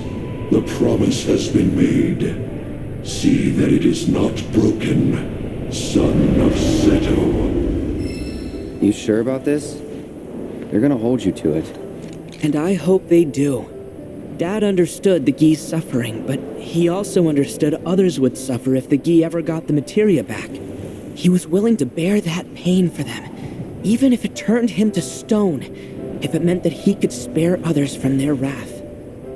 the promise has been made. See that it is not broken, son of Seto. You sure about this? They're gonna hold you to it. And I hope they do. Dad understood the Gi's suffering, but he also understood others would suffer if the Gi ever got the materia back. He was willing to bear that pain for them, even if it turned him to stone, if it meant that he could spare others from their wrath.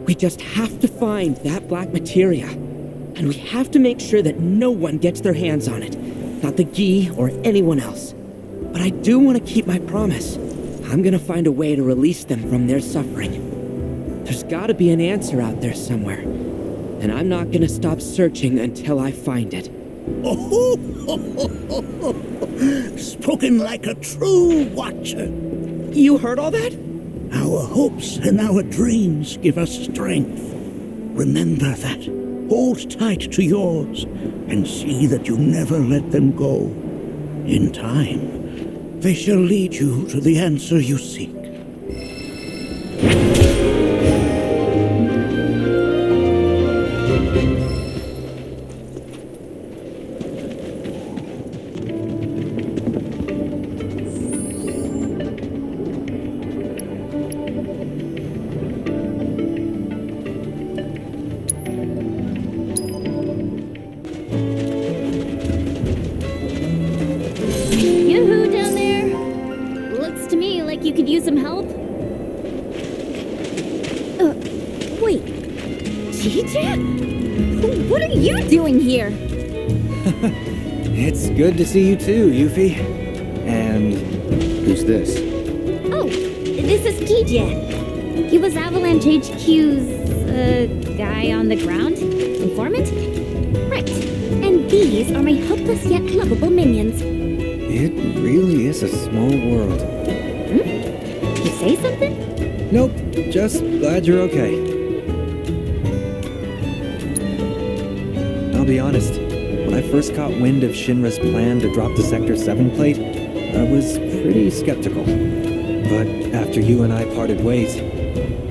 We just have to find that black materia, and we have to make sure that no one gets their hands on it, not the Gi or anyone else. But I do want to keep my promise. I'm gonna find a way to release them from their suffering. There's gotta be an answer out there somewhere, and I'm not gonna stop searching until I find it. Spoken like a true watcher. You heard all that? Our hopes and our dreams give us strength. Remember that. Hold tight to yours, and see that you never let them go. In time, they shall lead you to the answer you seek. Yoo-hoo down there! Looks to me like you could use some help. Wait. Gija? What are you doing here? It's good to see you too, Yuffie. And who's this? Oh, this is Gija. He was Avalanche HQ's, guy on the ground? Informant? Right. And these are my helpless yet lovable minions. it really is a small world. You say something? Nope, just glad you're okay. I'll be honest, when I first caught wind of Shinra's plan to drop the Sector 7 plate, I was pretty skeptical. But after you and I parted ways,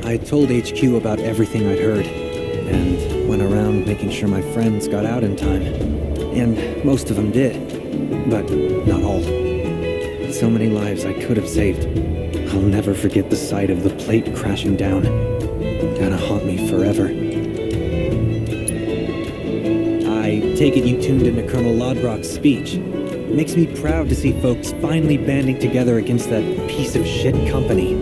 I told HQ about everything I'd heard, and went around making sure my friends got out in time. And most of them did, but not all. So many lives I could have saved. I'll never forget the sight of the plate crashing down. Gonna haunt me forever. I take it you tuned into Colonel Lodbrok's speech. Makes me proud to see folks finally banding together against that piece of shit company.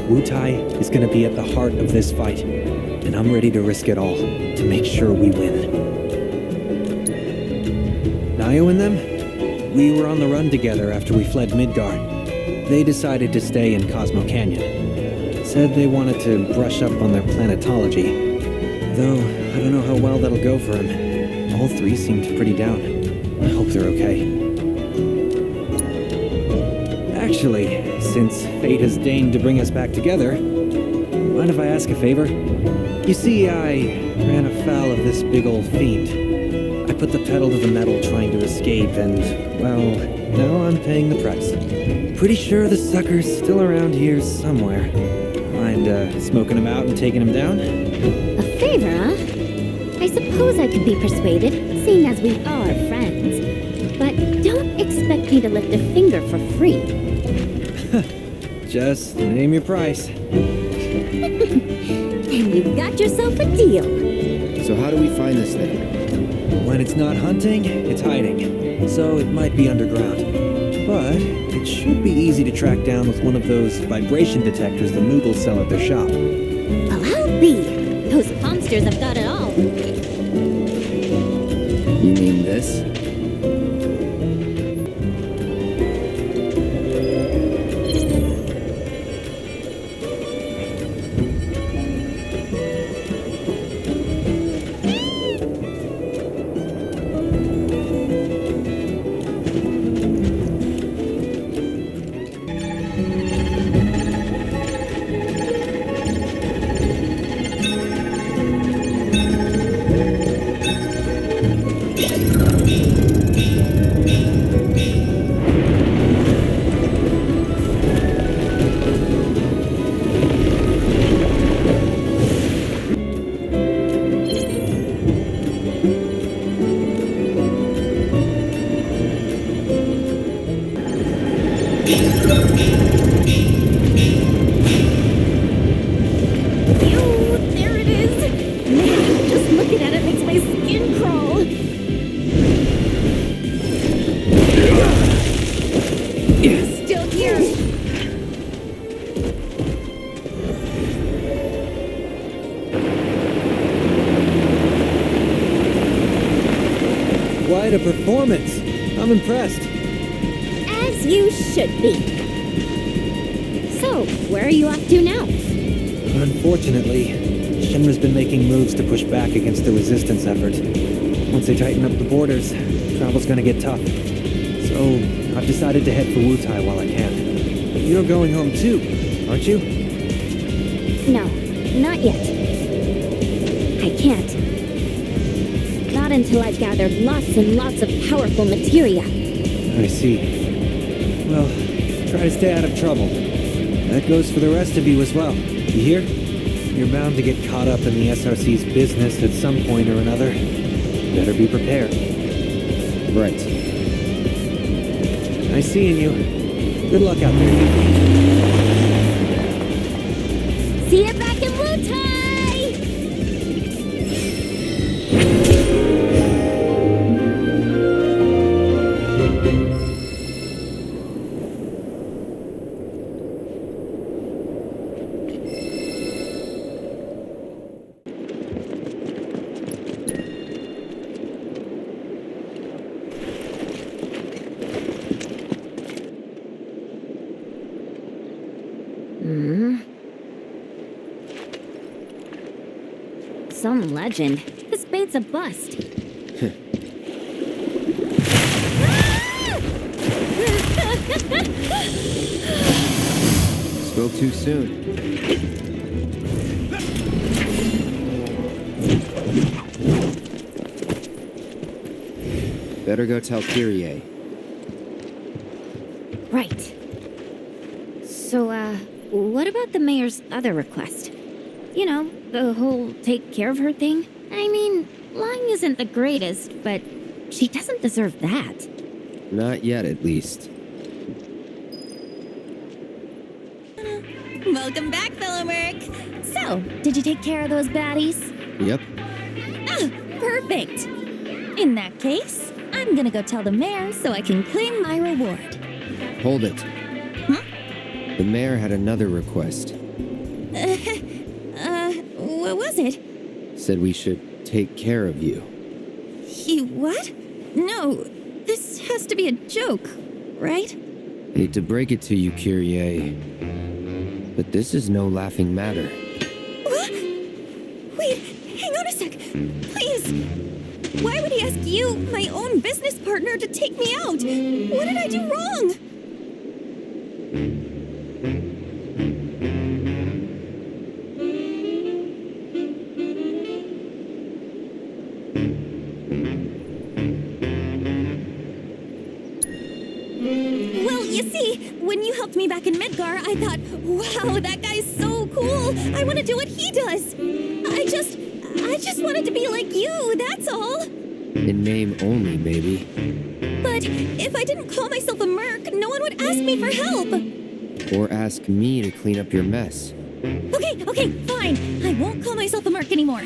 Wutai is gonna be at the heart of this fight, and I'm ready to risk it all to make sure we win. Nayo and them? We were on the run together after we fled Midgard. They decided to stay in Cosmo Canyon. Said they wanted to brush up on their planetology. Though, I don't know how well that'll go for him. All three seemed pretty down. I hope they're okay. Actually, since fate has deigned to bring us back together, mind if I ask a favor? You see, I ran afoul of this big old fiend. I put the pedal to the metal trying to escape and, well, now I'm paying the price. Pretty sure the sucker's still around here somewhere. Mind smoking him out and taking him down? A favor, huh? I suppose I could be persuaded, seeing as we are friends. But don't expect me to lift a finger for free. Just name your price. And you've got yourself a deal. So how do we find this thing? When it's not hunting, it's hiding. So it might be underground. But it should be easy to track down with one of those vibration detectors the Noogles sell at their shop. Well, I'll be. Those monsters have got it all. You mean this? Quite a performance. I'm impressed. As you should be. So, where are you off to now? Unfortunately, Shinra's been making moves to push back against the resistance effort. Once they tighten up the borders, travel's gonna get tough. So, I've decided to head for Wutai while I can. You're going home too, aren't you? No, not yet. I can't. Not until I've gathered lots and lots of powerful materia. I see. Well, try to stay out of trouble. That goes for the rest of you as well. You hear? You're bound to get caught up in the SRC's business at some point or another. Better be prepared. Right. Nice seeing you. Good luck out there. See you back in Wutai! Some legend. This bait's a bust. Spoke too soon. Better go tell Kyrie. Right. So, what about the mayor's other request? You know, the whole take care of her thing? I mean, lying isn't the greatest, but she doesn't deserve that. Not yet, at least. Welcome back, fellow merc. So, did you take care of those baddies? Yep. Ah, perfect. In that case, I'm gonna go tell the mayor so I can claim my reward. Hold it. Huh? The mayor had another request. What was it? Said we should take care of you. He what? No, this has to be a joke, right? Hate to break it to you, Kyrie, but this is no laughing matter. What? Wait, hang on a sec. Please! Why would he ask you, my own business partner, to take me out? What did I do wrong? Well, you see, when you helped me back in Midgar, I thought, wow, that guy's so cool. I want to do what he does. I just wanted to be like you, that's all. In name only, maybe. But if I didn't call myself a merc, no one would ask me for help. Or ask me to clean up your mess. Okay, fine. I won't call myself a merc anymore.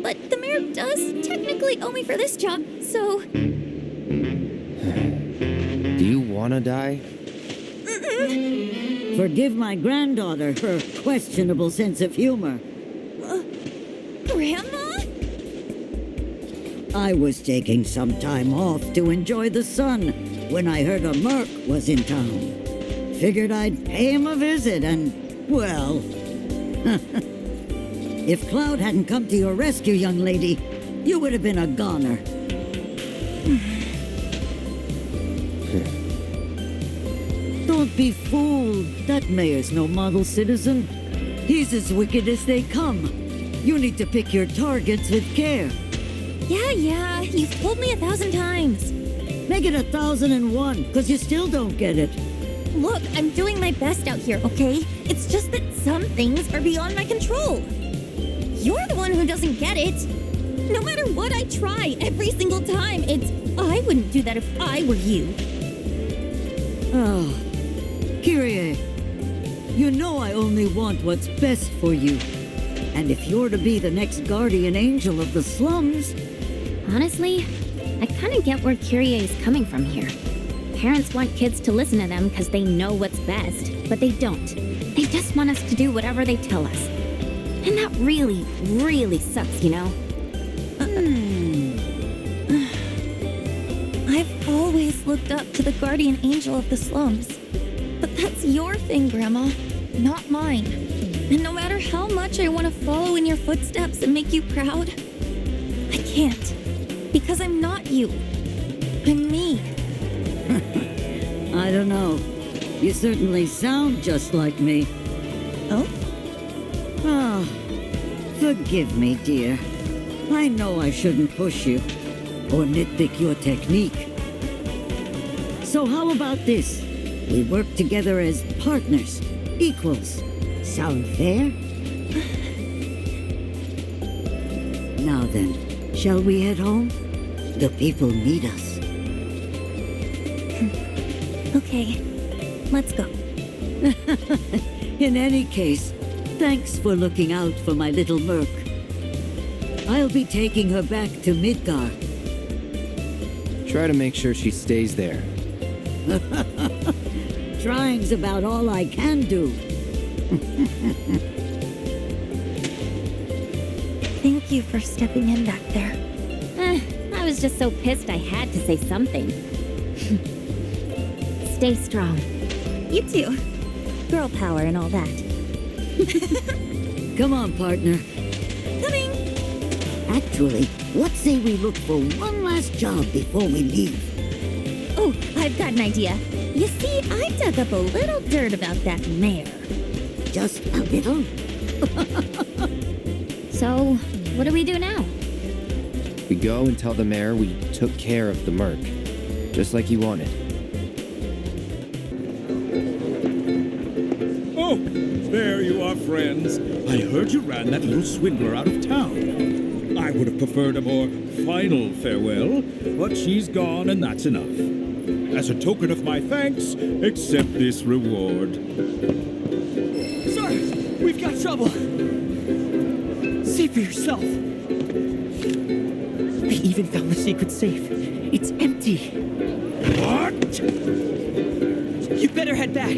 But the mayor does technically owe me for this job, so... Do you wanna die? Mm-mm. Forgive my granddaughter her questionable sense of humor. Grandma? I was taking some time off to enjoy the sun when I heard a merc was in town. Figured I'd pay him a visit and, well... If Cloud hadn't come to your rescue, young lady, you would have been a goner. Don't be fooled. That mayor's no model citizen. He's as wicked as they come. You need to pick your targets with care. Yeah, you've told me 1,000 times. Make it 1,001, because you still don't get it. Look, I'm doing my best out here, okay? It's just that some things are beyond my control. You're the one who doesn't get it. No matter what I try, every single time, I wouldn't do that if I were you. Oh, Kyrie, you know I only want what's best for you. And if you're to be the next guardian angel of the slums... Honestly, I kind of get where Kyrie is coming from here. Parents want kids to listen to them because they know what's best, but they don't. They just want us to do whatever they tell us. And that really, really sucks, you know? I've always looked up to the guardian angel of the slums. But that's your thing, Grandma, not mine. And no matter how much I want to follow in your footsteps and make you proud, I can't. Because I'm not you. I'm me. I don't know. You certainly sound just like me. Oh? Ah, forgive me, dear. I know I shouldn't push you or nitpick your technique. So how about this? We work together as partners, equals. Sound fair? Now then, shall we head home? The people need us. Okay, let's go. In any case, thanks for looking out for my little merc. I'll be taking her back to Midgar. Try to make sure she stays there. Trying's about all I can do. Thank you for stepping in back there. I was just so pissed I had to say something. Stay strong. You too. Girl power and all that. Come on, partner. Coming! Actually, what say we look for one last job before we leave? Oh, I've got an idea. You see, I dug up a little dirt about that mayor. Just a little? So, what do we do now? We go and tell the mayor we took care of the merc, just like he wanted. Oh, there you are, friends. I heard you ran that little swindler out of town. I would have preferred a more final farewell, but she's gone and that's enough. As a token of my thanks, accept this reward. Sir, we've got trouble. See for yourself. I even found the secret safe. It's empty. What? You better head back.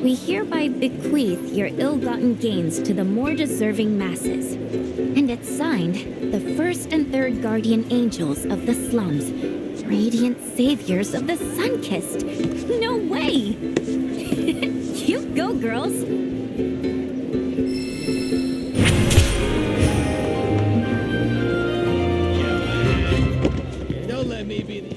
We hereby bequeath your ill-gotten gains to the more deserving masses. And it's signed, the first and third guardian angels of the slums, Radiant saviors of the Sun-Kissed. No way! You go, girls! Don't let me be the...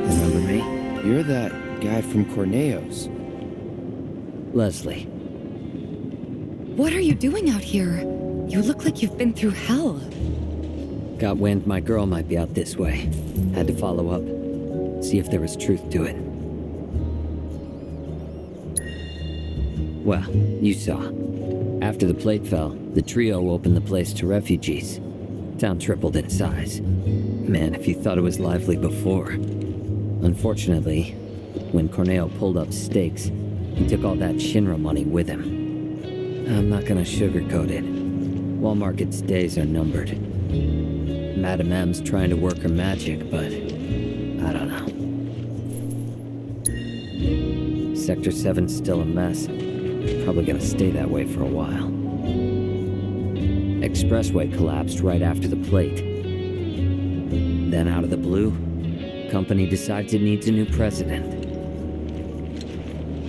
Remember me? You're that guy from Corneo's. Leslie. What are you doing out here? You look like you've been through hell. Got wind my girl might be out this way. Had to follow up. See if there was truth to it. Well, you saw. After the plate fell, the trio opened the place to refugees. Town tripled in size. Man, if you thought it was lively before. Unfortunately, when Corneo pulled up stakes, he took all that Shinra money with him. I'm not gonna sugarcoat it. Wall Market's days are numbered. Madam M's trying to work her magic, but I don't know. Sector 7's still a mess. Probably gonna stay that way for a while. Expressway collapsed right after the plate. Then out of the blue, company decides it needs a new president.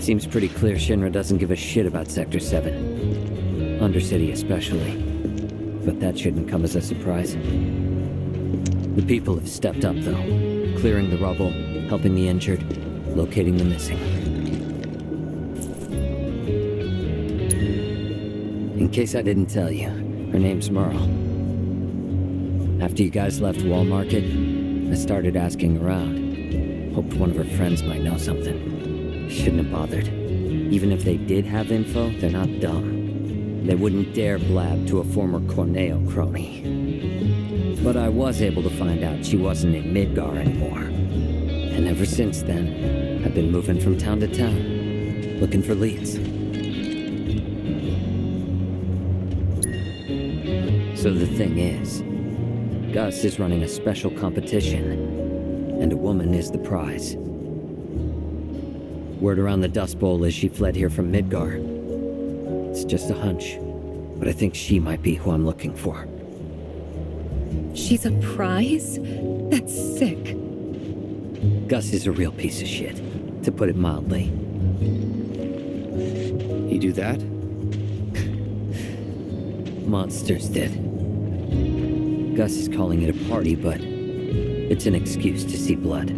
Seems pretty clear Shinra doesn't give a shit about Sector 7. Undercity especially. But that shouldn't come as a surprise. The people have stepped up though, clearing the rubble, helping the injured, locating the missing. In case I didn't tell you, her name's Merle. After you guys left Wall Market, I started asking around. Hoped one of her friends might know something. Shouldn't have bothered. Even if they did have info, they're not dumb. They wouldn't dare blab to a former Corneo crony. But I was able to find out she wasn't in Midgar anymore. And ever since then, I've been moving from town to town, looking for leads. So the thing is, Gus is running a special competition, and a woman is the prize. Word around the Dust Bowl is she fled here from Midgar. It's just a hunch, but I think she might be who I'm looking for. She's a prize? That's sick. Gus is a real piece of shit, to put it mildly. You do that? Monsters did. Gus is calling it a party, but it's an excuse to see blood.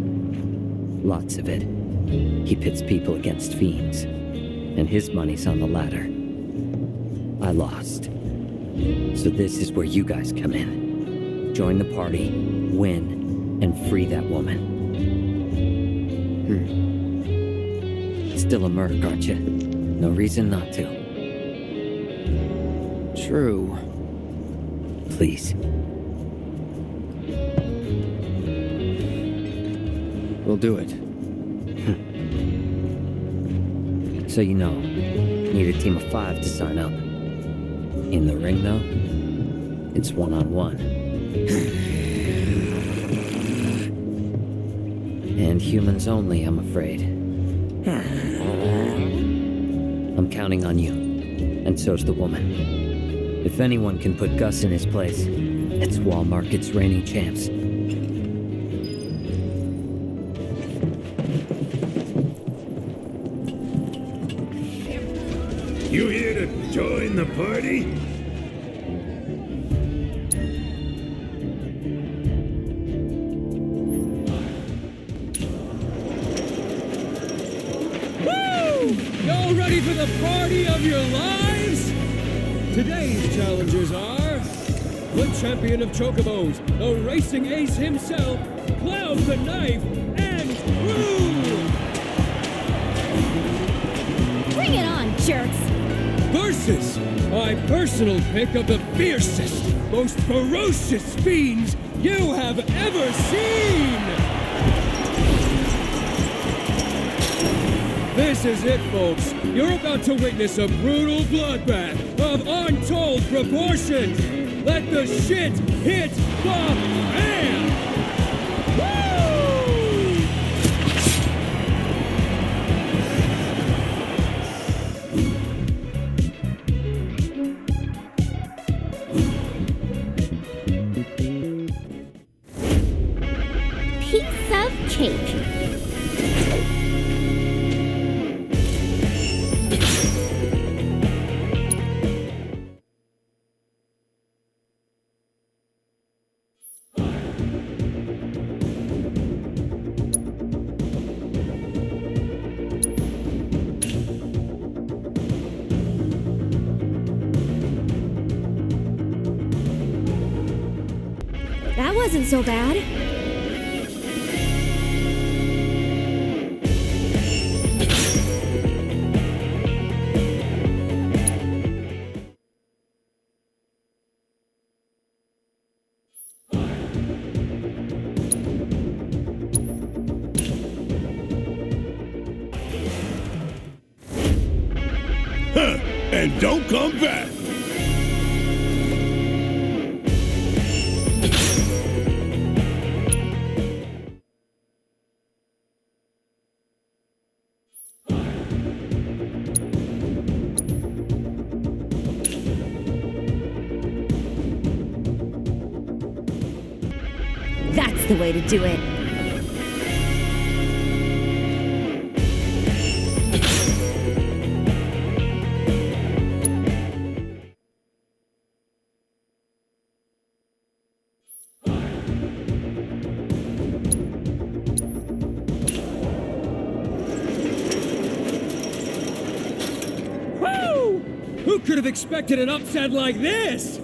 Lots of it. He pits people against fiends, and his money's on the ladder. I lost. So this is where you guys come in. Join the party, win, and free that woman. Still a merc, aren't you? No reason not to. True. Please. We'll do it. So you know, need a team of 5 to sign up. In the ring, though, it's one-on-one. And humans only, I'm afraid. I'm counting on you, and so's the woman. If anyone can put Gus in his place, it's Wall Market's reigning champs. You here to join the party? Woo! for the party of your lives? Today's challengers are the champion of chocobos, the racing ace himself, Cloud the Knife, and Crew! Bring it on, jerks! Versus my personal pick of the fiercest, most ferocious fiends you have ever seen! This is it, folks. You're about to witness a brutal bloodbath of untold proportions. Let the shit hit the fan! Piece of cake. That wasn't so bad. Huh, and don't come back! That's the way to do it. Woo! Who could have expected an upset like this?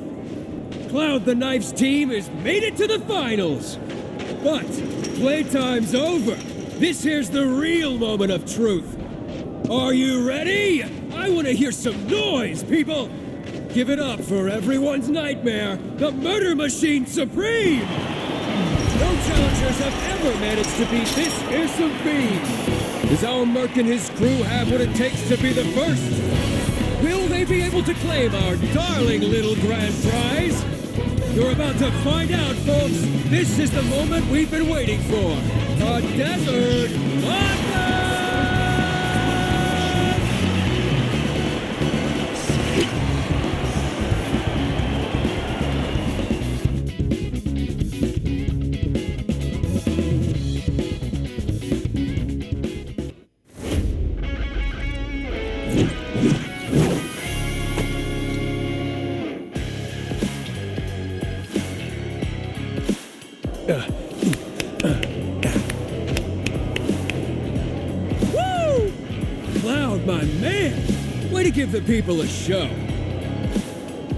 Cloud the Knife's team has made it to the finals. But playtime's over. This here's the real moment of truth. Are you ready? I want to hear some noise, people. Give it up for everyone's nightmare, the Murder Machine Supreme. No challengers have ever managed to beat this fearsome fiend. Does our Merc and his crew have what it takes to be the first? Will they be able to claim our darling little grand prize? You're about to find out, folks. This is the moment we've been waiting for. The Desert Bloodbath! Woo! Cloud, my man! Way to give the people a show.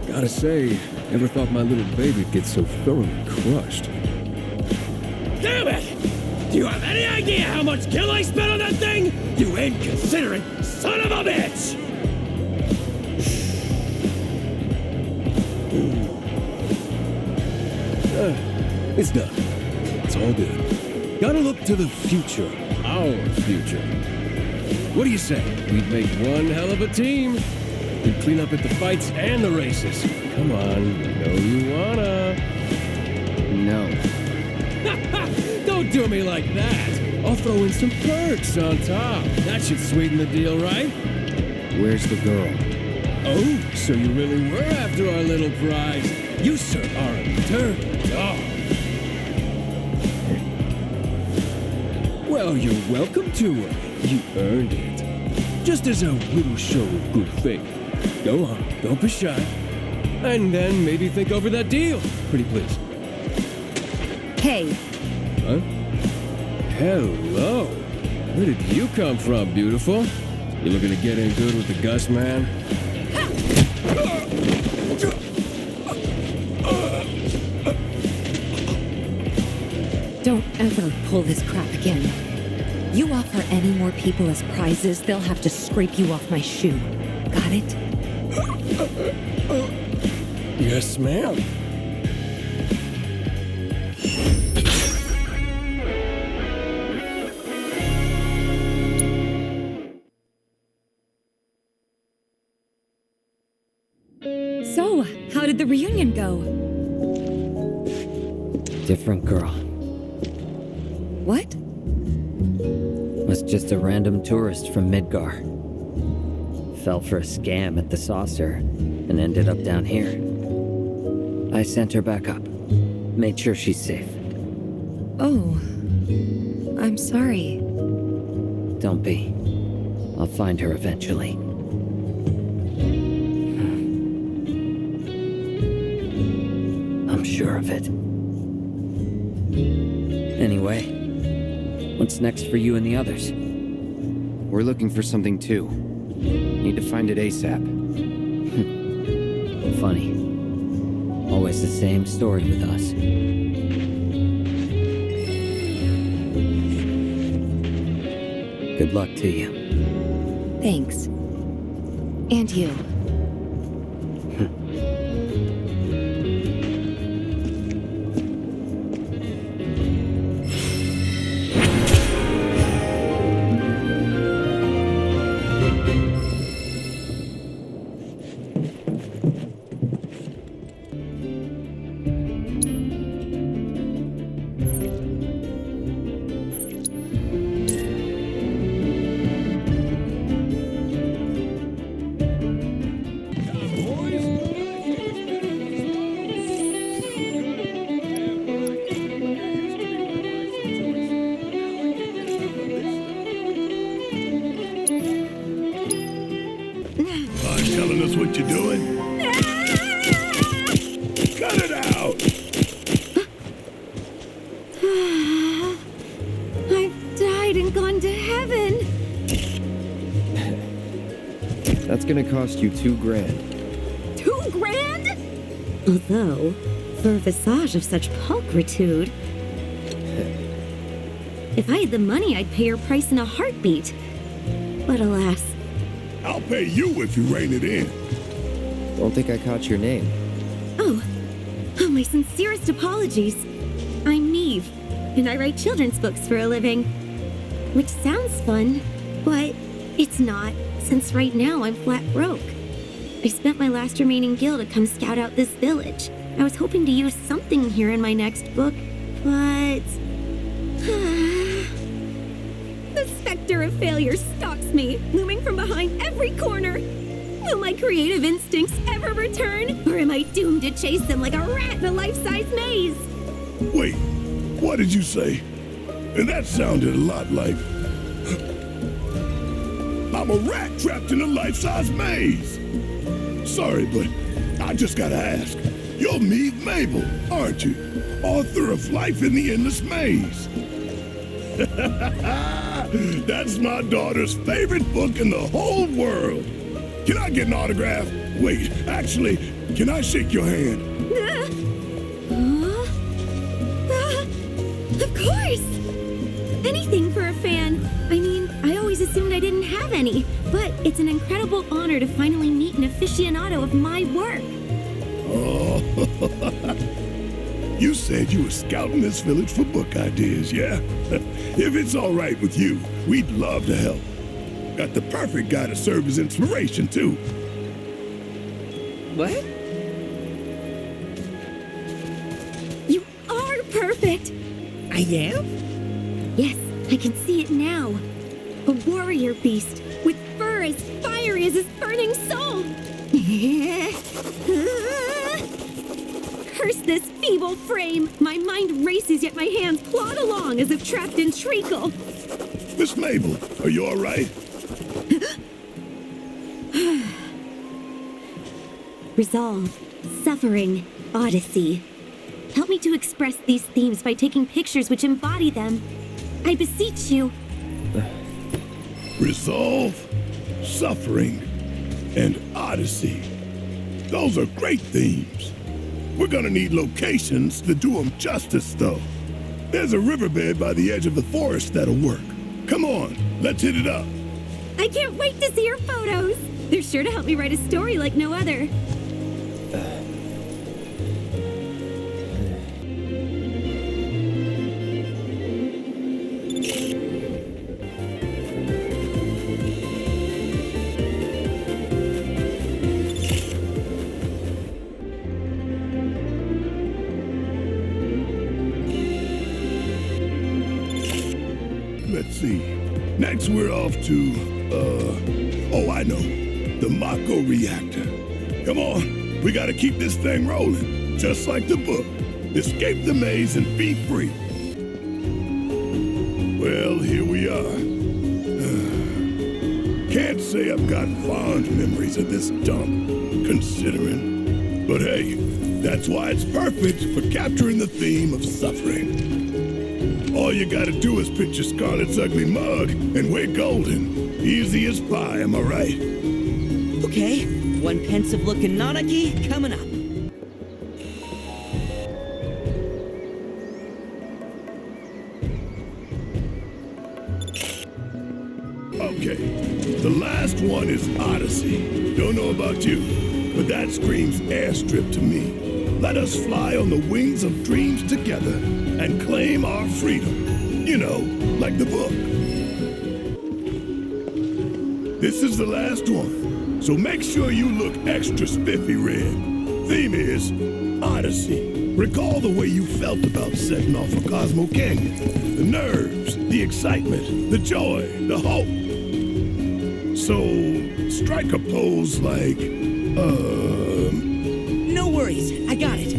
Gotta say, never thought my little baby'd get so thoroughly crushed. Damn it! Do you have any idea how much kill I spent on that thing? You inconsiderate son of a bitch! It's done. It's all good. Gotta look to the future. Our future. What do you say? We've made one hell of a team. We clean up at the fights and the races. Come on, you know you wanna. No. Don't do me like that. I'll throw in some perks on top. That should sweeten the deal, right? Where's the girl? Oh, so you really were after our little prize. You, sir, are a dirty dog. Well, you're welcome to her. You earned it. Just as a little show of good faith. Go on, don't be shy. And then maybe think over that deal. Pretty please. Hey. Huh? Hello. Where did you come from, beautiful? You looking to get in good with the Gus man? Don't ever pull this crap again. You offer any more people as prizes, they'll have to scrape you off my shoe. Got it? Yes, ma'am. So, how did the reunion go? Different girl. What? Was just a random tourist from Midgar. Fell for a scam at the saucer and ended up down here. I sent her back up. Made sure she's safe. Oh. I'm sorry. Don't be. I'll find her eventually. I'm sure of it. Anyway, what's next for you and the others? We're looking for something too. Need to find it ASAP. Funny. Always the same story with us. Good luck to you. Thanks. And you. Telling us what you're doing? Cut it out! I've died and gone to heaven. That's gonna cost you $2,000. $2,000? Although, for a visage of such pulchritude, if I had the money, I'd pay her price in a heartbeat. But alas. I'll pay you if you rein it in. Don't think I caught your name. Oh, my sincerest apologies. I'm Neve, and I write children's books for a living. Which sounds fun, but it's not, since right now I'm flat broke. I spent my last remaining gil to come scout out this village. I was hoping to use something here in my next book, but... The specter of failure stalks me, looming from behind every corner. Will my creative instincts ever return, or am I doomed to chase them like a rat in a life-size maze? Wait, what did you say? And that sounded a lot like... I'm a rat trapped in a life-size maze. Sorry, but I just gotta ask. You're Meave Mabel, aren't you? Author of Life in the Endless Maze. That's my daughter's favorite book in the whole world. Can I get an autograph? Wait, actually, can I shake your hand? Of course! Anything for a fan. I mean, I always assumed I didn't have any, but it's an incredible honor to finally meet an aficionado of my work. Oh, you said you were scouting this village for book ideas, yeah? If it's all right with you, we'd love to help. Got the perfect guy to serve as inspiration, too. What? You are perfect! I am? Yes, I can see it now. A warrior beast with fur as fiery as his burning soul. Curse this feeble frame! My mind races, yet my hands plod along as if trapped in treacle. Miss Mabel, are you all right? Resolve, suffering, odyssey. Help me to express these themes by taking pictures which embody them. I beseech you. Resolve, suffering, and odyssey. Those are great themes. We're gonna need locations to do them justice, though. There's a riverbed by the edge of the forest that'll work. Come on, let's hit it up. I can't wait to see your photos. They're sure to help me write a story like no other. Let's see. Next we're off to, oh, I know. The Mako reactor. Come on, we gotta keep this thing rolling. Just like the book. Escape the maze and be free. Well, here we are. Can't say I've got fond memories of this dump, considering. But hey, that's why it's perfect for capturing the theme of suffering. All you gotta do is picture Scarlet's ugly mug, and we're golden. Easy as pie, am I right? Okay, one pensive-looking Nanaki coming up. Okay, the last one is Odyssey. Don't know about you, but that screams airstrip to me. Let us fly on the wings of dreams together and claim our freedom. You know, like the book. This is the last one, so make sure you look extra spiffy red. Theme is Odyssey. Recall the way you felt about setting off for Cosmo Canyon. The nerves, the excitement, the joy, the hope. So, strike a pose like, No worries, I got it.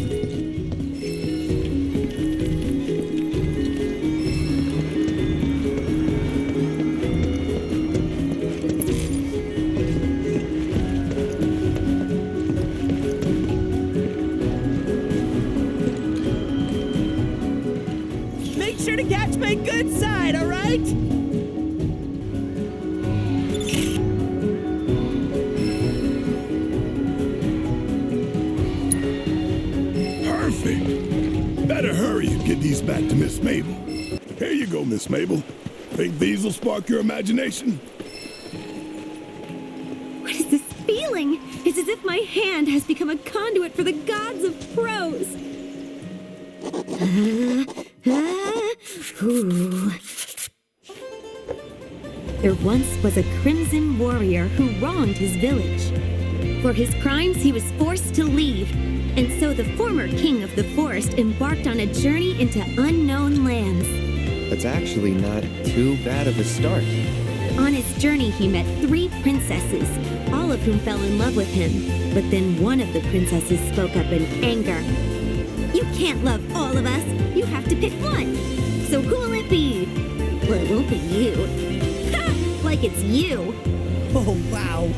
Make sure to catch my good side, all right? Better hurry and get these back to Miss Mabel. Here you go, Miss Mabel. Think these will spark your imagination? What is this feeling? It's as if my hand has become a conduit for the gods of prose. There once was a crimson warrior who wronged his village. For his crimes, he was forced to leave, and so the former king of the forest embarked on a journey into unknown lands. That's actually not too bad of a start. On his journey, he met 3 princesses, all of whom fell in love with him. But then one of the princesses spoke up in anger. You can't love all of us. You have to pick one. So who will it be? Well, it won't be you. Ha! Like it's you. Oh, wow.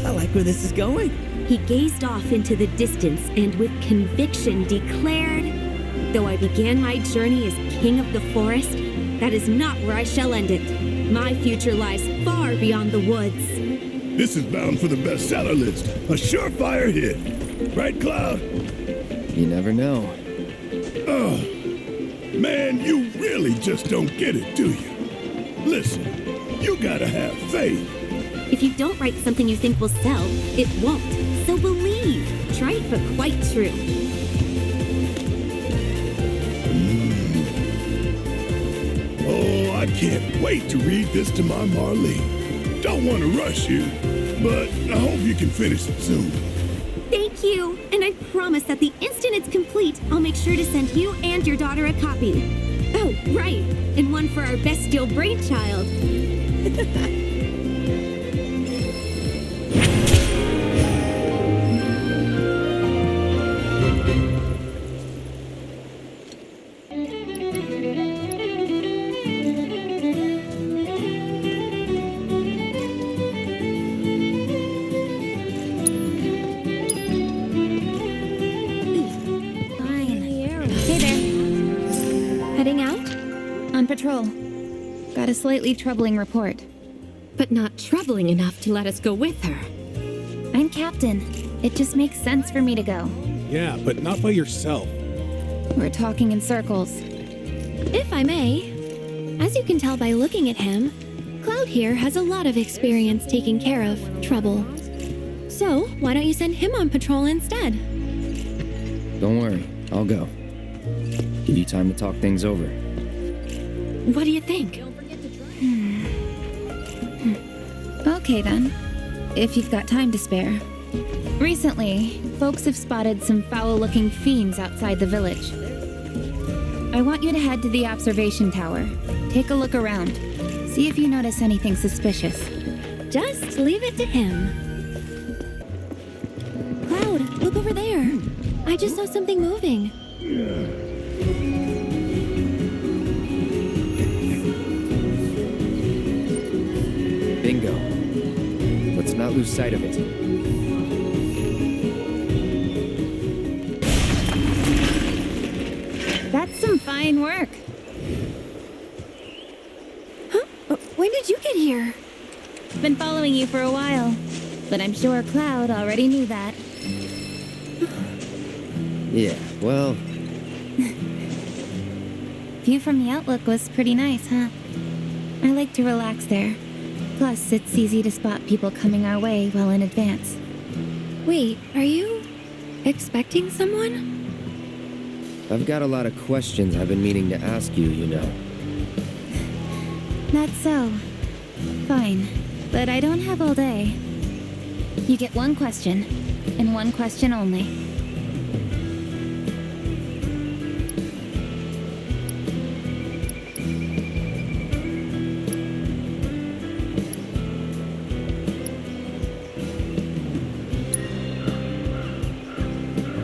I like where this is going. He gazed off into the distance and with conviction declared, "Though I began my journey as king of the forest, that is not where I shall end it. My future lies far beyond the woods." This is bound for the bestseller list. A surefire hit. Right, Cloud? You never know. Oh, man, you really just don't get it, do you? Listen, you gotta have faith. If you don't write something you think will sell, it won't. So believe. Try it for quite true. Oh, I can't wait to read this to my Marlene. Don't want to rush you, but I hope you can finish it soon. Thank you. And I promise that the instant it's complete, I'll make sure to send you and your daughter a copy. Oh, right. And one for our bestial brainchild. Patrol. Got a slightly troubling report. but not troubling enough to let us go with her. I'm captain. It just makes sense for me to go. Yeah, but not by yourself. We're talking in circles. If I may, as you can tell by looking at him, Cloud here has a lot of experience taking care of trouble. So, why don't you send him on patrol instead? Don't worry, I'll go. Give you time to talk things over. What do you think? Okay then, if you've got time to spare. Recently, folks have spotted some foul-looking fiends outside the village. I want you to head to the observation tower. Take a look around. See if you notice anything suspicious. Just leave it to him. Cloud, look over there. I just saw something moving. Bingo. Let's not lose sight of it. That's some fine work. Huh? When did you get here? Been following you for a while, but I'm sure Cloud already knew that. Yeah, well... View from the Outlook was pretty nice, huh? I like to relax there. Plus, it's easy to spot people coming our way well in advance. Wait, are you expecting someone? I've got a lot of questions I've been meaning to ask you, you know. That's so. Fine, but I don't have all day. You get one question, and one question only.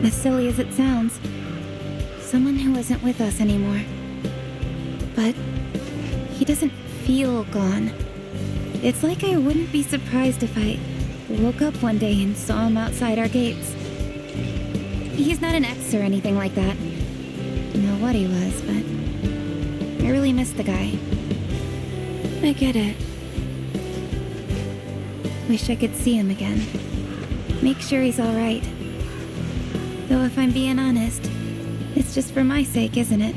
As silly as it sounds, someone who isn't with us anymore. But he doesn't feel gone. It's like I wouldn't be surprised if I woke up one day and saw him outside our gates. He's not an ex or anything like that. Know what he was, but I really miss the guy. I get it. Wish I could see him again. Make sure he's all right. Though if I'm being honest, it's just for my sake, isn't it?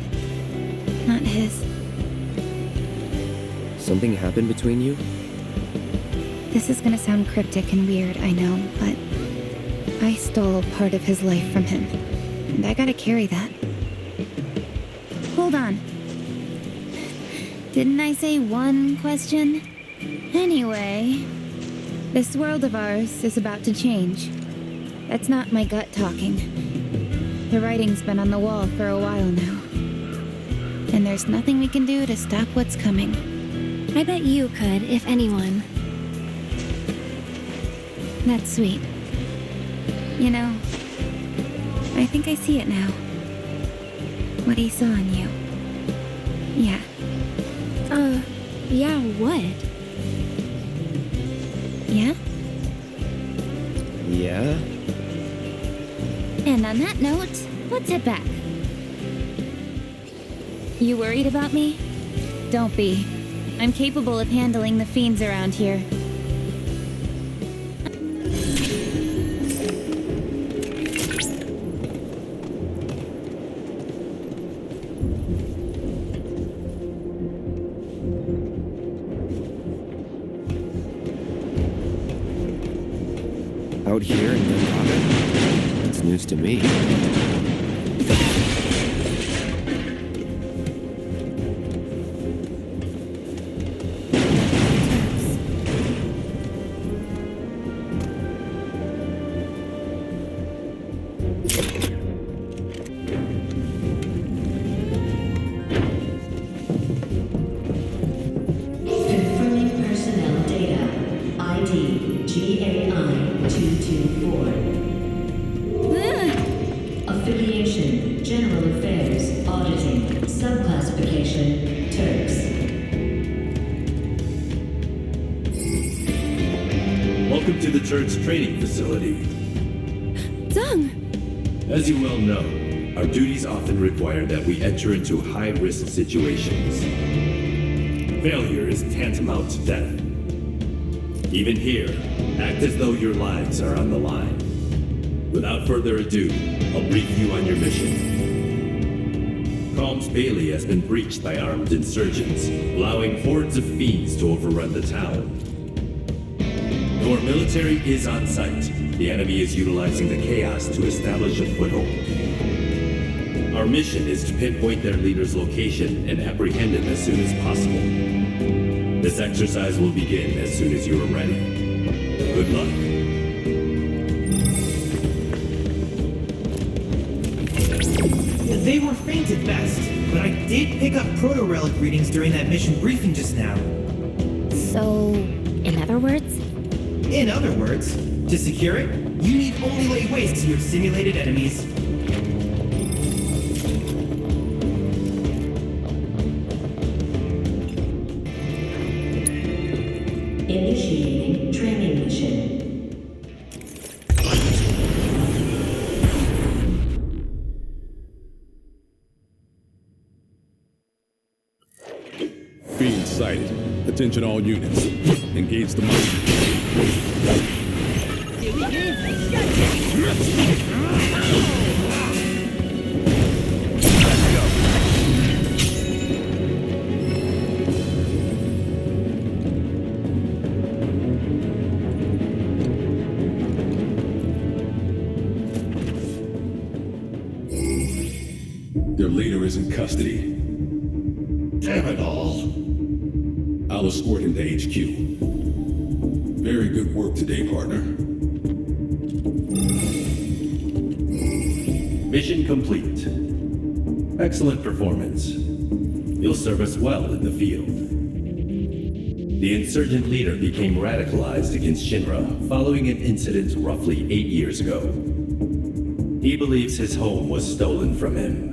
Not his. Something happened between you? This is gonna sound cryptic and weird, I know, but I stole part of his life from him, and I gotta carry that. Hold on. Didn't I say one question? Anyway, this world of ours is about to change. That's not my gut talking. The writing's been on the wall for a while now. And there's nothing we can do to stop what's coming. I bet you could, if anyone. That's sweet. You know, I think I see it now. What he saw in you. Yeah. Yeah, what? Yeah? Yeah? And on that note, let's head back. You worried about me? Don't be. I'm capable of handling the fiends around here. Out here in Legendado? It's news to me. Confirming personnel data. ID GAI 224. Affiliation, General Affairs, Auditing, Subclassification, Turks. Welcome to the Turks training facility. Zung! As you well know, our duties often require that we enter into high-risk situations. Failure is tantamount to death. Even here, act as though your lives are on the line. Without further ado, I'll brief you on your mission. Calm's Bailey has been breached by armed insurgents, allowing hordes of fiends to overrun the town. Your military is on site. The enemy is utilizing the chaos to establish a foothold. Our mission is to pinpoint their leader's location and apprehend him as soon as possible. This exercise will begin as soon as you are ready. Good luck. They were faint at best, but I did pick up proto-relic readings during that mission briefing just now. So, in other words? In other words, to secure it, you need only lay waste to your simulated enemies. Initiating training mission. Fiend sighted. Attention all units. Engage the monster. Their leader is in custody. Damn it all. I'll escort him to HQ. Very good work today, partner. Mission complete. Excellent performance. You'll serve us well in the field. The insurgent leader became radicalized against Shinra following an incident roughly 8 years ago. He believes his home was stolen from him.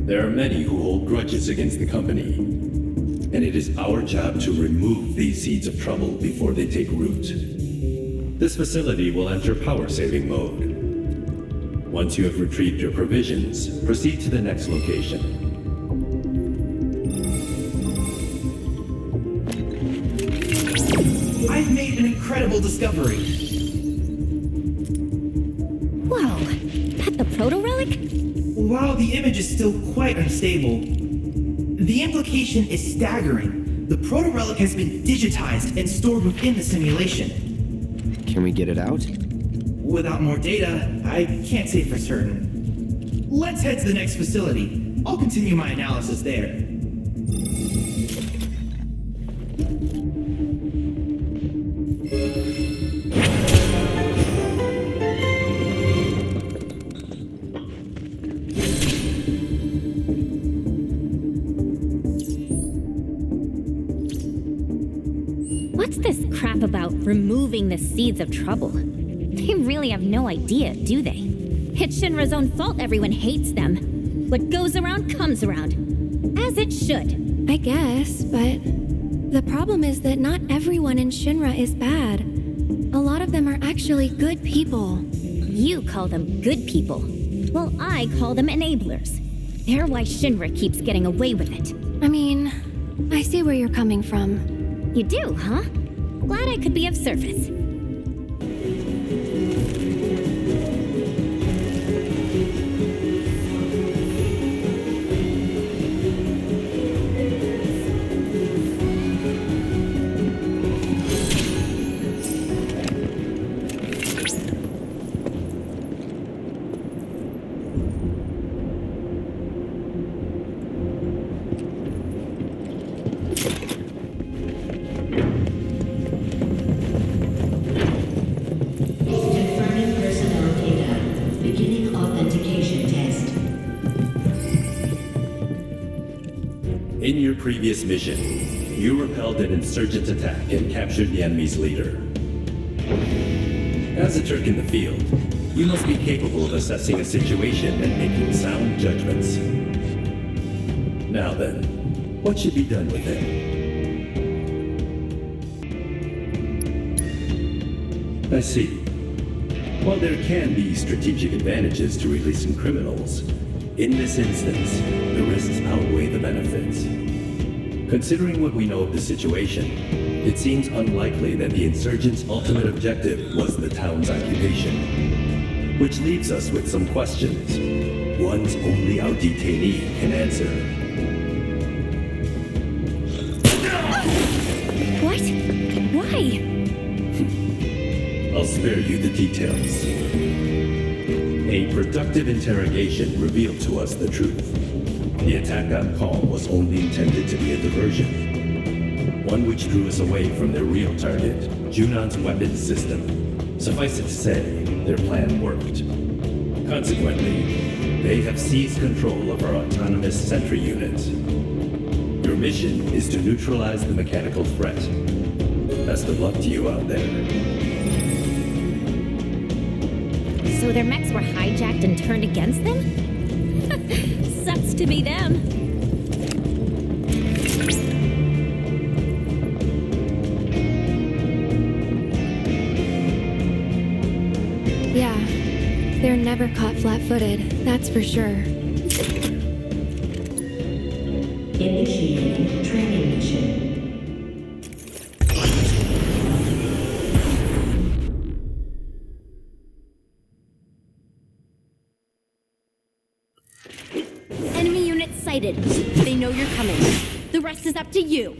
There are many who hold grudges against the company, and it is our job to remove these seeds of trouble before they take root. This facility will enter power-saving mode. Once you have retrieved your provisions, proceed to the next location. I've made an incredible discovery. Whoa, that the proto-relic? While the image is still quite unstable, the implication is staggering. The proto-relic has been digitized and stored within the simulation. Can we get it out? Without more data, I can't say for certain. Let's head to the next facility. I'll continue my analysis there. What's this crap about removing the seeds of trouble? They really have no idea, do they? It's Shinra's own fault everyone hates them. What goes around comes around. As it should. I guess, but the problem is that not everyone in Shinra is bad. A lot of them are actually good people. You call them good people. Well, I call them enablers. They're why Shinra keeps getting away with it. I mean, I see where you're coming from. You do, huh? Glad I could be of service. In your previous mission, you repelled an insurgent attack and captured the enemy's leader. As a Turk in the field, you must be capable of assessing a situation and making sound judgments. Now then, what should be done with it? I see. While there can be strategic advantages to releasing criminals, in this instance, the risks outweigh the benefits. Considering what we know of the situation, It seems unlikely that the insurgents' ultimate objective was the town's occupation. Which leaves us with some questions. Ones only our detainee can answer. What? Why? I'll spare you the details. A productive interrogation revealed to us the truth. The attack on Calm was only intended to be a diversion. One which drew us away from their real target, Junon's weapons system. Suffice it to say, their plan worked. Consequently, they have seized control of our autonomous sentry unit. Your mission is to neutralize the mechanical threat. Best of luck to you out there. So their mechs were hijacked and turned against them? Sucks to be them. Yeah, they're never caught flat-footed, that's for sure. Initiating training mission. Enemy unit sighted. They know you're coming. The rest is up to you.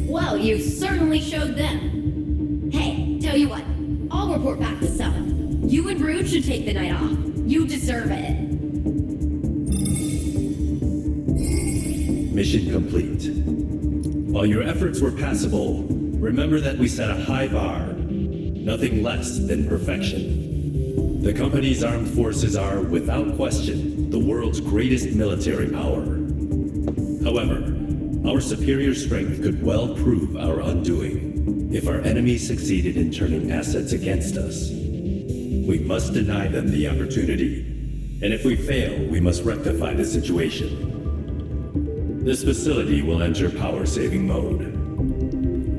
Well, you certainly showed them. Hey, tell you what, I'll report back to Summit. You and Rude should take the night off. You deserve it. Mission complete. While your efforts were passable, remember that we set a high bar. Nothing less than perfection. The company's armed forces are, without question, the world's greatest military power. However, our superior strength could well prove our undoing if our enemies succeeded in turning assets against us. We must deny them the opportunity, and if we fail, we must rectify the situation. This facility will enter power-saving mode.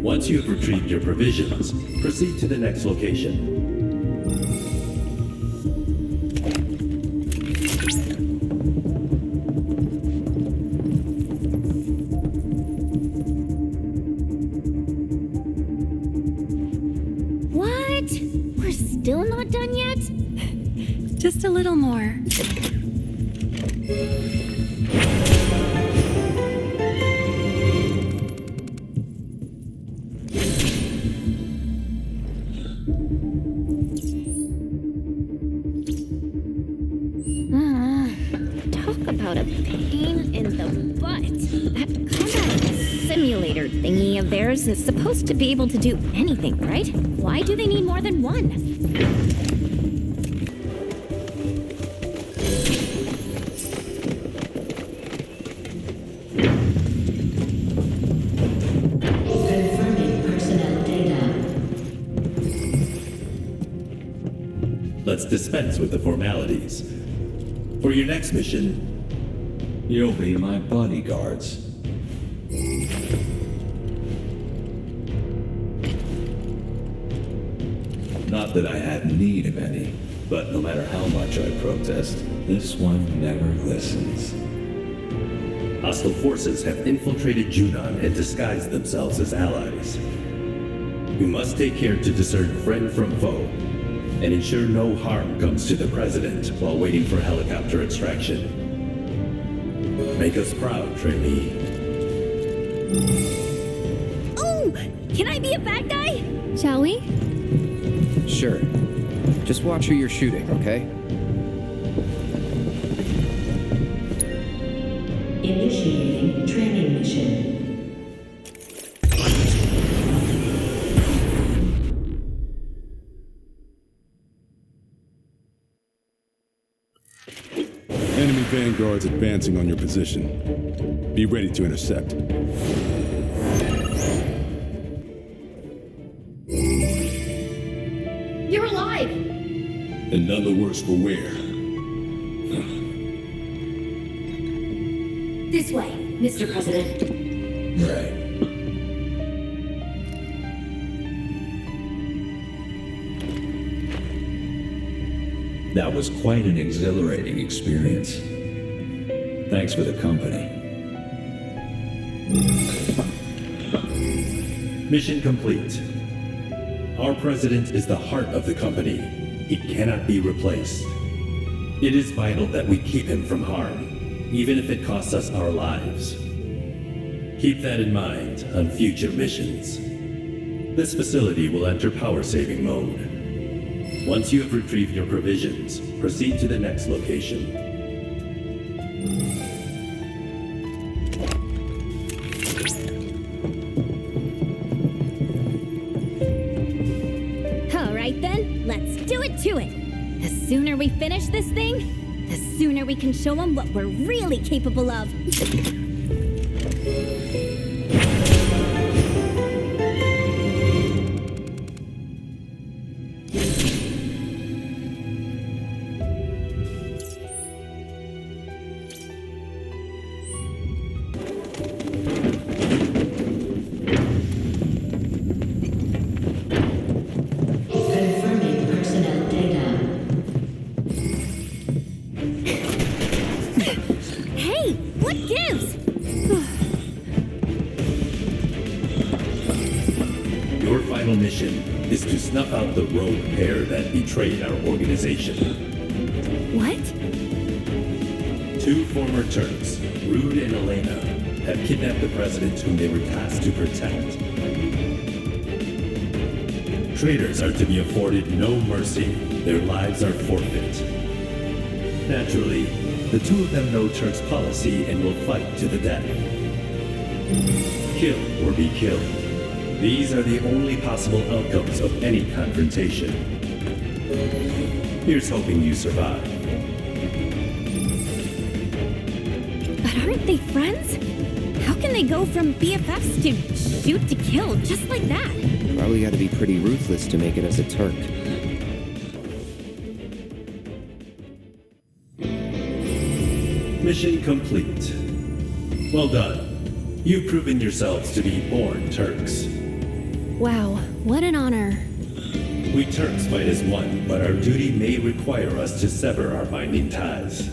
Once you have retrieved your provisions, proceed to the next location. What? We're still not done yet? Just a little more. Talk about a pain in the butt. That combat simulator thingy of theirs is supposed to be able to do anything, right? Why do they need more than one? Confirming personnel data. Let's dispense with the formalities. For your next mission, you'll be my bodyguards. Not that I have need of any, but no matter how much I protest, this one never listens. Hostile forces have infiltrated Junon and disguised themselves as allies. We must take care to discern friend from foe, and ensure no harm comes to the President while waiting for helicopter extraction. Make us proud, trainee. Oh! Can I be a bad guy? Shall we? Sure. Just watch who you're shooting, okay? Initiating training mission. Enemy vanguards advancing on your position. Be ready to intercept. You're alive! And none the worse for wear. This way, Mr. President. Right. That was quite an exhilarating experience. Thanks for the company. Mission complete. Our president is the heart of the company. He cannot be replaced. It is vital that we keep him from harm, even if it costs us our lives. Keep that in mind on future missions. This facility will enter power-saving mode. Once you have retrieved your provisions, proceed to the next location. All right then, let's do it to it. The sooner we finish this thing, the sooner we can show them what we're really capable of. Confirming personnel data. Hey, what gives? Your final mission is to snuff out the rogue pair that betrayed our organization. What? Two former Turks, Rude and Elena, have kidnapped the president whom they were tasked to protect. Traitors are to be afforded no mercy. Their lives are forfeit. Naturally, the two of them know Turk's policy and will fight to the death. Kill or be killed. These are the only possible outcomes of any confrontation. Here's hoping you survive. But aren't they friends? How can they go from BFFs to shoot to kill just like that? Probably gotta be pretty ruthless to make it as a Turk. Mission complete. Well done. You've proven yourselves to be born Turks. Wow, what an honor. We Turks fight as one, but our duty may require us to sever our binding ties.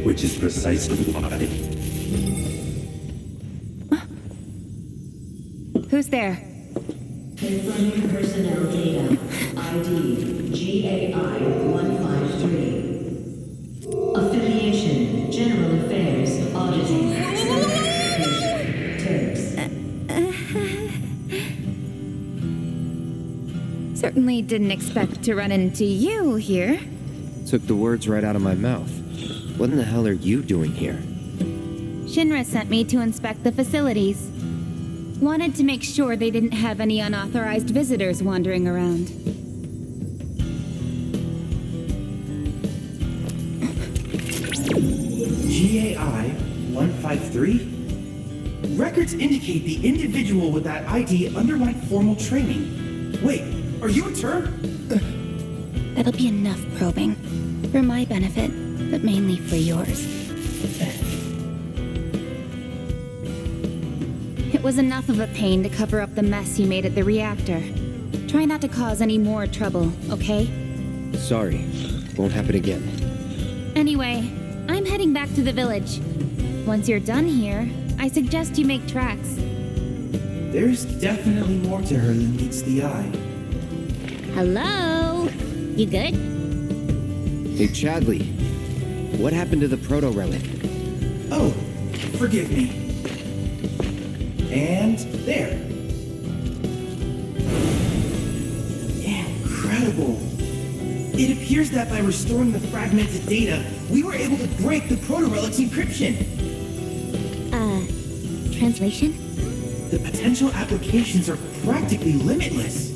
Which is precisely why. Who's there? Confirming personnel data. ID GAI-153. Affiliation, General Affairs, Auditing. Turks. Certainly didn't expect to run into you here. Took the words right out of my mouth. What in the hell are you doing here? Shinra sent me to inspect the facilities. Wanted to make sure they didn't have any unauthorized visitors wandering around. GAI-153? Records indicate the individual with that ID underwent formal training. Wait, are you a Turk? That'll be enough probing. For my benefit, but mainly for yours. It was enough of a pain to cover up the mess you made at the reactor. Try not to cause any more trouble, okay? Sorry. Won't happen again. Anyway, I'm heading back to the village. Once you're done here, I suggest you make tracks. There's definitely more to her than meets the eye. Hello? You good? Hey, Chadley. What happened to the proto-relic? Oh, forgive me. And there. Incredible. It appears that by restoring the fragmented data, we were able to break the proto-relic's encryption. Translation? The potential applications are practically limitless.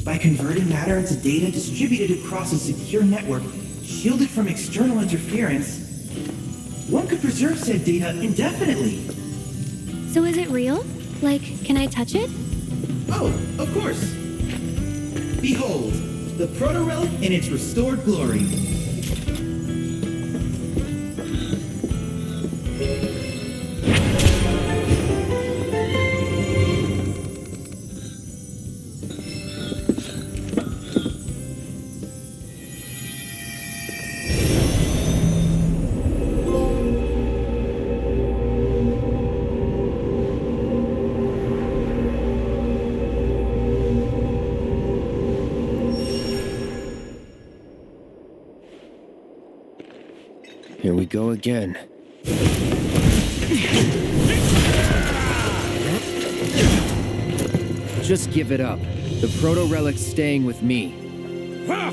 By converting matter into data distributed across a secure network, shielded from external interference, one could preserve said data indefinitely. So is it real? Like, can I touch it? Oh, of course. Behold, the proto-relic in its restored glory. Here we go again. Just give it up. The proto-relic's staying with me. Ha!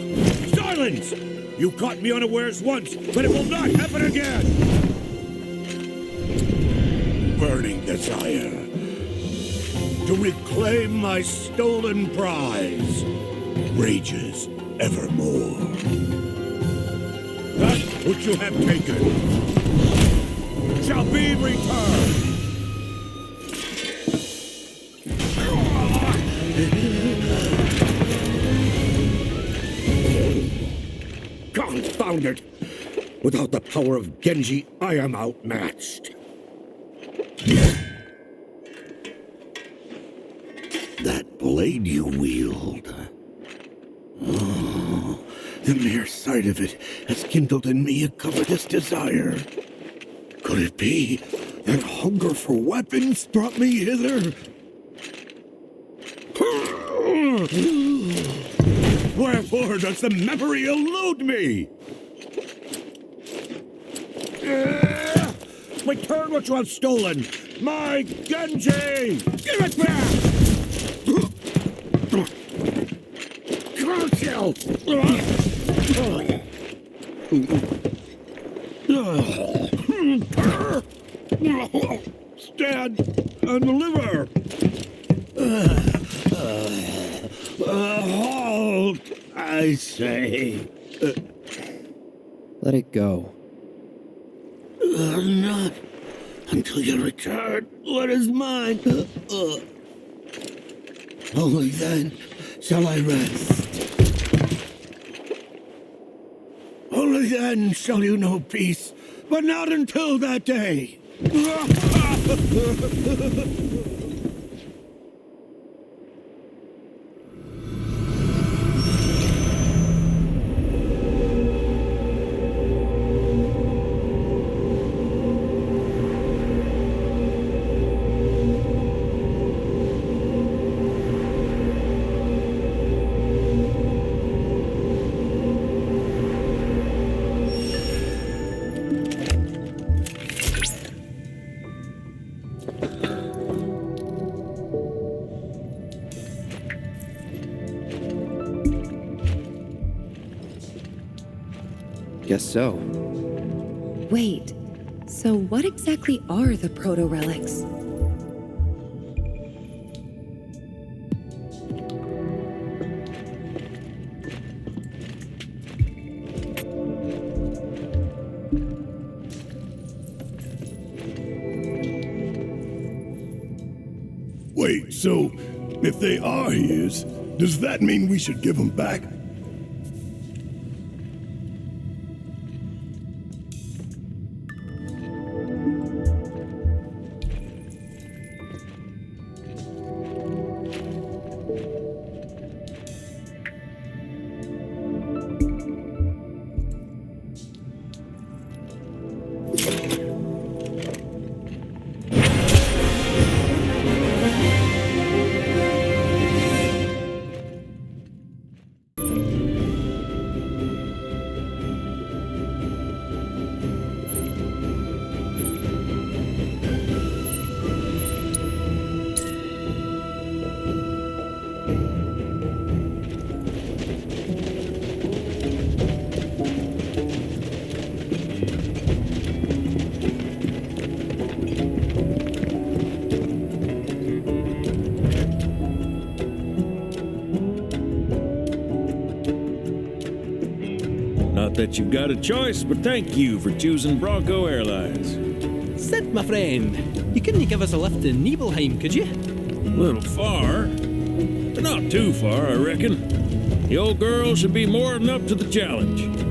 Silence! You caught me unawares once, but it will not happen again! Burning desire to reclaim my stolen prize rages evermore. That which you have taken shall be returned! Confound it! Without the power of Genji, I am outmatched. That blade you wield. Oh, the mere sight of it has kindled in me a covetous desire. Could it be that hunger for weapons brought me hither? Wherefore does the memory elude me? Return what you have stolen! My Genji! Give it back! Curse you! Stand and deliver! Halt, I say. Let it go. Not until you return what is mine. Only then shall I rest. Only then shall you know peace, but not until that day. Guess so. Wait, so what exactly are the proto-relics? Wait, so if they are his, does that mean we should give them back? Not that you've got a choice, but thank you for choosing Bronco Airlines. Sid, my friend, you couldn't give us a lift to Nibelheim, could you? A little far, but not too far, I reckon. The old girl should be more than up to the challenge.